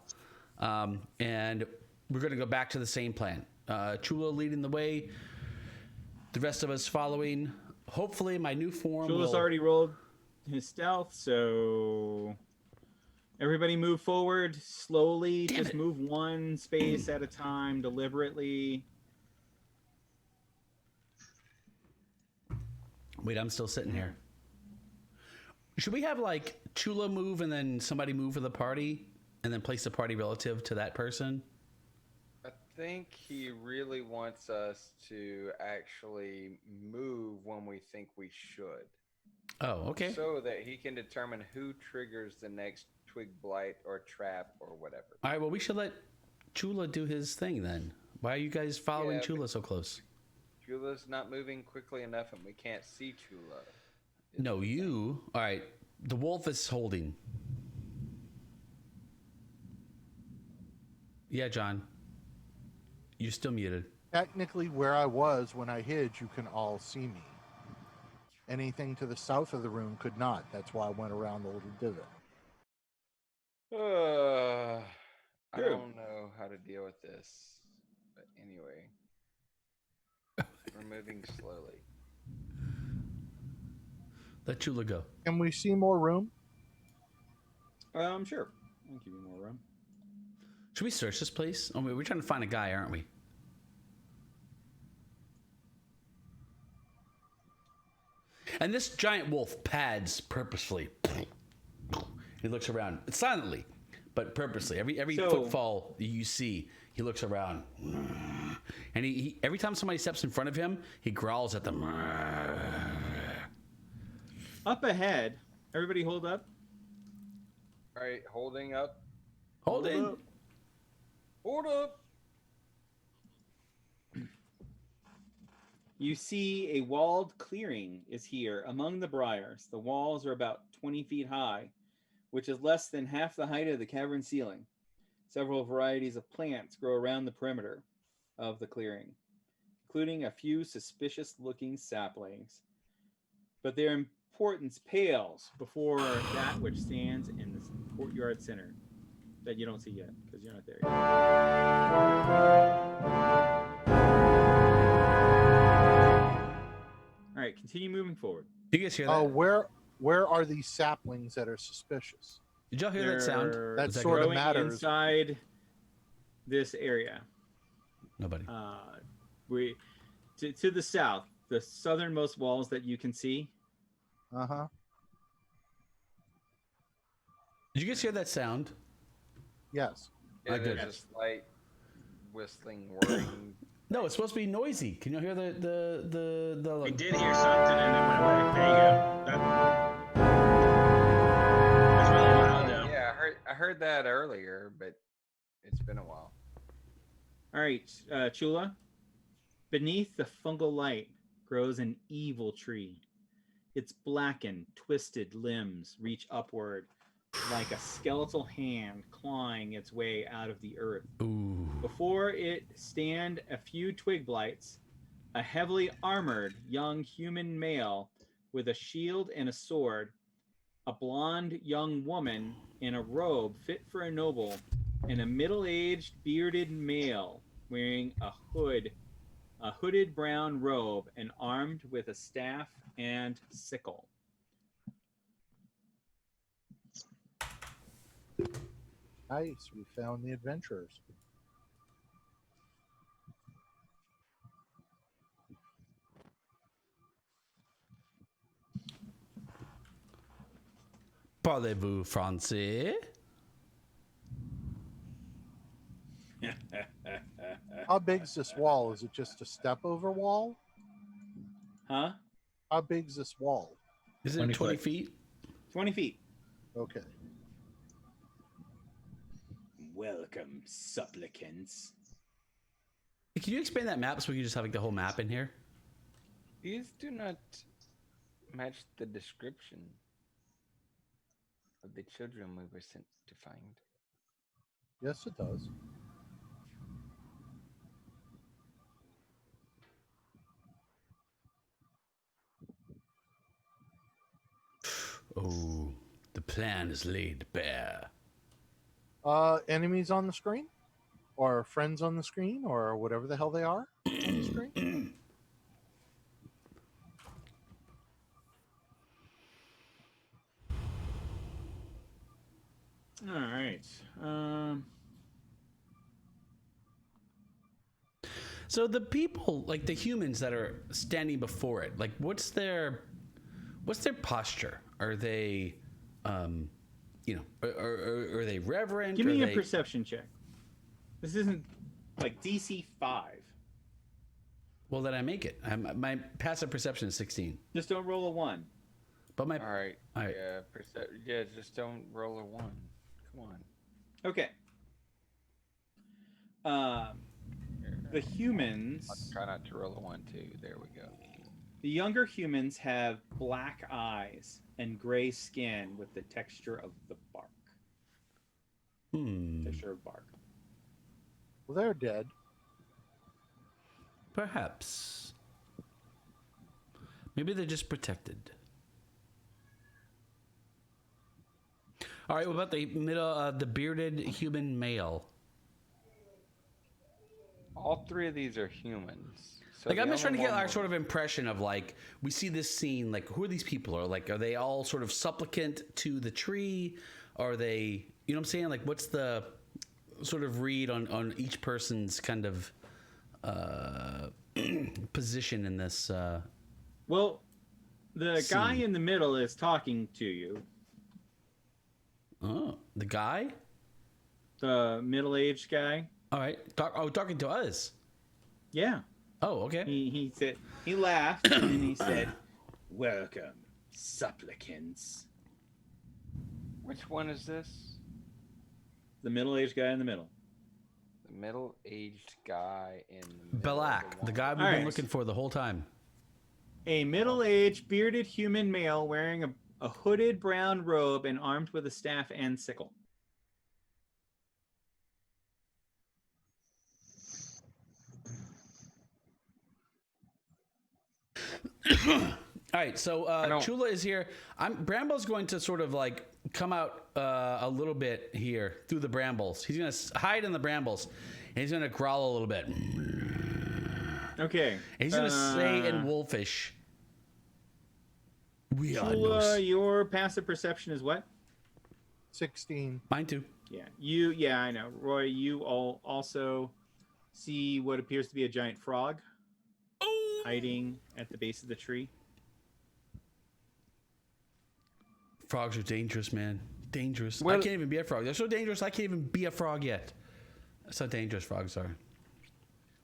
And we're going to go back to the same plan. Chula leading the way, the rest of us following. Hopefully, my new form. Chula's already rolled his stealth, so everybody move forward slowly. Damn Just it. move one space at a time, deliberately. Wait, I'm still sitting here. Should we have like Chula move and then somebody move for the party, and then place the party relative to that person? I think he really wants us to actually move when we think we should. Oh, okay. So that he can determine who triggers the next twig blight or trap or whatever. All right. Well, we should let Chula do his thing then. Why are you guys following Yeah, Chula so close? Chula's not moving quickly enough and we can't see Chula. No, you. All right. The wolf is holding. Yeah, John. You're still muted. Technically, where I was when I hid, you can all see me. Anything to the south of the room could not. That's why I went around the little divot. I True. don't know how to deal with this. But anyway. We're moving slowly. Let Chula go. Can we see more room? Sure. I'll give you more room. Should we search this place? Oh, we're trying to find a guy, aren't we? And this giant wolf pads purposefully. He looks around silently, but purposely. Every footfall you see, he looks around, and he every time somebody steps in front of him, he growls at them. Up ahead, everybody hold up. All right, holding up. Holding. Hold up. You see a walled clearing is here among the briars. The walls are about 20 feet high, which is less than half the height of the cavern ceiling. Several varieties of plants grow around the perimeter of the clearing, including a few suspicious-looking saplings. But their importance pales before that which stands in the courtyard center that you don't see yet because you're not there yet. All right, continue moving forward. Do you guys hear that? Where are these saplings that are suspicious? Did y'all hear that sound? That Was sort of growing matters. inside this area. Nobody. To the south, the southernmost walls that you can see. Uh-huh. Did you guys hear that sound? Yes. Yeah, good. there's a slight whistling, whirring. No, it's supposed to be noisy. Can you hear the I did hear something and it went away. There you go. That's really loud though. Yeah, I heard that earlier, but it's been a while. All right, Chula. Beneath the fungal light grows an evil tree. Its blackened, twisted limbs reach upward like a skeletal hand clawing its way out of the earth. Ooh. Before it stand a few twig blights, a heavily armored young human male with a shield and a sword, a blonde young woman in a robe fit for a noble, and a middle-aged bearded male wearing a hooded brown robe and armed with a staff and sickle. Nice. We found the adventurers. Parlez-vous français? How big's this wall? Is it just a step over wall? Huh? How big's this wall? Is it 20 20 foot. feet? 20 feet. Okay. Welcome, supplicants. Can you expand that map so we can just have like the whole map in here? These do not match the description of the children we were sent to find. Yes, it does. Oh, the plan is laid bare. Enemies on the screen? Or friends on the screen? Or whatever the hell they are on the screen? All right. So the people, like the humans that are standing before it, like what's their posture? Are they, you know, are they reverent? Give me Are a they... perception check. This isn't like DC 5. Well, then I make it. My passive perception is 16. Just don't roll a 1. But my All right. All right. Yeah, just don't roll a 1. Come on. Okay. The humans, I'll try not to roll a 1 too. There we go. the younger humans have black eyes and gray skin with the texture of the bark. Texture of bark. Well, they're dead. Perhaps. Maybe they're just protected. All right, what about the middle, the bearded human male? All three of these are humans. So Like, I'm the just trying to only get one our sort of impression of, like, we see this scene, like, who are these people? Or, like, are they all sort of supplicant to the tree? Are they, you know what I'm saying? Like, what's the sort of read on each person's kind of position in this? Well, the guy Scene. in the middle is talking to you. Oh, the guy? The middle-aged guy. All right. Talking to us. Yeah. Oh, okay. He said, he laughed and then he said, "Welcome, supplicants." Which one is this? The middle-aged guy in the middle. The middle-aged guy in the middle. Balak, the guy we've All been right. looking for the whole time. A middle-aged, bearded human male wearing a hooded brown robe and armed with a staff and sickle. All right, so Chula is here. Bramble's going to sort of like come out a little bit here through the brambles. He's going to hide in the brambles, and he's going to growl a little bit. Okay. And he's going to say in Wolfish, "We are no." Chula, your passive perception is what? 16. Mine too. Yeah. Yeah, I know. Roy, you all also see what appears to be a giant frog hiding at the base of the tree. Frogs are dangerous, man. Dangerous. Well- I can't even be a frog. They're so dangerous. I can't even be a frog yet. That's how dangerous frogs are.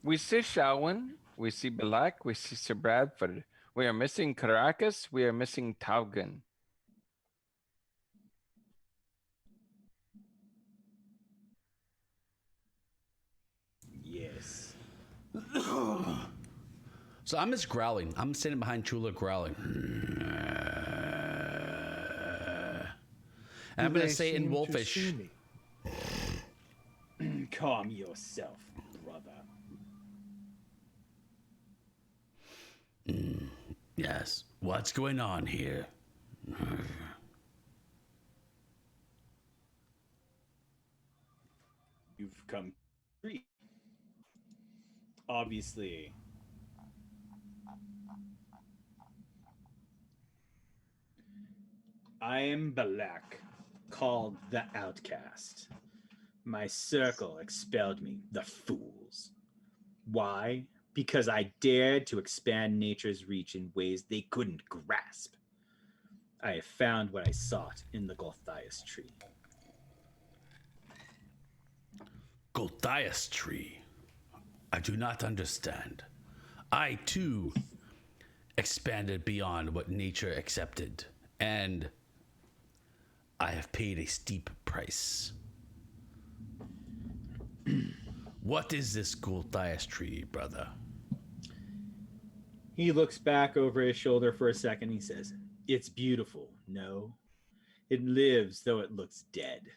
We see Shawan, we see Balak, we see Sir Bradford. We are missing Caracas, we are missing Taugen. Yes. So I'm just growling. I'm sitting behind Chula growling. And I'm going to say in Wolfish. Calm yourself, brother. Yes. What's going on here? You've come free. Obviously. I am Balak, called the Outcast. My circle expelled me, the fools. Why? Because I dared to expand nature's reach in ways they couldn't grasp. I have found what I sought in the Golthias tree. Golthias tree. I do not understand. I too expanded beyond what nature accepted, and I have paid a steep price. What is this Golthias tree, brother? He looks back over his shoulder for a second. He says, "It's beautiful, no? It lives though it looks dead.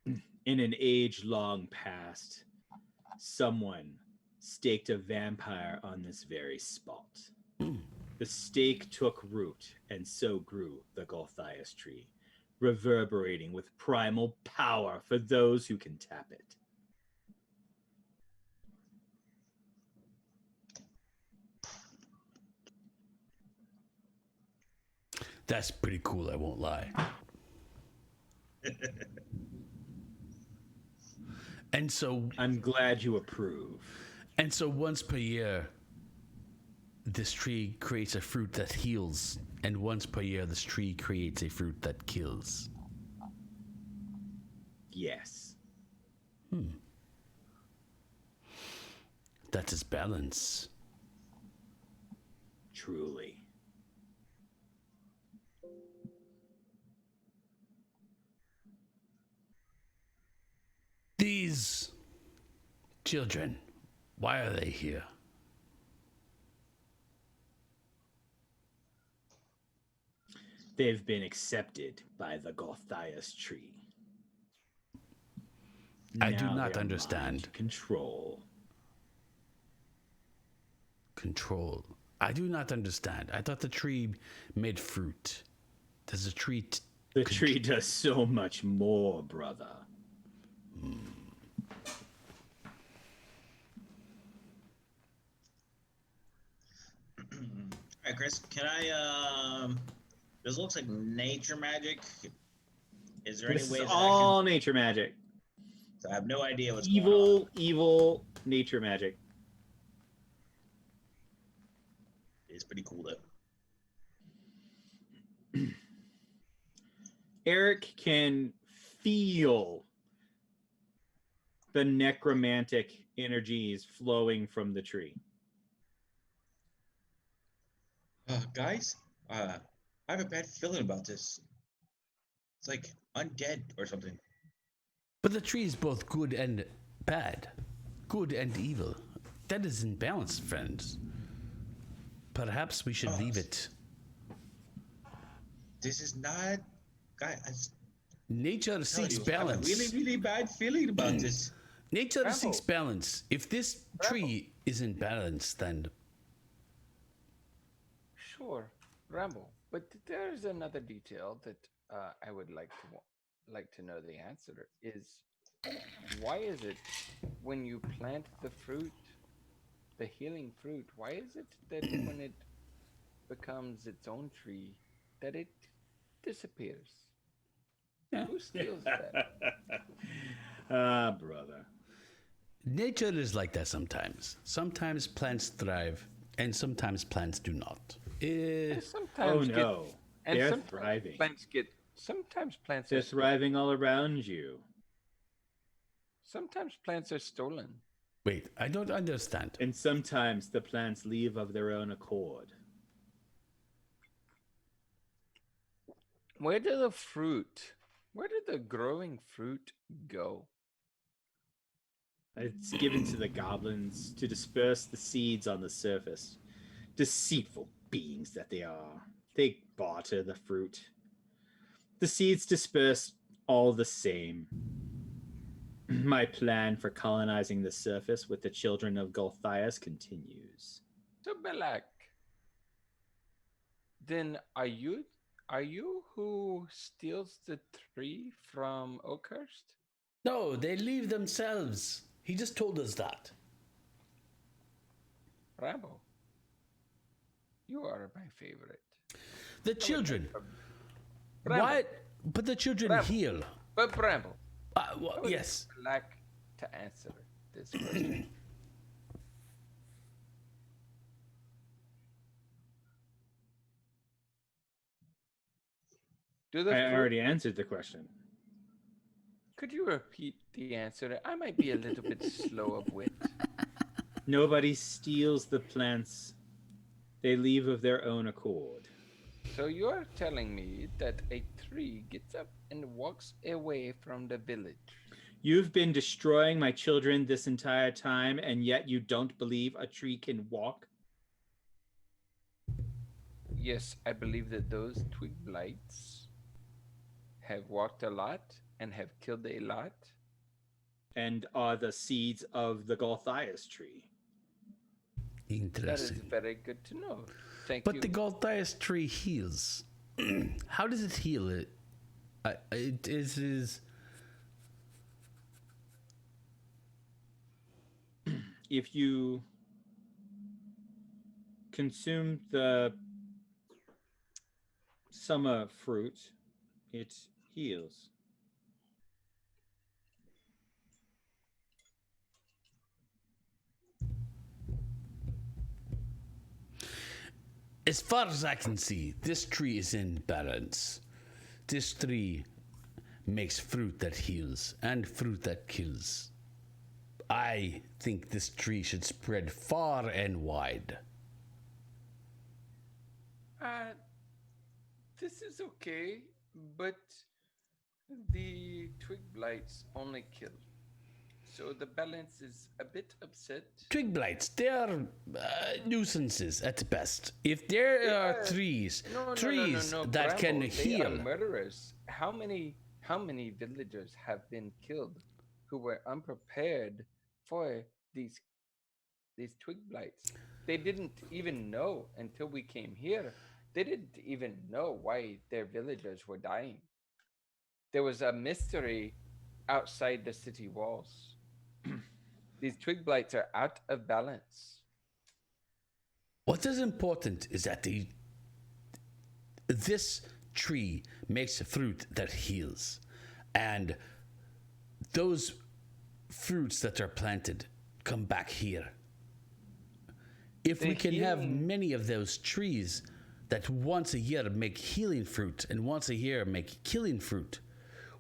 In an age long past, someone staked a vampire on this very spot. The stake took root, and so grew the Golthias tree, reverberating with primal power for those who can tap it. That's pretty cool, I won't lie. And so I'm glad you approve." once per year, this tree creates a fruit that heals, and once per year, this tree creates a fruit that kills. Yes. That is balance. Truly. These children, why are they here? They've been accepted by the Golthias tree. I do Now not they are understand. mine to control. Control. I do not understand. I thought the tree made fruit. Does the tree... The tree does so much more, brother. right, Chris. Can I? This looks like nature magic. Is there This any way is that all nature magic. So I have no idea what's going on. Evil nature magic. It's pretty cool though. Eric can feel the necromantic energies flowing from the tree. Guys, I have a bad feeling about this. It's like undead or something. But the tree is both good and bad, good and evil. That is in balance, friends. Perhaps we should leave it. This is not, guys. Nature seeks balance. I have a really, really bad feeling about this. Nature Rambo. seeks balance. If this tree is in balance, then Sure, Rambo. But there's another detail that I would like to know the answer is why is it when you plant the fruit, the healing fruit, why is it that when it becomes its own tree that it disappears? Yeah. Who steals that? Ah, brother. nature is like that sometimes. Sometimes plants thrive, and sometimes plants do not. And Oh sometimes no. and They're sometimes thriving. sometimes plants They're are thriving all around you. sometimes plants are stolen. Wait, I don't understand. And sometimes the plants leave of their own accord. Where did the growing fruit go? It's given to the goblins to disperse the seeds on the surface. Deceitful beings that they are. They barter the fruit. The seeds disperse all the same. My plan for colonizing the surface with the children of Golthias continues. So Belak, then are you who steals the tree from Oakhurst? No, they leave themselves. He just told us that. Rambo, you are my favorite. The children. Rambo, Why? But the children Rambo. heal. But Rambo, Yes. I'd like to answer this question. Do the I fruit, already answered the question. could you repeat the answer? I might be a little bit slow of wit. Nobody steals the plants. They leave of their own accord. So you're telling me that a tree gets up and walks away from the village? You've been destroying my children this entire time, and yet you don't believe a tree can walk? Yes, I believe that those twig blights have walked a lot and have killed a lot. And are the seeds of the Golthias tree. That is Interesting. very good to know. Thank But you. the Golthias tree heals. How does it heal it? It is. If you consume the summer fruit, it heals. As far as I can see, this tree is in balance. This tree makes fruit that heals and fruit that kills. I think this tree should spread far and wide. This is okay, but the twig blights only kill. So the balance is a bit upset. Twig blights, they are nuisances at best. If there are trees No, that can Bramble, heal. They are murderers. How many villagers have been killed who were unprepared for these twig blights? They didn't even know until we came here. They didn't even know why their villagers were dying. There was a mystery outside the city walls. These twig blights are out of balance. What is important is that this tree makes a fruit that heals, and those fruits that are planted come back here. If we can have many of those trees that once a year make healing fruit and once a year make killing fruit,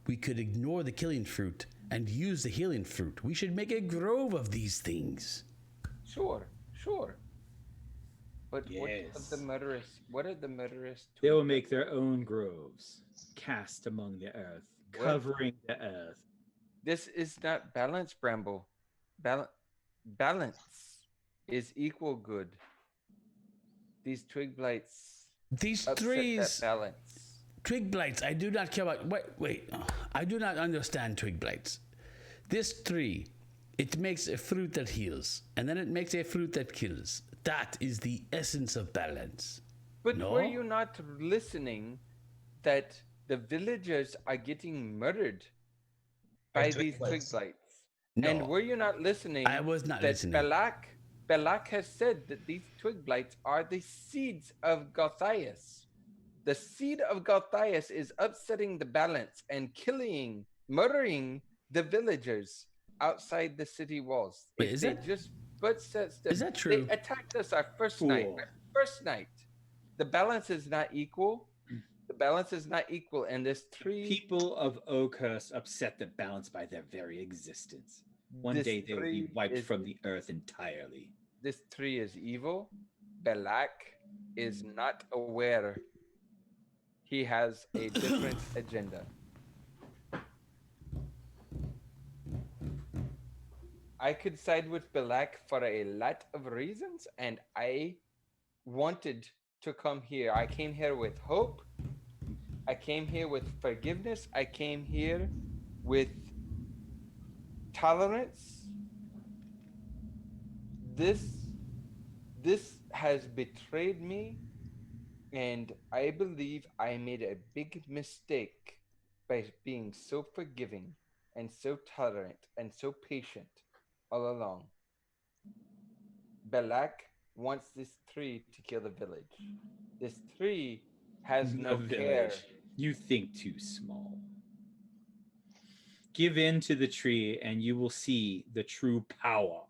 we could ignore the killing fruit and use the healing fruit. We should make a grove of these things. Sure. But Yes. what are the murderous? They will make their own groves, cast among the earth, What? covering the earth. This is not balance, Bramble. Balance is equal good. These twig blights These upset trees, that balance. twig blights, I do not care about. Wait. I do not understand twig blights. This tree, it makes a fruit that heals, and then it makes a fruit that kills. That is the essence of balance. But No? were you not listening that the villagers are getting murdered by these twig blights? No. And were you not listening? I was not that listening. Balak has said that these twig blights are the seeds of Gothias. The seed of Gothias is upsetting the balance and murdering the villagers outside the city walls. Wait, is that- Is that true? They attacked us our first Fool. night. The balance is not equal. The balance is not equal, and this tree. People of Oakhurst upset the balance by their very existence. One this day they will be tree wiped is- from the earth entirely. This tree is evil. Balak is not aware. He has a different agenda. I could side with Balak for a lot of reasons, and I wanted to come here. I came here with hope. I came here with forgiveness. I came here with tolerance. This has betrayed me, and I believe I made a big mistake by being so forgiving and so tolerant and so patient all along. Balak wants this tree to kill the village. This tree has no The care. village. You think too small. Give in to the tree, and you will see the true power.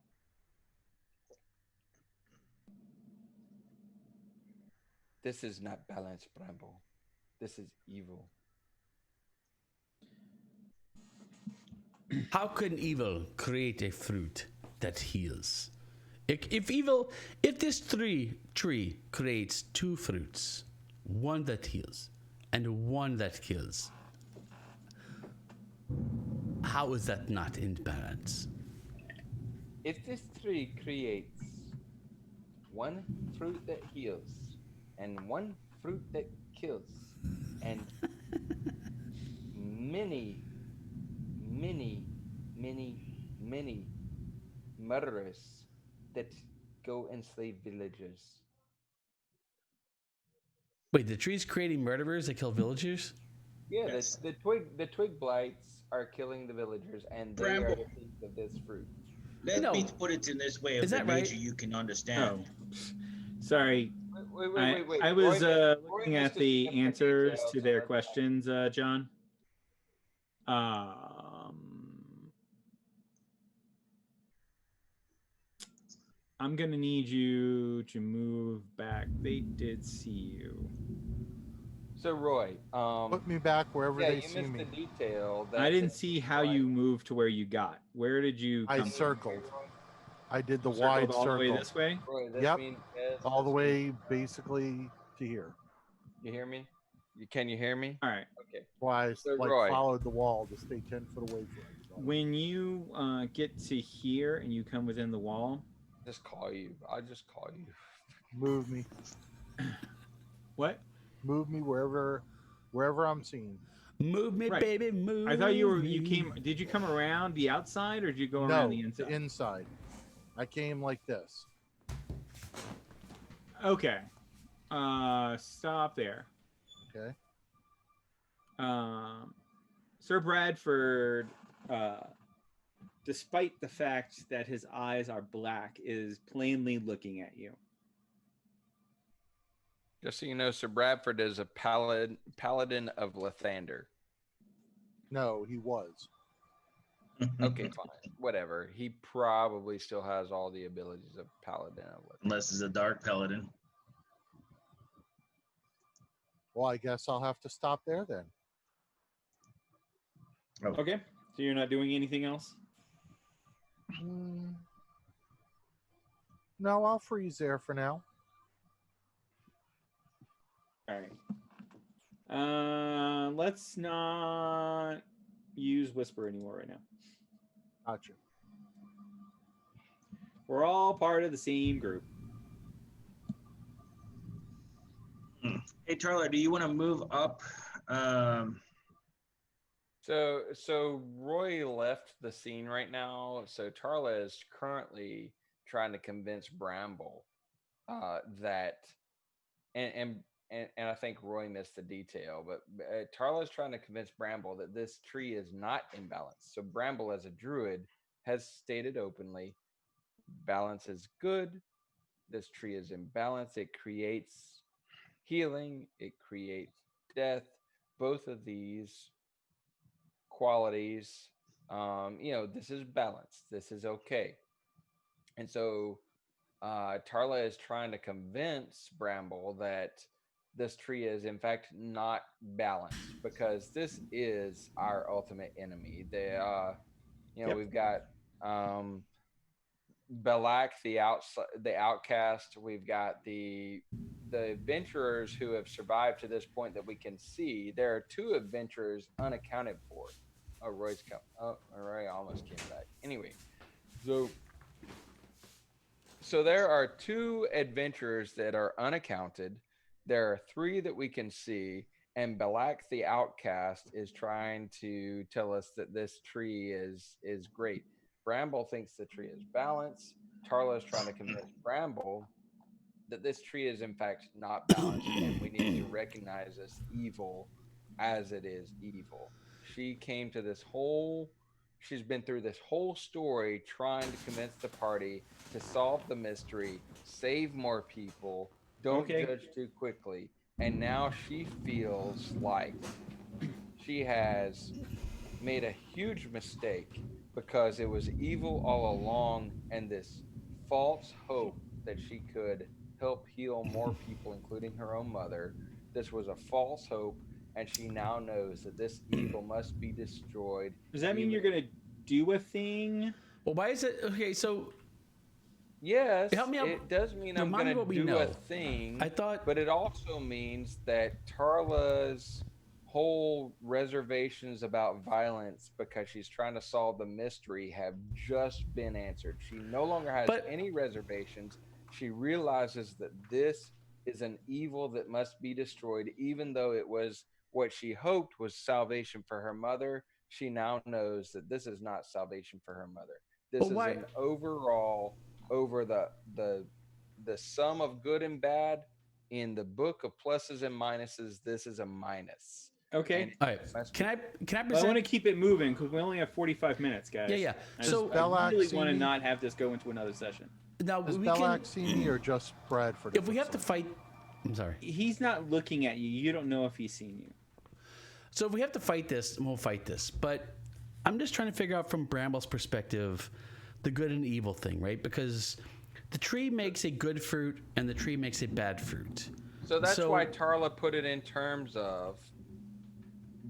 This is not balanced, Bramble. This is evil. How can evil create a fruit that heals? If this tree creates two fruits, one that heals and one that kills, how is that not in balance? If this tree creates one fruit that heals and one fruit that kills, and many murderers that go enslave villagers. Wait, the tree's creating murderers that kill villagers? Yeah, Yes. the twig blights are killing the villagers, and they are Bramble. the seeds of this fruit. Let No. me put it in this way of Is the that right? nature you can understand. Oh, sorry. Wait. I was Roy looking missed at a the significant answers detail, to so their let's- questions, John. I'm gonna need you to move back. They did see you. So Roy, Put me back wherever yeah, they you see missed me. the detail. That I didn't the see how twig you moved to where you got. Where did you I come from? circled. I did the You circled wide all the way circle. this way? Roy, this Yep. means yes, All the this way means- basically to here. You hear me? Can you hear me? All right. Okay. Why I So, like Roy. followed the wall to stay 10 foot away from everybody. When you get to here and you come within the wall, Just call you. I'll just call you. Move me. what? Move me wherever I'm seen. Move me, Right. baby, move. I thought you me. came. Did you come around the outside or did you go No, around the inside? the inside. I came like this. Okay. Stop there. Okay. Sir Bradford, despite the fact that his eyes are black, is plainly looking at you. Just so you know, Sir Bradford is a paladin of Lathander. No, he was. Okay, fine. Whatever. He probably still has all the abilities of paladin of Lathander. Unless it's a dark paladin. Well, I guess I'll have to stop there then. Okay. So you're not doing anything else? No, I'll freeze there for now. All right. Let's not use Whisper anymore right now. Gotcha. We're all part of the same group. Hey, Tarla, do you want to move up? So Roy left the scene right now. So Tarla is currently trying to convince Bramble that, and I think Roy missed the detail, but Tarla is trying to convince Bramble that this tree is not in balance. So Bramble, as a druid, has stated openly, balance is good. This tree is in balance. It creates healing. It creates death. Both of these qualities, this is balanced. This is okay. And so Tarla is trying to convince Bramble that this tree is in fact not balanced, because this is our ultimate enemy. We've got Belak, the outcast. We've got the adventurers who have survived to this point that we can see. There are 2 adventurers unaccounted for. Oh, Roy's come. Oh, Roy almost came back. Anyway, so there are 2 adventurers that are unaccounted. There are 3 that we can see, and Belak, the outcast, is trying to tell us that this tree is great. Bramble thinks the tree is balanced. Tarla is trying to convince Bramble that this tree is in fact not balanced, and we need to recognize this evil as it is evil. She's been through this whole story trying to convince the party to solve the mystery, save more people, don't judge too quickly, and now she feels like she has made a huge mistake because it was evil all along, and this false hope that she could help heal more people, including her own mother. This was a false hope, and she now knows that this evil must be destroyed. Does that mean you're going to do a thing? Well, why is it okay? So yes, help me out. It does mean I'm Remind me going what to we do know. a thing. I thought, but it also means that Tarla's whole reservations about violence, because she's trying to solve the mystery, have just been answered. She no longer has any reservations. She realizes that this is an evil that must be destroyed, even though it was what she hoped was salvation for her mother. She now knows that this is not salvation for her mother. This is an overall, over the sum of good and bad. In the book of pluses and minuses, this is a minus. Okay. All right. Can I present? I want to keep it moving because we only have 45 minutes, guys. Yeah. So I really want to not have this go into another session. Now, does Belak see me or just Bradford? If we have to fight, I'm sorry. He's not looking at you. You don't know if he's seen you. So if we have to fight this, we'll fight this. But I'm just trying to figure out from Bramble's perspective the good and evil thing, right? Because the tree makes a good fruit and the tree makes a bad fruit. So that's why Tarla put it in terms of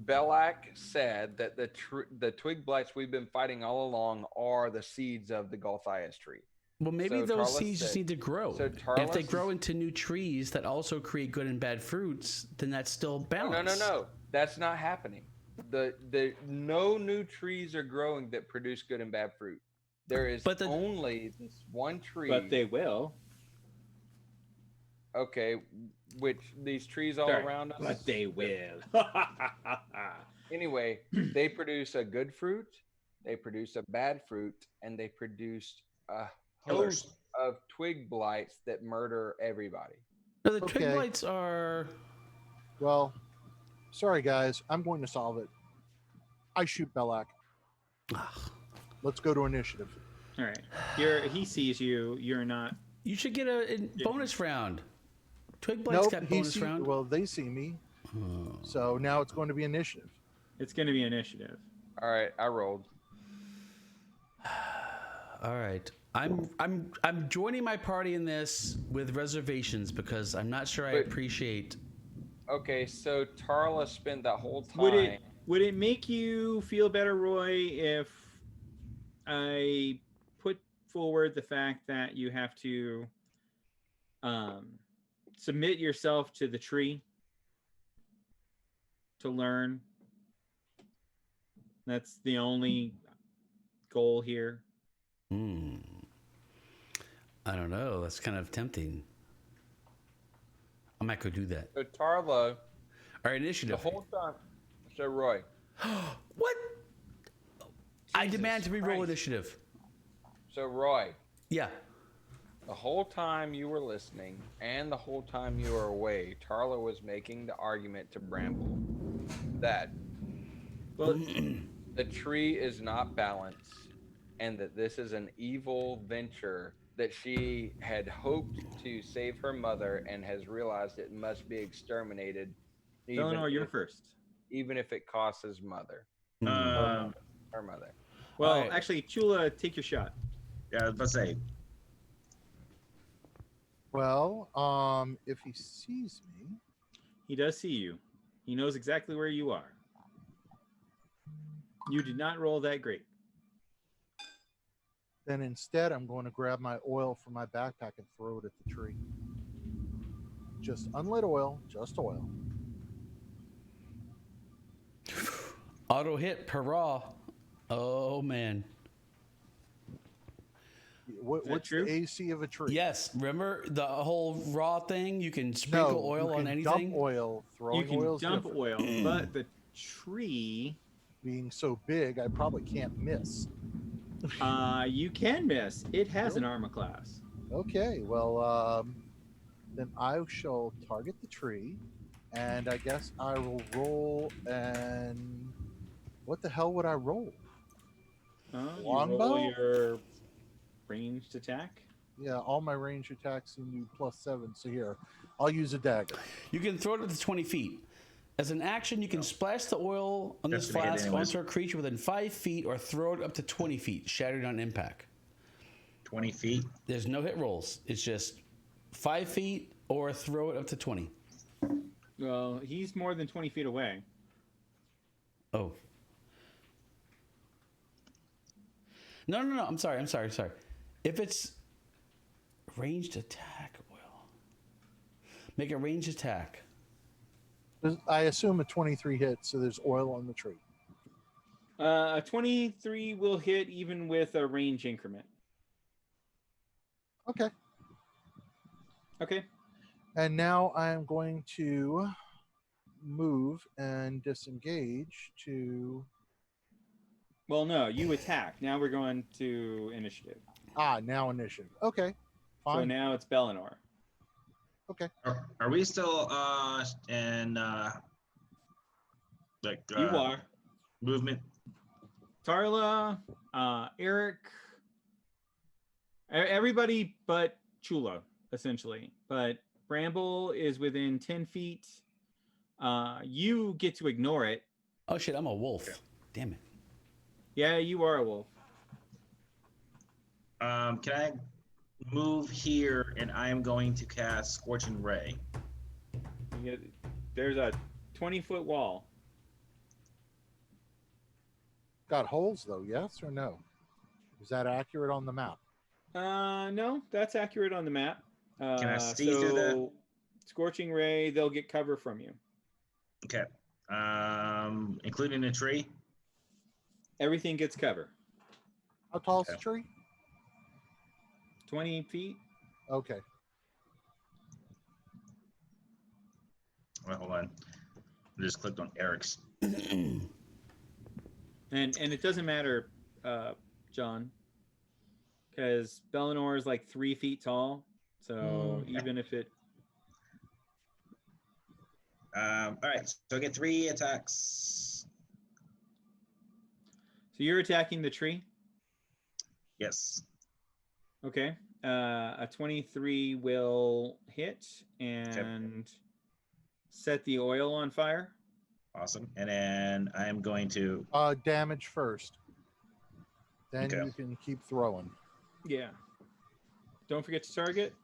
Belak said that the twig blights we've been fighting all along are the seeds of the Golthias tree. Well, maybe those seeds just need to grow. So if they grow into new trees that also create good and bad fruits, then that's still balanced. No. That's not happening. No new trees are growing that produce good and bad fruit. There is only this one tree. But they will. Okay, which these trees all around us? But they will. Anyway, they produce a good fruit, they produce a bad fruit, and they produce a host of twig blights that murder everybody. No, the twig blights are... Well, sorry guys, I'm going to solve it. I shoot Belak. Let's go to initiative. All right. He sees you. You're not. You should get a bonus round. Twig Blights Nope, got he bonus round. well, they see me. Oh. So now it's going to be initiative. It's going to be initiative. All right, I rolled. All right. I'm joining my party in this with reservations because I'm not sure I Wait. appreciate. Okay, so Tarla spent that whole time. Would it make you feel better, Roy, if I put forward the fact that you have to submit yourself to the tree to learn? That's the only goal here. I don't know. That's kind of tempting. I might go do that. So Tarla, Our initiative. the whole time. So Roy, What? I Jesus demand to re-roll Christ. initiative. So Roy, Yeah. the whole time you were listening and the whole time you were away, Tarla was making the argument to Bramble that Well, the tree is not balanced and that this is an evil venture that she had hoped to save her mother and has realized it must be exterminated. Eleanor, you're first. Even if it costs his mother. Um, Her mother. Well, Alright. actually, Chula, take your shot. yeah, I was about to say. Well, if he sees me, He does see you. He knows exactly where you are. You did not roll that great. then instead I'm going to grab my oil from my backpack and throw it at the tree. Just unlit oil, just oil. Auto hit per raw. Oh man. What, that what's true? the AC of a tree? Yes. Remember the whole raw thing? You can sprinkle oil you on can anything. Dump oil. Throwing You can oil's dump different. oil, but the tree, Being so big, I probably can't miss. you can miss. It has an armor class. Okay, well, then I shall target the tree, and I guess I will roll. And what the hell would I roll? You Longbow? roll your ranged attack. Yeah, all my range attacks seem to be +7. So here, I'll use a dagger. You can throw it up to 20 feet. As an action, you can splash the oil on this That's gonna hit flask anyways. onto a creature within 5 feet or throw it up to 20 feet, shattered on impact. 20 feet. There's no hit rolls. It's just 5 feet or throw it up to 20. Well, he's more than 20 feet away. Oh. No. I'm sorry. If it's ranged attack oil, make a ranged attack. I assume a 23 hits, so there's oil on the tree. A 23 will hit even with a range increment. Okay. Okay. And now I'm going to move and disengage to. Well, no, you attack. Now we're going to initiative. Now initiative. Okay. So Fine. now it's Bellinor. Okay. Are we still in like You are. movement? Tarla, Eric, everybody but Chula, essentially. But Bramble is within 10 feet. You get to ignore it. Oh shit, I'm a wolf. Okay. Damn it. Yeah, you are a wolf. Can I move here and I am going to cast Scorching Ray? There's a 20-foot wall. Got holes though, yes or no? Is that accurate on the map? No, that's accurate on the map. Can I see through the- Scorching Ray, they'll get cover from you. Okay. Including the tree? Everything gets cover. How tall is the Okay. tree? 20 feet. Okay. Well, hold on. I just clicked on Eric's. And it doesn't matter, John, because Bellinor is like 3 feet tall. So even if it, All right. So I get 3 attacks. so you're attacking the tree. Yes. Okay. A 23 will hit and set the oil on fire. Awesome. And then I am going to. Damage first. Then Okay. you can keep throwing. Yeah. Don't forget to target.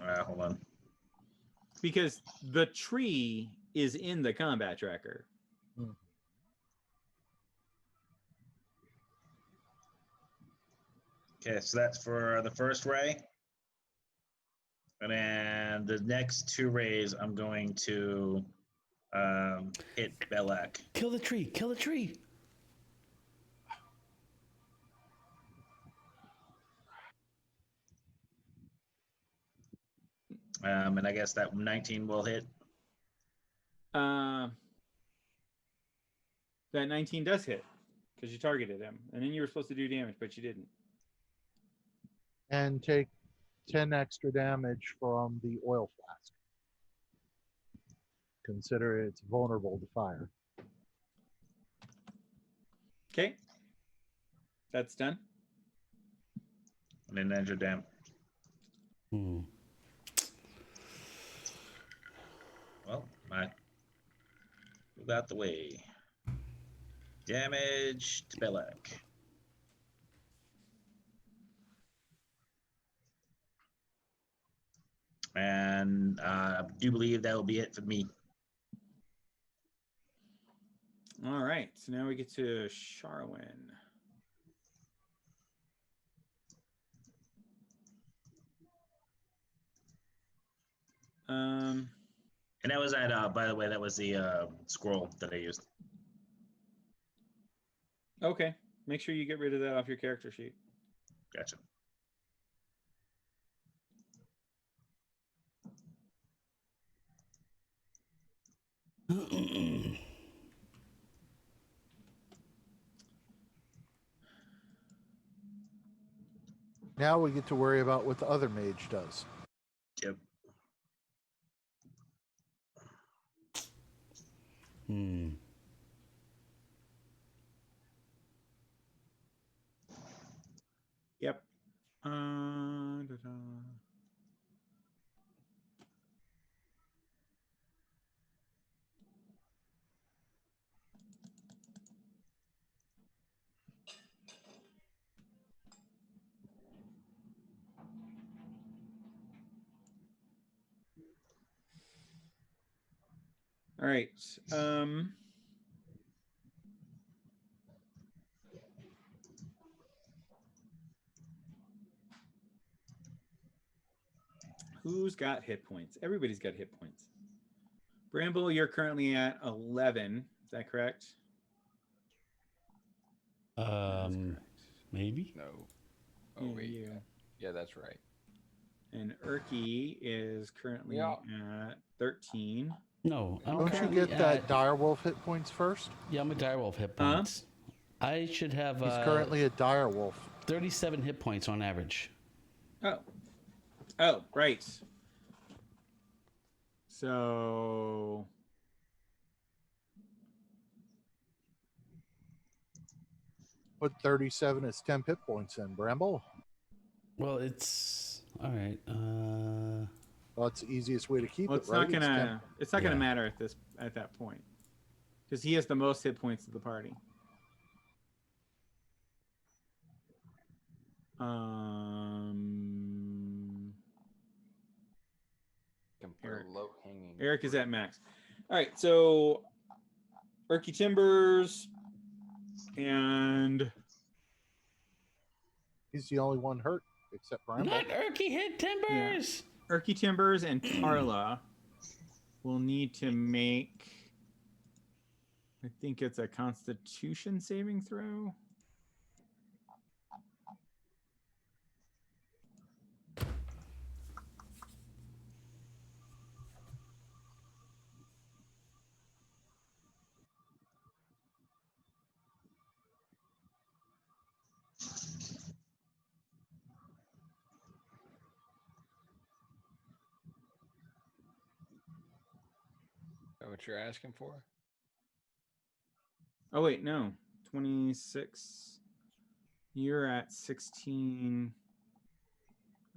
Hold on. Because the tree is in the combat tracker. Okay, so that's for the first ray. And then the next 2 rays, I'm going to hit Belak. Kill the tree. Kill the tree. And I guess that 19 will hit. That 19 does hit because you targeted him. And then you were supposed to do damage, but you didn't. And take 10 extra damage from the oil flask. Consider it's vulnerable to fire. Okay. That's done. And then enter damage. Well, I move out the way. Damage to Belak. And I do believe that will be it for me. All right. So now we get to Sharwin. And that was at, by the way, that was the scroll that I used. Okay. Make sure you get rid of that off your character sheet. Gotcha. Now we get to worry about what the other mage does. Yep. Yep. All right. Who's got hit points? Everybody's got hit points. Bramble, you're currently at 11. Is that correct? Maybe. No. Oh, wait. Yeah. Yeah, that's right. And Erky is currently Yeah. at 13. No, I'm Don't you currently get that at- direwolf hit points first? Yeah, I'm a direwolf hit points. I should have He's currently a direwolf. 37 hit points on average. Oh, right. So Put 37 as 10 hit points in, Bramble. Well, it's all right. Well, it's the easiest way to keep well, it, right? it's not gonna Yeah. matter at that point. Because he has the most hit points of the party. Eric. Low hanging. Eric is at max. All right, so Erky Timbers and He's the only one hurt except Bramble. Not Erky hit timbers. Erky Timbers and Tarla will need to make, I think it's a Constitution saving throw. Is that what you're asking for? Oh wait, no. 26. You're at 16.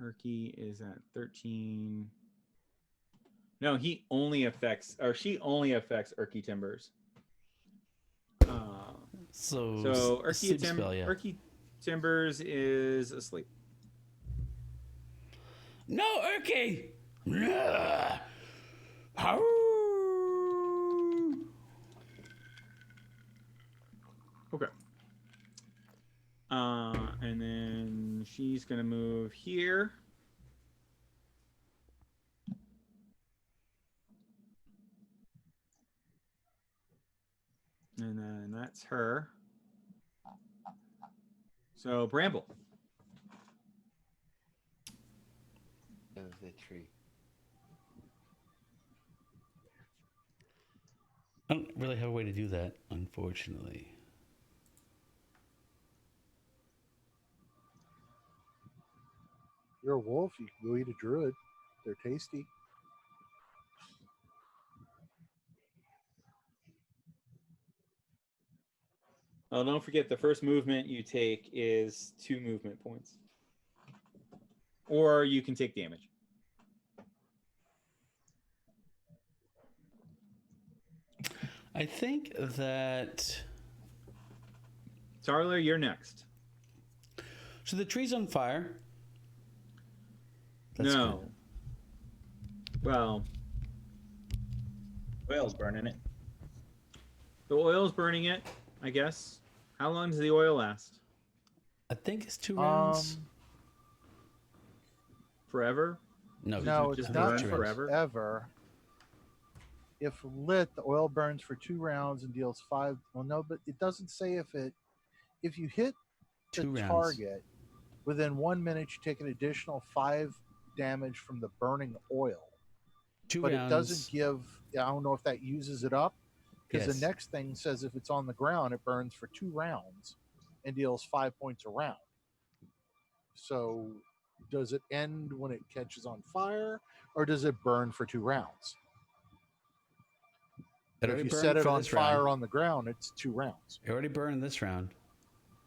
Erky is at 13. No, he only affects, or she only affects Erky Timbers. So sleep spell, yeah. Erky Timbers is asleep. No, Erky! Nah. How? Okay. And then she's gonna move here. And then that's her. So Bramble. Of the tree. I don't really have a way to do that, unfortunately. You're a wolf. You can go eat a druid. They're tasty. Oh, don't forget the first movement you take is 2 movement points. Or you can take damage. I think that. Tarler, you're next. So the tree's on fire. That's no. good. Well, Oil's burning it. the oil's burning it, I guess. How long does the oil last? I think it's 2 rounds. Forever? No, No, just it's I think not 2 rounds. forever. ever. If lit, the oil burns for 2 rounds and deals 5. Well, no, but it doesn't say if you hit the 2 rounds. target within 1 minute, you take an additional 5 damage from the burning oil. 2 But rounds. it doesn't give. I don't know if that uses it up, because Yes. the next thing says if it's on the ground, it burns for 2 rounds and deals 5 points a round. So, does it end when it catches on fire, or does it burn for 2 rounds? It If already you burned set it for on this fire round. on the ground, it's 2 rounds. It already burned this round.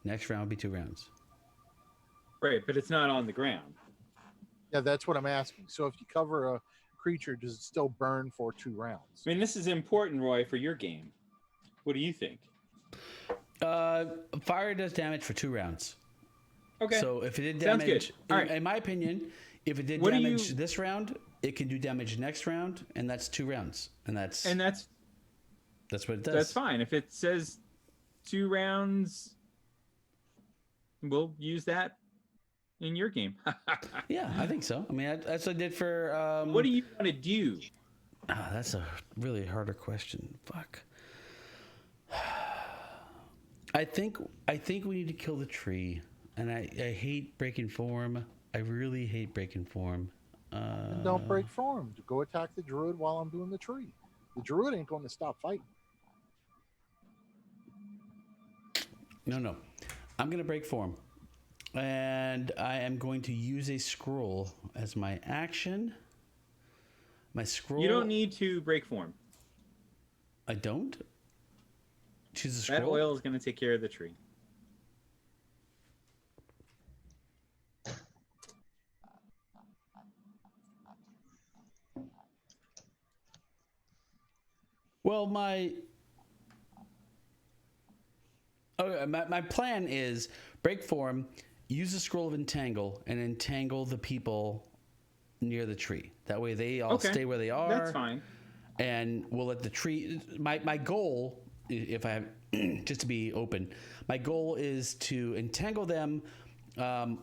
Next round will be 2 rounds. Right, but it's not on the ground. Yeah, that's what I'm asking. So if you cover a creature, does it still burn for 2 rounds? I mean, this is important, Roy, for your game. What do you think? Fire does damage for 2 rounds. Okay. So if it did Sounds damage, good. All right. in my opinion, if it did What do damage you- this round, it can do damage next round, and that's 2 rounds, and that's what it does. that's fine. If it says 2 rounds, we'll use that in your game. Yeah, I think so. I mean, that's what I did for. What do you want to do? That's a really harder question. Fuck. I think we need to kill the tree, and I hate breaking form. I really hate breaking form. And don't break form. Go attack the druid while I'm doing the tree. The druid ain't going to stop fighting. No. I'm going to break form. And I am going to use a scroll as my action. My scroll. You don't need to break form. I don't? Choose a That scroll? oil is going to take care of the tree. Well, my plan is break form, use the scroll of entangle, and entangle the people near the tree. That way they all stay where they are. That's fine. And we'll let the tree. My goal, if I have, just to be open, my goal is to entangle them,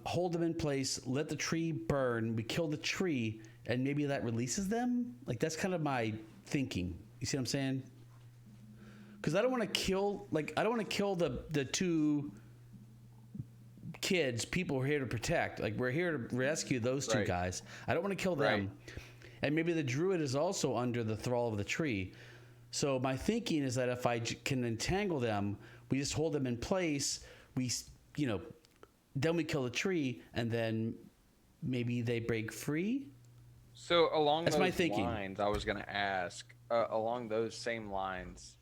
hold them in place, let the tree burn. We kill the tree, and maybe that releases them. Like that's kind of my thinking. You see what I'm saying? Because I don't want to kill. I don't want to kill the 2 kids. People we're here to protect. Like we're here to rescue those 2 guys. I don't want to kill them. And maybe the druid is also under the thrall of the tree. So my thinking is that if I can entangle them, we just hold them in place. We, then we kill the tree, and then maybe they break free. So along That's those my thinking. lines, I was going to ask, along those same lines,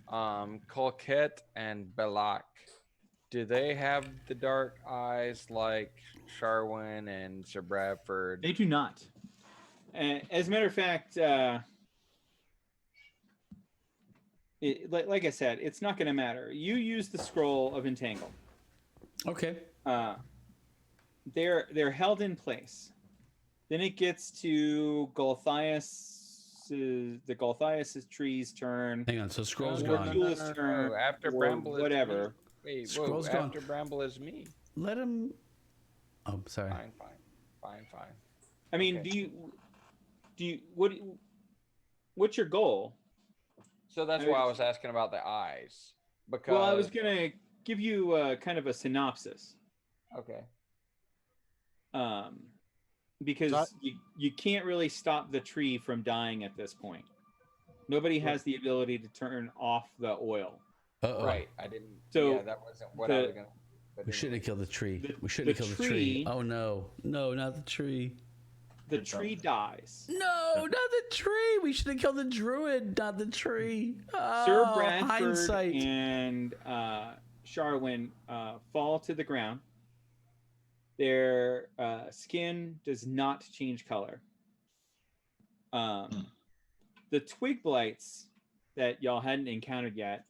Colquette and Belak, Do they have the dark eyes like Sharwin and Sir Bradford? They do not. As a matter of fact, like I said, it's not going to matter. You use the scroll of entangle. Okay. They're held in place. Then it gets to the Golthias' tree's turn. Hang on. So scroll's Or gone. Tula's turn. After or Bramble is whatever. me. Wait, Scroll's whoa, gone. after Bramble is me. Let him. Oh, sorry. Fine. I mean, Okay. what's your goal? So that's why I was asking about the eyes. Because Well, I was gonna give you kind of a synopsis. Okay. Because you can't really stop the tree from dying at this point. Nobody has the ability to turn off the oil. Uh-oh. Right. I didn't. So yeah, that wasn't what I was gonna. But We shouldn't have killed the tree. The- We shouldn't have the killed the tree. tree- Oh no. No, not the tree. The tree dies. No, not the tree. We should have killed the druid, not the tree. Oh, Sir Bradford hindsight. and Sharwin fall to the ground. Their skin does not change color. The twig blights that y'all hadn't encountered yet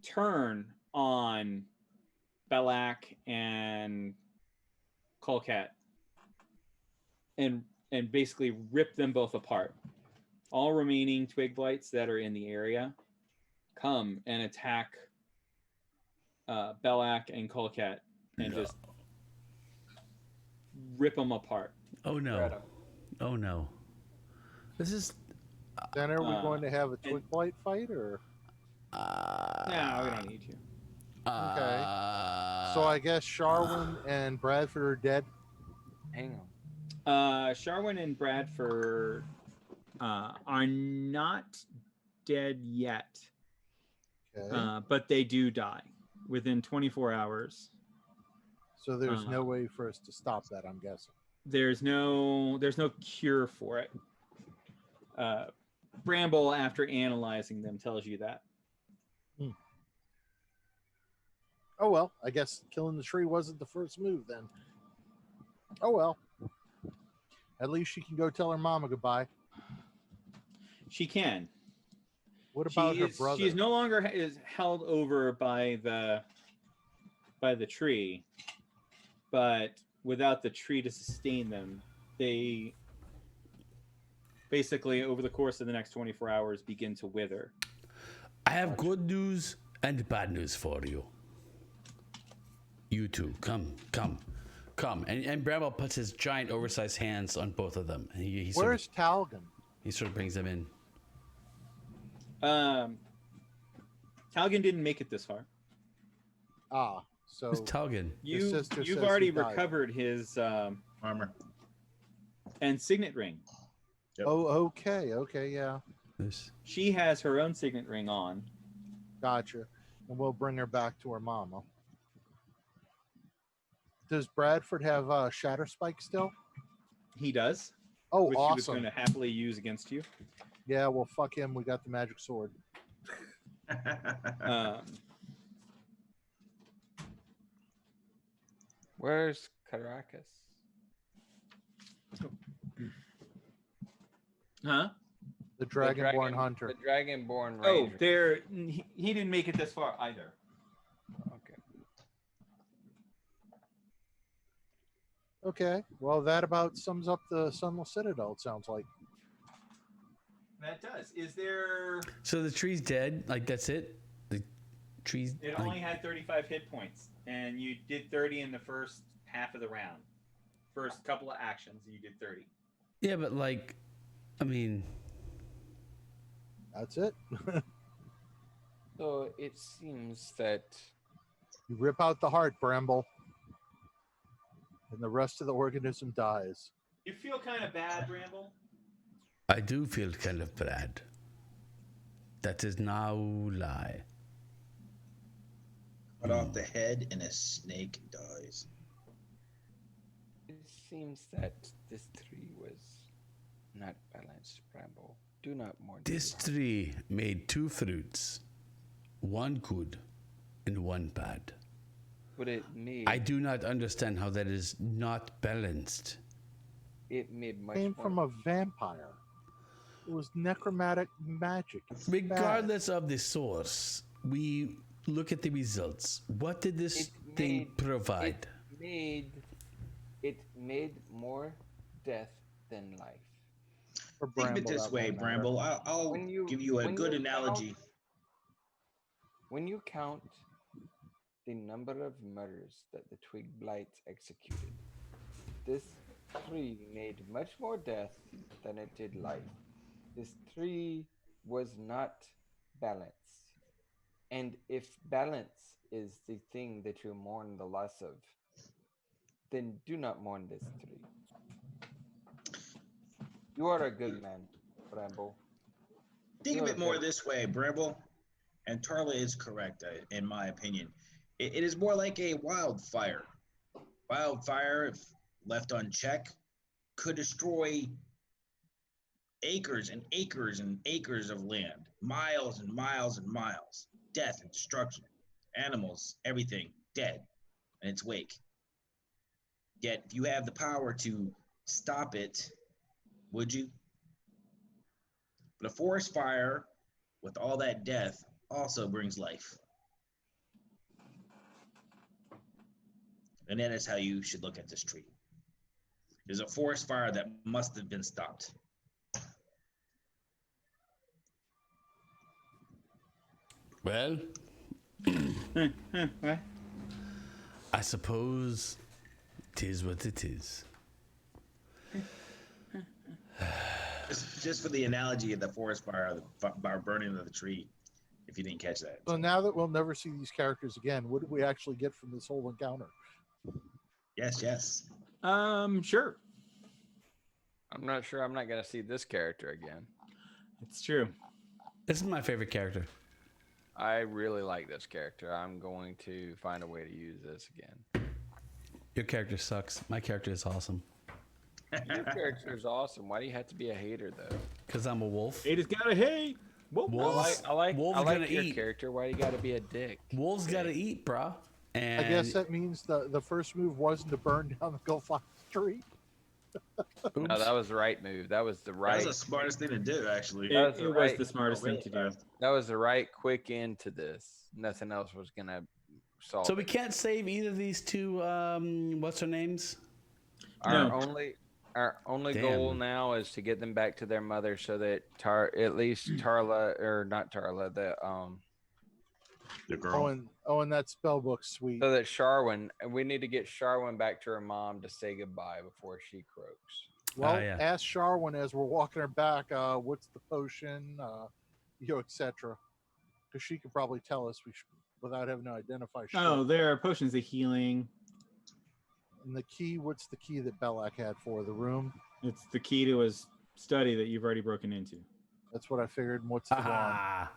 turn on Belak and Colcat and basically rip them both apart. All remaining twig blights that are in the area come and attack Belak and Colcat and just rip them apart. Oh no. Oh no. This is Then are we going to have a twig blight fight, or? No, we don't need to. Okay. So I guess Sharwin and Bradford are dead. Hang on. Sharwin and Bradford are not dead yet, Okay. but they do die within 24 hours. So there's no way for us to stop that, I'm guessing. There's no cure for it. Bramble, after analyzing them, tells you that. Oh well, I guess killing the tree wasn't the first move then. Oh well. At least she can go tell her mama goodbye. She can. What about her brother? She is no longer is held over by the tree, but without the tree to sustain them, they basically over the course of the next 24 hours begin to wither. I have good news and bad news for you. You two, come. And Bramble puts his giant, oversized hands on both of them. And he Where's Talgan? he sort of brings them in. Talgan didn't make it this far. Ah, so Who's Talgan? His sister You've says already he died. recovered his Armor. and signet ring. Yep. Oh, okay, yeah, This. She has her own signet ring on. gotcha. And we'll bring her back to her mama. Does Bradford have Shatter Spike still? He does, Oh, which he was going awesome. to happily use against you. Yeah, well, fuck him. We got the magic sword. Where's Caracas? Huh? The Dragonborn Hunter. The Dragonborn Oh, Ranger. he didn't make it this far either. Okay. Okay, well, that about sums up the Sunless Citadel, it sounds like. That does. Is there? So the tree's dead? Like, that's it? The tree's... It like, only had 35 hit points, and you did 30 in the first half of the round. First couple of actions, you did 30. yeah, but like... I mean... That's it. So it seems that You rip out the heart, Bramble, and the rest of the organism dies. You feel kind of bad, Bramble? I do feel kind of bad. That is no lie. Cut off the head and a snake dies. it seems that this tree was not balanced, Bramble. Do not mourn. This tree made two fruits. one good and one bad. But it made I do not understand how that is not balanced. it made much Came more. from a vampire. It was necromantic magic. It's Regardless of the source, we look at the results. What did this thing provide? It made more death than life. For Think of it Bramble, this that way, won't matter. Bramble. I'll When you- give you a when good you analogy. When you count the number of murders that the Twig Blights executed, this tree made much more death than it did life. This tree was not balanced. And if balance is the thing that you mourn the loss of, then do not mourn this tree. You are a good man, Bramble. Think of You're it more very- this way, Bramble, and Tarla is correct, in my opinion. It is more like a wildfire. Wildfire, if left unchecked, could destroy acres and acres and acres of land, miles and miles and miles. Death and destruction, animals, everything dead in its wake. Yet, if you have the power to stop it, would you? But a forest fire with all that death also brings life. And that is how you should look at this tree. There's a forest fire that must have been stopped. Well, What? I suppose 'tis what it is. Just for the analogy of the forest fire, the burning of the tree, if you didn't catch that. So now that we'll never see these characters again, what did we actually get from this whole encounter? Yes, yes. Sure. I'm not sure I'm not going to see this character again. It's true. This is my favorite character. I really like this character. I'm going to find a way to use this again. Your character sucks. My character is awesome. Your character is awesome. Why do you have to be a hater, though? Because I'm a wolf. Haters gotta hate. Whoa, Wolves, I like wolves I like gonna your eat. character. Why do you got to be a dick? Wolves gotta eat, bro. And I guess that means the first move wasn't to burn down the Go-Fox tree. No, that was the right move. That was the That right. was the smartest thing to do, actually. That was It the was right- the smartest thing Really to do. fast. That was the right quick end to this. Nothing else was gonna solve. so we it. can't save either of these two. What's their names? Our No. only Damn. goal now is to get them back to their mother, so that at least Tarla or not Tarla, The girl. And that spell book's sweet. so that Sharwin. We need to get Sharwin back to her mom to say goodbye before she croaks. Well, yeah. ask Sharwin as we're walking her back, what's the potion, etc. Because she could probably tell us without having to identify shit. Oh, there are potions of healing. And the key, what's the key that Belak had for the room? It's the key to his study that you've already broken into. That's what I figured. And what's the wand? Ah,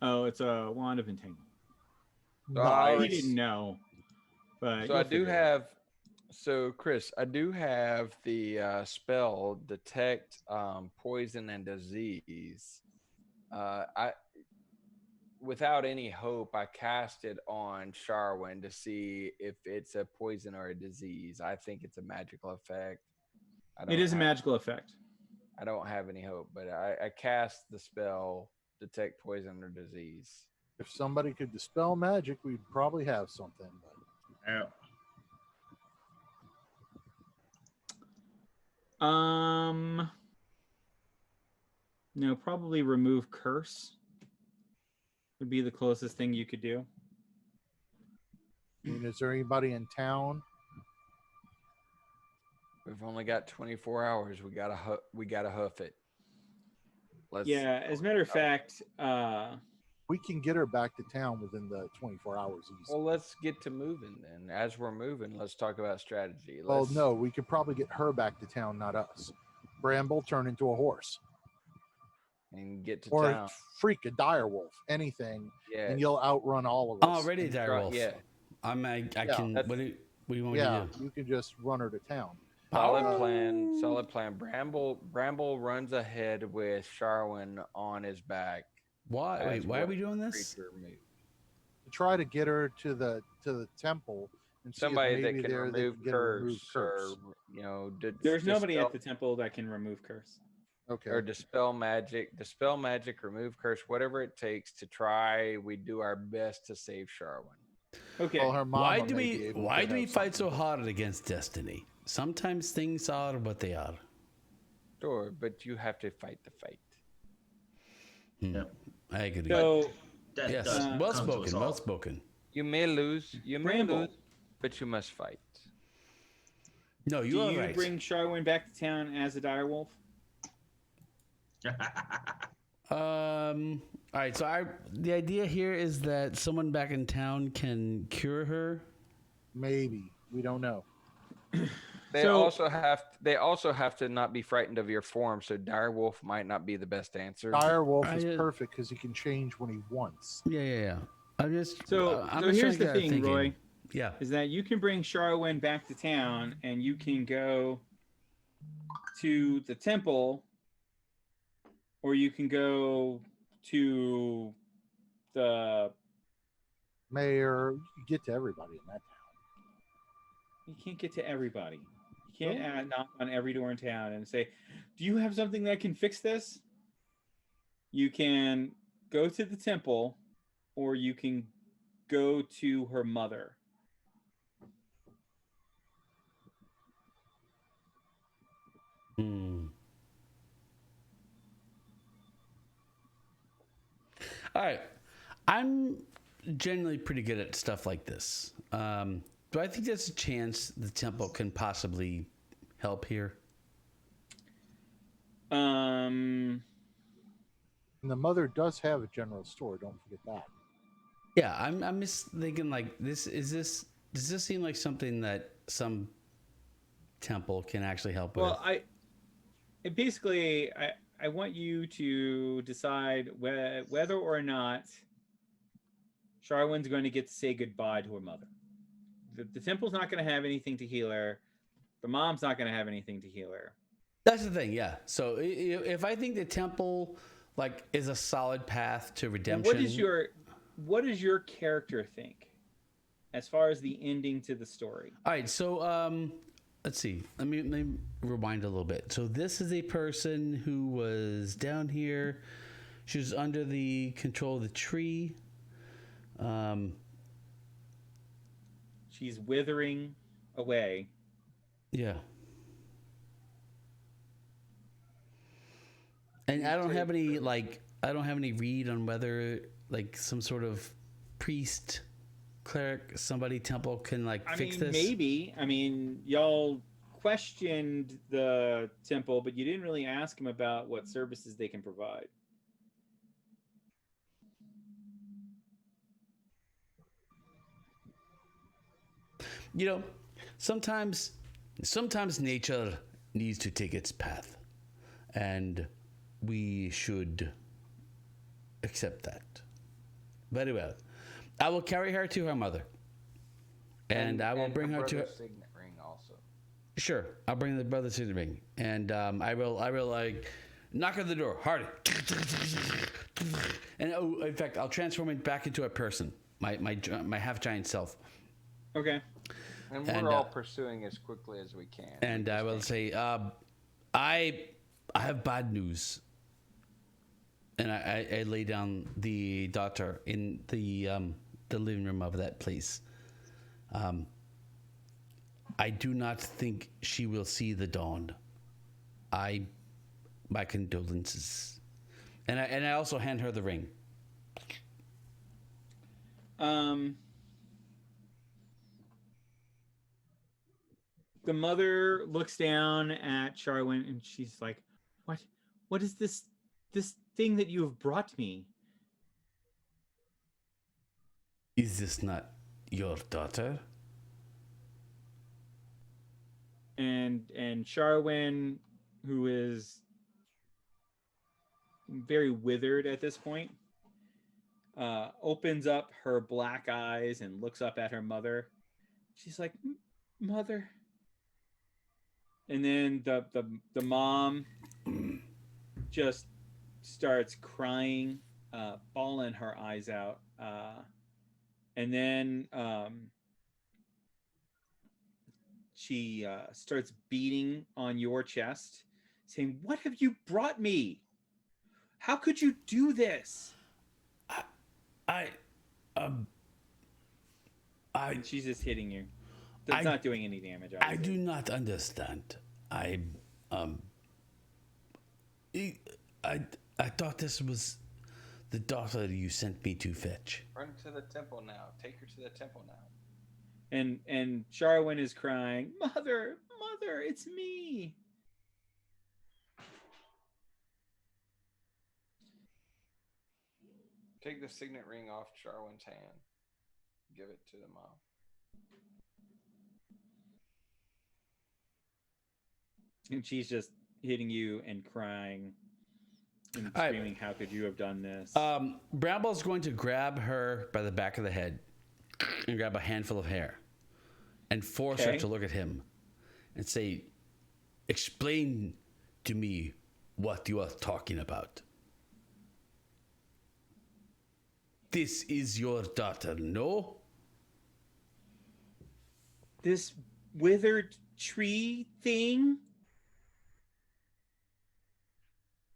Oh, it's a wand of entanglement. So I You already- didn't know, but So you'll I do figure it out. have. So Chris, I do have the spell detect poison and disease. I without any hope, I cast it on Sharwin to see if it's a poison or a disease. I think it's a magical effect. It is a magical effect. I don't have any hope, but I cast the spell detect poison or disease. If somebody could dispel magic, we'd probably have something. But Yeah. No, probably remove curse would be the closest thing you could do. I mean, is there anybody in town? We've only got 24 hours. We gotta hoof it. Let's. Yeah, as a matter of fact, We can get her back to town within the 24 hours easy. Well, let's get to moving then. As we're moving, let's talk about strategy. Well, Let's- no, we could probably get her back to town, not us. Bramble turn into a horse and get to or town. freak a dire wolf, anything, Yeah. and you'll outrun all of I'm us. already a dire Right, wolf. yeah. I can. that's- What do you want me Yeah, to do? you can just run her to town. Solid plan. Solid plan. Bramble runs ahead with Sharwin on his back. Why? Wait, as why are what we doing this? creature moves. To try to get her to the temple and see Somebody if that maybe can there they remove can get a removed curse, curse. or There's nobody dispel, at the temple that can remove curse. Okay. or dispel magic, remove curse, whatever it takes to try. We do our best to save Sharwin. Okay. Well, her mama Why do may we be able why to do we have fight so something. hard against destiny? Sometimes things are what they are. Sure, but you have to fight the fight. Yeah. I agree. So That Yes, does well come to us spoken, all. well spoken. You may lose, Bramble, but you must fight. No, do you are you right. bring Sharwin back to town as a direwolf? All right. So the idea here is that someone back in town can cure her. Maybe. We don't know. They So- also have to not be frightened of your form, so direwolf might not be the best answer. Dire Wolf is I- perfect because he can change when he wants. Yeah. I'm just So I'm so just here's trying to the get thing, thinking. Roy, Yeah. is that you can bring Sharwin back to town and you can go to the temple, or you can go to the. Mayor, you get to everybody in that town. You can't get to everybody. You can't knock on every door in town and say, "Do you have something that can fix this?" You can go to the temple, or you can go to her mother. Hmm. All right. I'm generally pretty good at stuff like this. Do I think there's a chance the temple can possibly help here? Um, And the mother does have a general store. Don't forget that. Yeah, I'm just thinking like does this seem like something that some temple can actually help with? well, I want you to decide whether or not Sharwin's going to get to say goodbye to her mother. The temple's not going to have anything to heal her. The mom's not going to have anything to heal her. That's the thing, yeah. So if I think the temple like is a solid path to redemption, What does your character think as far as the ending to the story? All right, so let's see. Let me rewind a little bit. So this is a person who was down here. She was under the control of the tree. She's withering away. Yeah. And I don't have any read on whether like some sort of priest, cleric, somebody temple can fix this. Maybe. I mean, y'all questioned the temple, but you didn't really ask them about what services they can provide. You know, sometimes nature needs to take its path, and we should accept that. Very well. I will carry her to her mother, and I will bring her to her. Signet ring also. Sure, I'll bring the brother to the ring, and I will knock on the door hard, and in fact, I'll transform it back into a person, my half giant self. Okay. And we're all pursuing as quickly as we can. And I will say, I have bad news. And I lay down the daughter in the living room of that place. I do not think she will see the dawn. My condolences. And I also hand her the ring. The mother looks down at Sharwin and she's like, What is this thing that you have brought me?" Is this not your daughter? And Sharwin, who is very withered at this point, opens up her black eyes and looks up at her mother. She's like, "Mother." And then the mom just starts crying bawling her eyes out. And then she starts beating on your chest, saying, "What have you brought me? How could you do this?" I, um, I, And she's just hitting you. That's not doing any damage. I do not understand. Um, I thought this was the daughter you sent me to fetch. Run to the temple now. Take her to the temple now. And Sharwin is crying, "Mother, mother, it's me." Take the signet ring off Sharwin's hand. Give it to the mom. And she's just hitting you and crying and All right. screaming, "How could you have done this?" Bramble's going to grab her by the back of the head and grab a handful of hair and force her Okay. to look at him and say, "Explain to me what you are talking about. This is your daughter, no?" This withered tree thing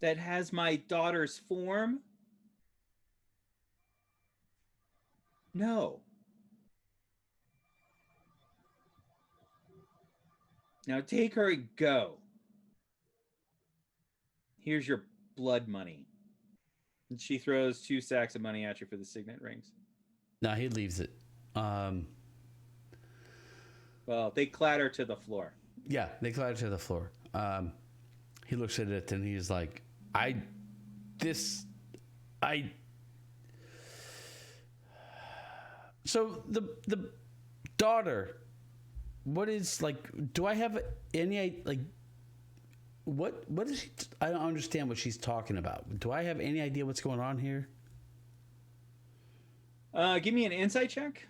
that has my daughter's form? No. Now take her and go. Here's your blood money. And she throws 2 sacks of money at you for the signet rings. No, he leaves it. Well, they clatter to the floor. Yeah, they clatter to the floor. He looks at it and he's like, So the daughter, what is like? Do I have any like? What is she? I don't understand what she's talking about. Do I have any idea what's going on here? Give me an insight check.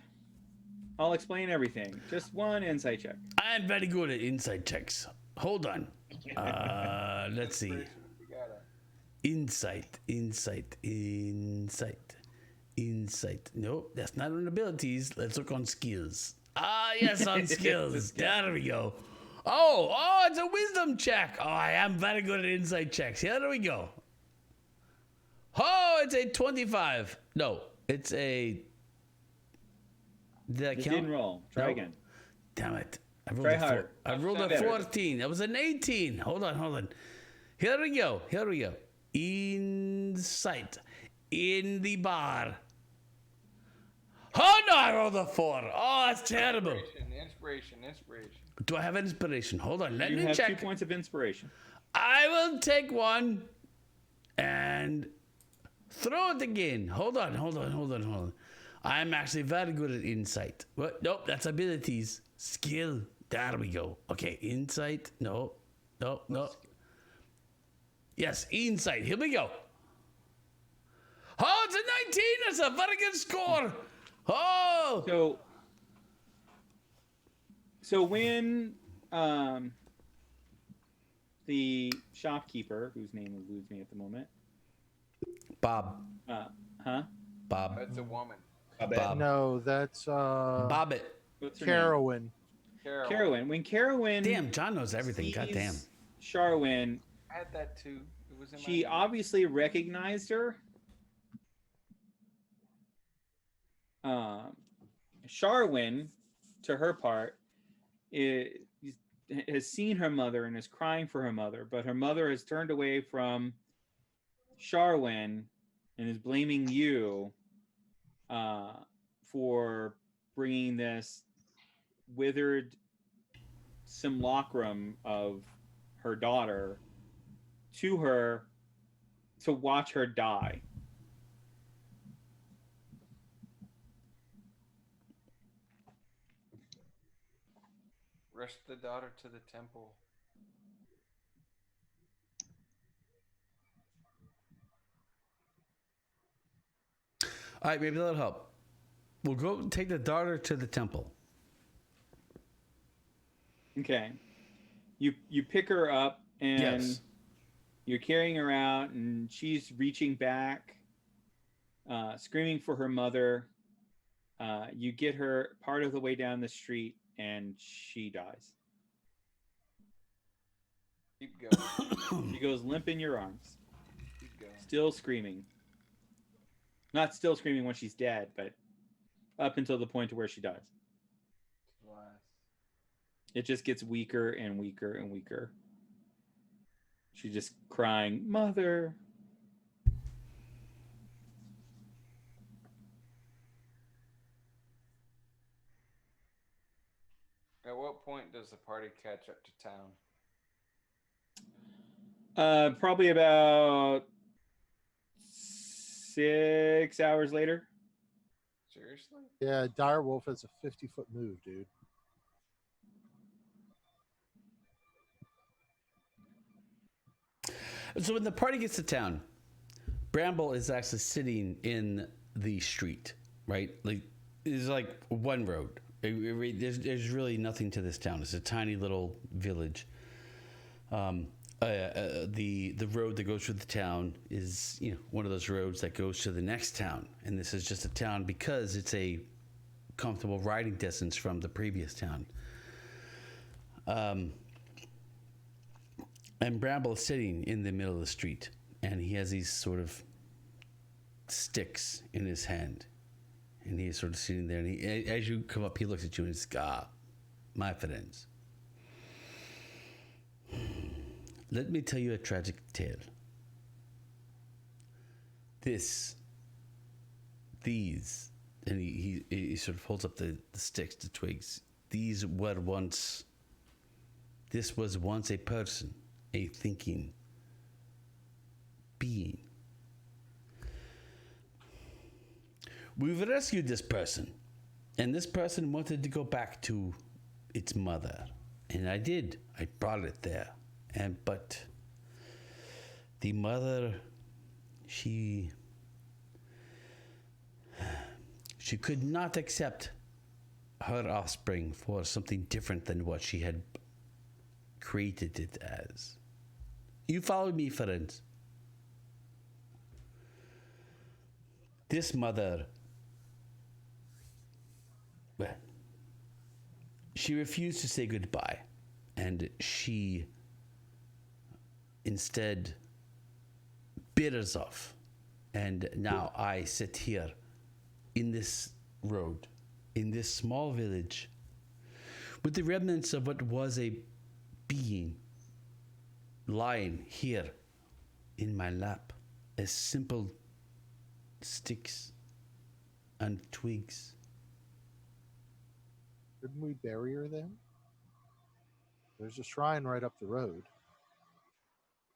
I'll explain everything. Just one insight check. I am very good at insight checks. Hold on. Let's see. You gotta. Insight. No, that's not on abilities. Let's look on skills. Yes, on skills. There we go. Oh, it's a wisdom check. Oh, I am very good at insight checks. Here we go. Oh, it's a 25. No, it's a... Did I It count? didn't roll. Try No. again. Damn it. I rolled Try a harder. I rolled a Better. 14. That was an 18. Hold on. Here we go. Insight. In the bar. Oh, no, I rolled a 4. Oh, that's terrible. Inspiration. Do I have inspiration? Hold on. Let You me have check. 2 points of inspiration. I will take one and throw it again. Hold on. I'm actually very good at insight. What? Nope, that's abilities. Skill. There we go. Okay, insight. No. Yes, insight. Here we go. Oh, it's a 19. That's a very good score. Oh. So when the shopkeeper, whose name eludes me at the moment, Bob. Bob. That's a woman. Bob. No, that's Bobbit. what's her name? Carowin. Carowin. When Carowin Damn, John knows everything. sees Goddamn. Sharwin, I had that too. It was in my she name. obviously recognized her. Sharwin, to her part, has seen her mother and is crying for her mother, but her mother has turned away from Sharwin and is blaming you for bringing this withered simulacrum of her daughter to her to watch her die. Rush the daughter to the temple. All right, maybe that'll help. We'll go take the daughter to the temple. Okay. You pick her up and Yes. you're carrying her out and she's reaching back screaming for her mother. You get her part of the way down the street, and she dies. Keep going. She goes limp in your arms, Keep going. still screaming. Not still screaming when she's dead, but up until the point to where she dies. Last. It just gets weaker and weaker and weaker. She's just crying, "Mother." At what point does the party catch up to town? Probably about 6 hours later. Seriously? Yeah, Direwolf has a 50-foot move, dude. So when the party gets to town, Bramble is actually sitting in the street, right? Like, it's like one road. There's really nothing to this town. It's a tiny little village. The road that goes through the town is, one of those roads that goes to the next town, and this is just a town because it's a comfortable riding distance from the previous town. And Bramble is sitting in the middle of the street, and he has these sort of sticks in his hand, and he's sort of sitting there. And as you come up, he looks at you and says, my friends. Let me tell you a tragic tale. These, and he sort of holds up the sticks, the twigs. This was once a person, a thinking being. We've rescued this person, and this person wanted to go back to its mother, and I did. I brought it there. But the mother, she could not accept her offspring for something different than what she had created it as. You follow me, friends? This mother, well, she refused to say goodbye, and she instead bit us off. And now I sit here in this road, in this small village, with the remnants of what was a being lying here in my lap as simple sticks and twigs. Didn't we bury her then? There's a shrine right up the road.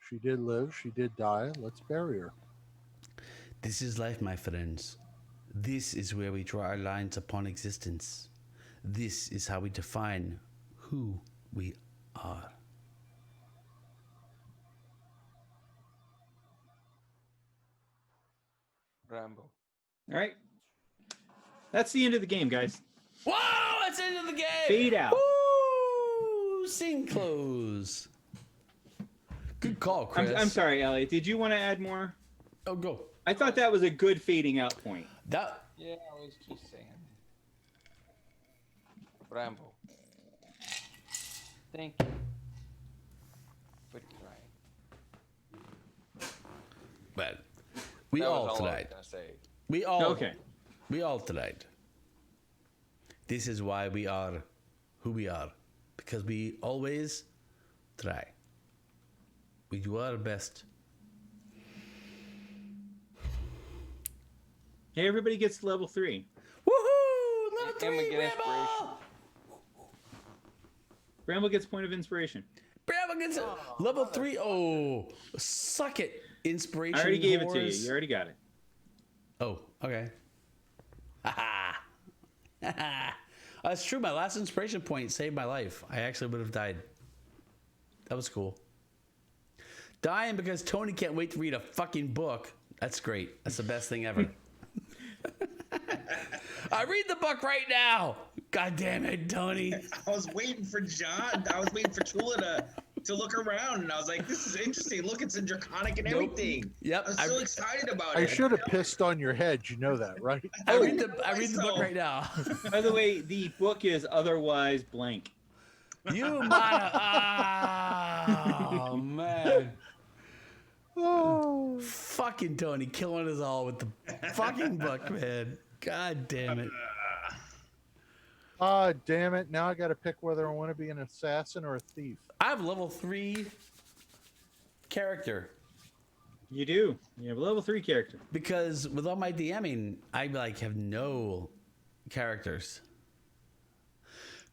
She did live, she did die. Let's bury her. This is life, my friends. This is where we draw our lines upon existence. This is how we define who we are. Rambo. All right. That's the end of the game, guys. Whoa! That's the end of the game! Fade out. Woo! Scene close. Good call, Chris. I'm sorry, Elliot. Did you want to add more? Oh, go. I thought that was a good fading out point. Yeah, I was just saying. Rambo. Thank you for trying. But we That was all all I was tried. gonna say. We all Okay. We all tried. This is why we are who we are, because we always try. We do our best. Hey, everybody gets to level 3. Woohoo! Level And we 3, get Bramble! inspiration. Bramble gets point of inspiration. Bramble gets level 3. Oh, suck it. Inspiration. I already gave it to you. whores. You already got it. Oh, okay. Ha ha. That's true. My last inspiration point saved my life. I actually would have died. That was cool. Dying because Tony can't wait to read a fucking book. That's great. That's the best thing ever. I read the book right now. God damn it, Tony. I was waiting for John. I was waiting for Chula to look around, and I was like, "This is interesting. Look, it's in draconic and Nope. everything." Yep. I was so excited about I it. should have pissed on your head. You know that, right? I read the book myself. right now. By the way, the book is otherwise blank. You mother. Oh man. Oh, Fucking Tony killing us all with the fucking book, man. God damn it. ah, damn it! Now I got to pick whether I want to be an assassin or a thief. I have level 3 character You do. You have a level 3 character. because with all my DMing, I like have no characters.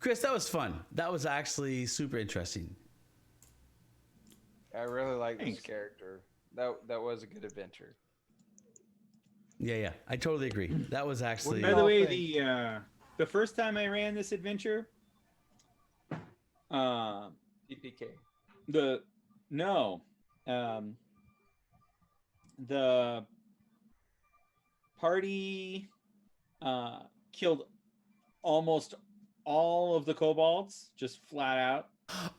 Chris, that was fun. That was actually super interesting. I really like this Thanks. character. That was a good adventure. Yeah, I totally agree. That was actually. By you the all way, think? the first time I ran this adventure, TPK. the party killed almost all of the kobolds, just flat out.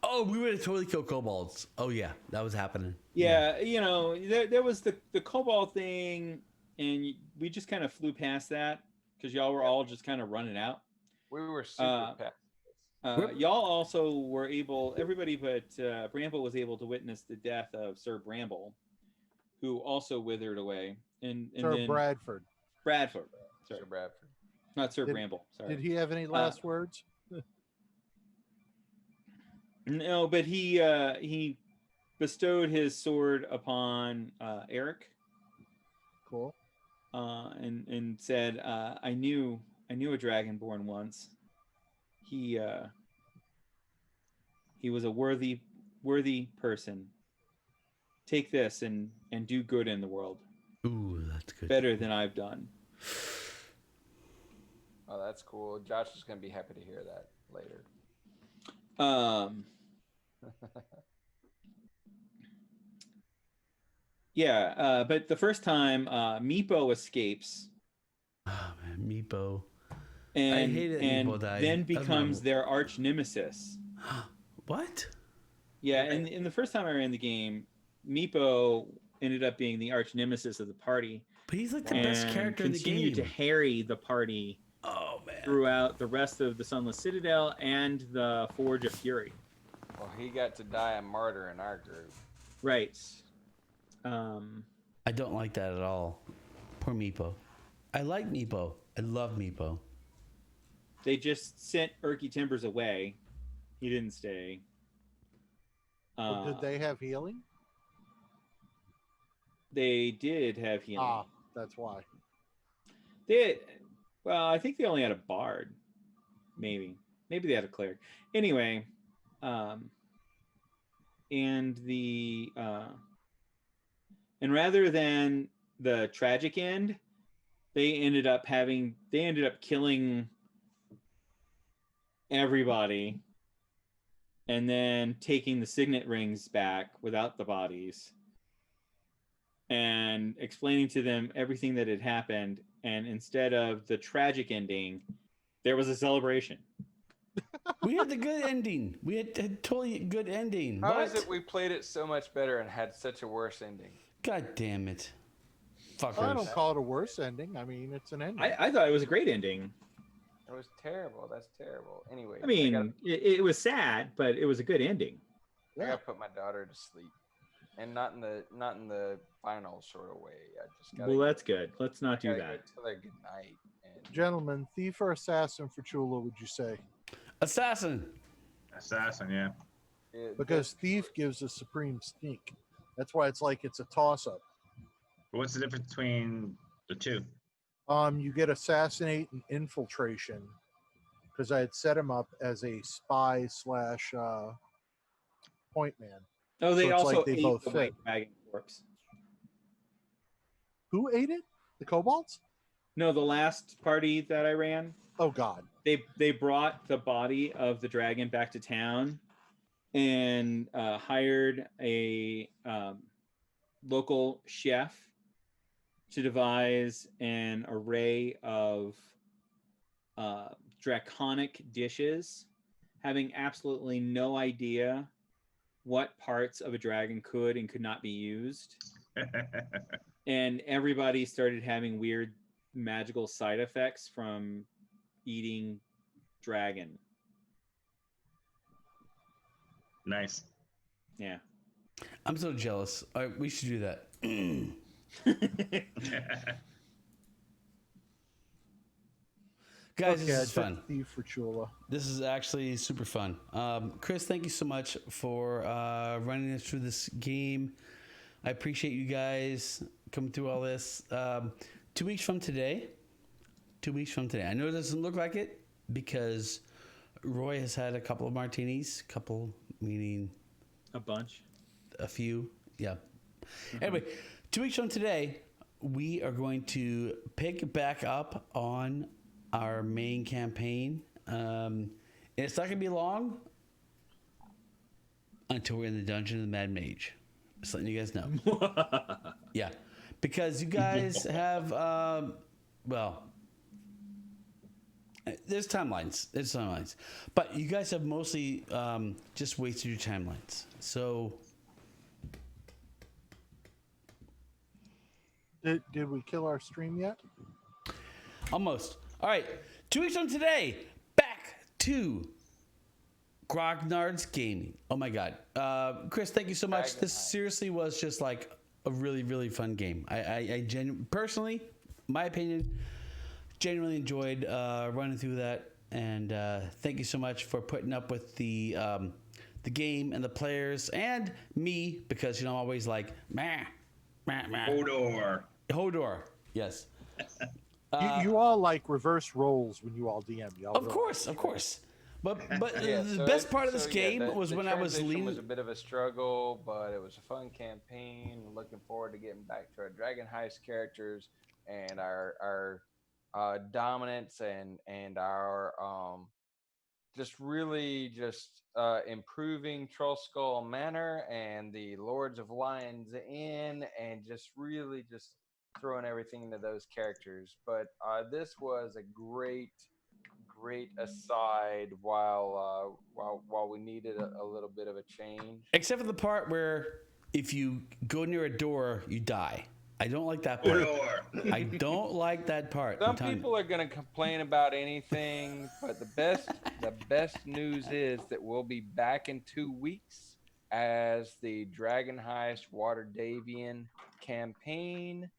Oh, we would have totally killed kobolds. Oh yeah, that was happening. Yeah, you know, there was the kobold thing, and we just kind of flew past that because y'all were all just kind of running out. We were super packed. Y'all also were able, everybody but Bramble was able to witness the death of Sir Bramble, who also withered away. And Sir then Bradford. Bradford, sorry, Sir Bradford. not Sir Did- Bramble. Sorry. Did he have any last words? No, but he bestowed his sword upon Eric, Cool. and said, "I knew a dragonborn once. He was a worthy person. Take this and do good in the world, Ooh, that's good. better than I've done." Oh, that's cool. Josh is gonna be happy to hear that later. Yeah, but the first time Meepo escapes Oh man, Meepo. and hate it and Meepo died. then That's becomes my- their arch nemesis. What? Yeah, and in the first time I ran the game, Meepo ended up being the arch nemesis of the party. But he's like the best and character in the continued game. to harry the party Oh man. throughout the rest of the Sunless Citadel and the Forge of Fury. Well, he got to die a martyr in our group. Right. I don't like that at all. Poor Meepo. I like Meepo. I love Meepo. They just sent Erky Timbers away. He didn't stay. Well, did they have healing? They did have healing. Ah, that's why. Well, I think they only had a bard. Maybe they had a cleric. Anyway, and rather than the tragic end, they ended up killing everybody and then taking the signet rings back without the bodies and explaining to them everything that had happened. And instead of the tragic ending, there was a celebration. We had the good ending. We had a totally good ending. How What? is it we played it so much better and had such a worse ending? God damn it. Fuckers. I don't call it a worse ending. I mean, it's an ending. I thought it was a great ending. It was terrible. That's terrible. Anyway, I mean, it was sad, but it was a good ending. I gotta put my daughter to sleep, and not in the final sort of way. I just gotta. Well, that's good. Let's not do gotta that. Tell her good night. And Gentlemen, thief or assassin for Chula, would you say? Assassin. Assassin, yeah. Because thief gives a supreme sneak. That's why it's a toss-up. But what's the difference between the two? You get assassinate and infiltration, because I had set him up as a spy / point man. Oh, they So it's also like they ate both the fit. white dragon corpse. Who ate it? The kobolds? No, the last party that I ran, Oh God. they brought the body of the dragon back to town and hired a local chef to devise an array of draconic dishes, having absolutely no idea what parts of a dragon could and could not be used. And everybody started having weird magical side effects from eating dragon. Nice. Yeah. I'm so jealous. All right, we should do that. Guys, this is fun. Thief for Chula. This is actually super fun. Chris, thank you so much for running us through this game. I appreciate you guys coming through all this. 2 weeks from today. I know it doesn't look like it because Roy has had a couple of martinis. Couple meaning A bunch. a few. Yeah. Anyway, 2 weeks from today, we are going to pick back up on our main campaign. It's not going to be long until we're in the Dungeon of the Mad Mage. Just letting you guys know. Yeah. Because you guys have, well, there's timelines. But you guys have mostly just wasted your timelines. So... Did we kill our stream yet? Almost. All right. 2 weeks from today, back to Grognards Gaming. Oh my God. Chris, thank you so much. This seriously was just like a really, really fun game. I personally, my opinion, genuinely enjoyed running through that. And thank you so much for putting up with the game and the players and me, because, you know, I'm always like, meh. Hodor. Yes. You all like reverse roles when you all DM. Y'all Of course. But Yeah, the so best part of this game the was when I was transition leading. was a bit of a struggle, but it was a fun campaign. Looking forward to getting back to our Dragon Heist characters and our dominance and our just really improving Troll Skull Manor and the Lords of Lions Inn, and just really just throwing everything into those characters. But this was a great aside while we needed a little bit of a change. Except for the part where if you go near a door, you die. I don't like that part. I don't like that part. Some people are going to complain about anything, but the best news is that we'll be back in 2 weeks as the Dragon Heist Water Davian campaign.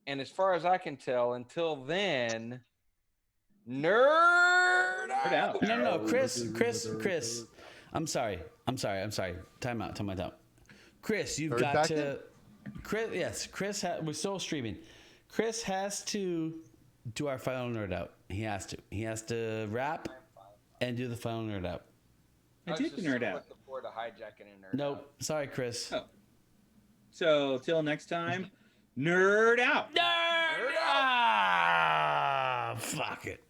And as far as I can tell, until then, nerd out. No, Chris. I'm sorry. Time out. Chris, you've got to. Chris, yes, we're still streaming. Chris has to do our final nerd out. He has to rap and do the final nerd out. I did the nerd out. Looking forward to hijacking a nerd Nope. out. Sorry, Chris. Oh. So till next time, nerd out. Nerd out! Fuck it.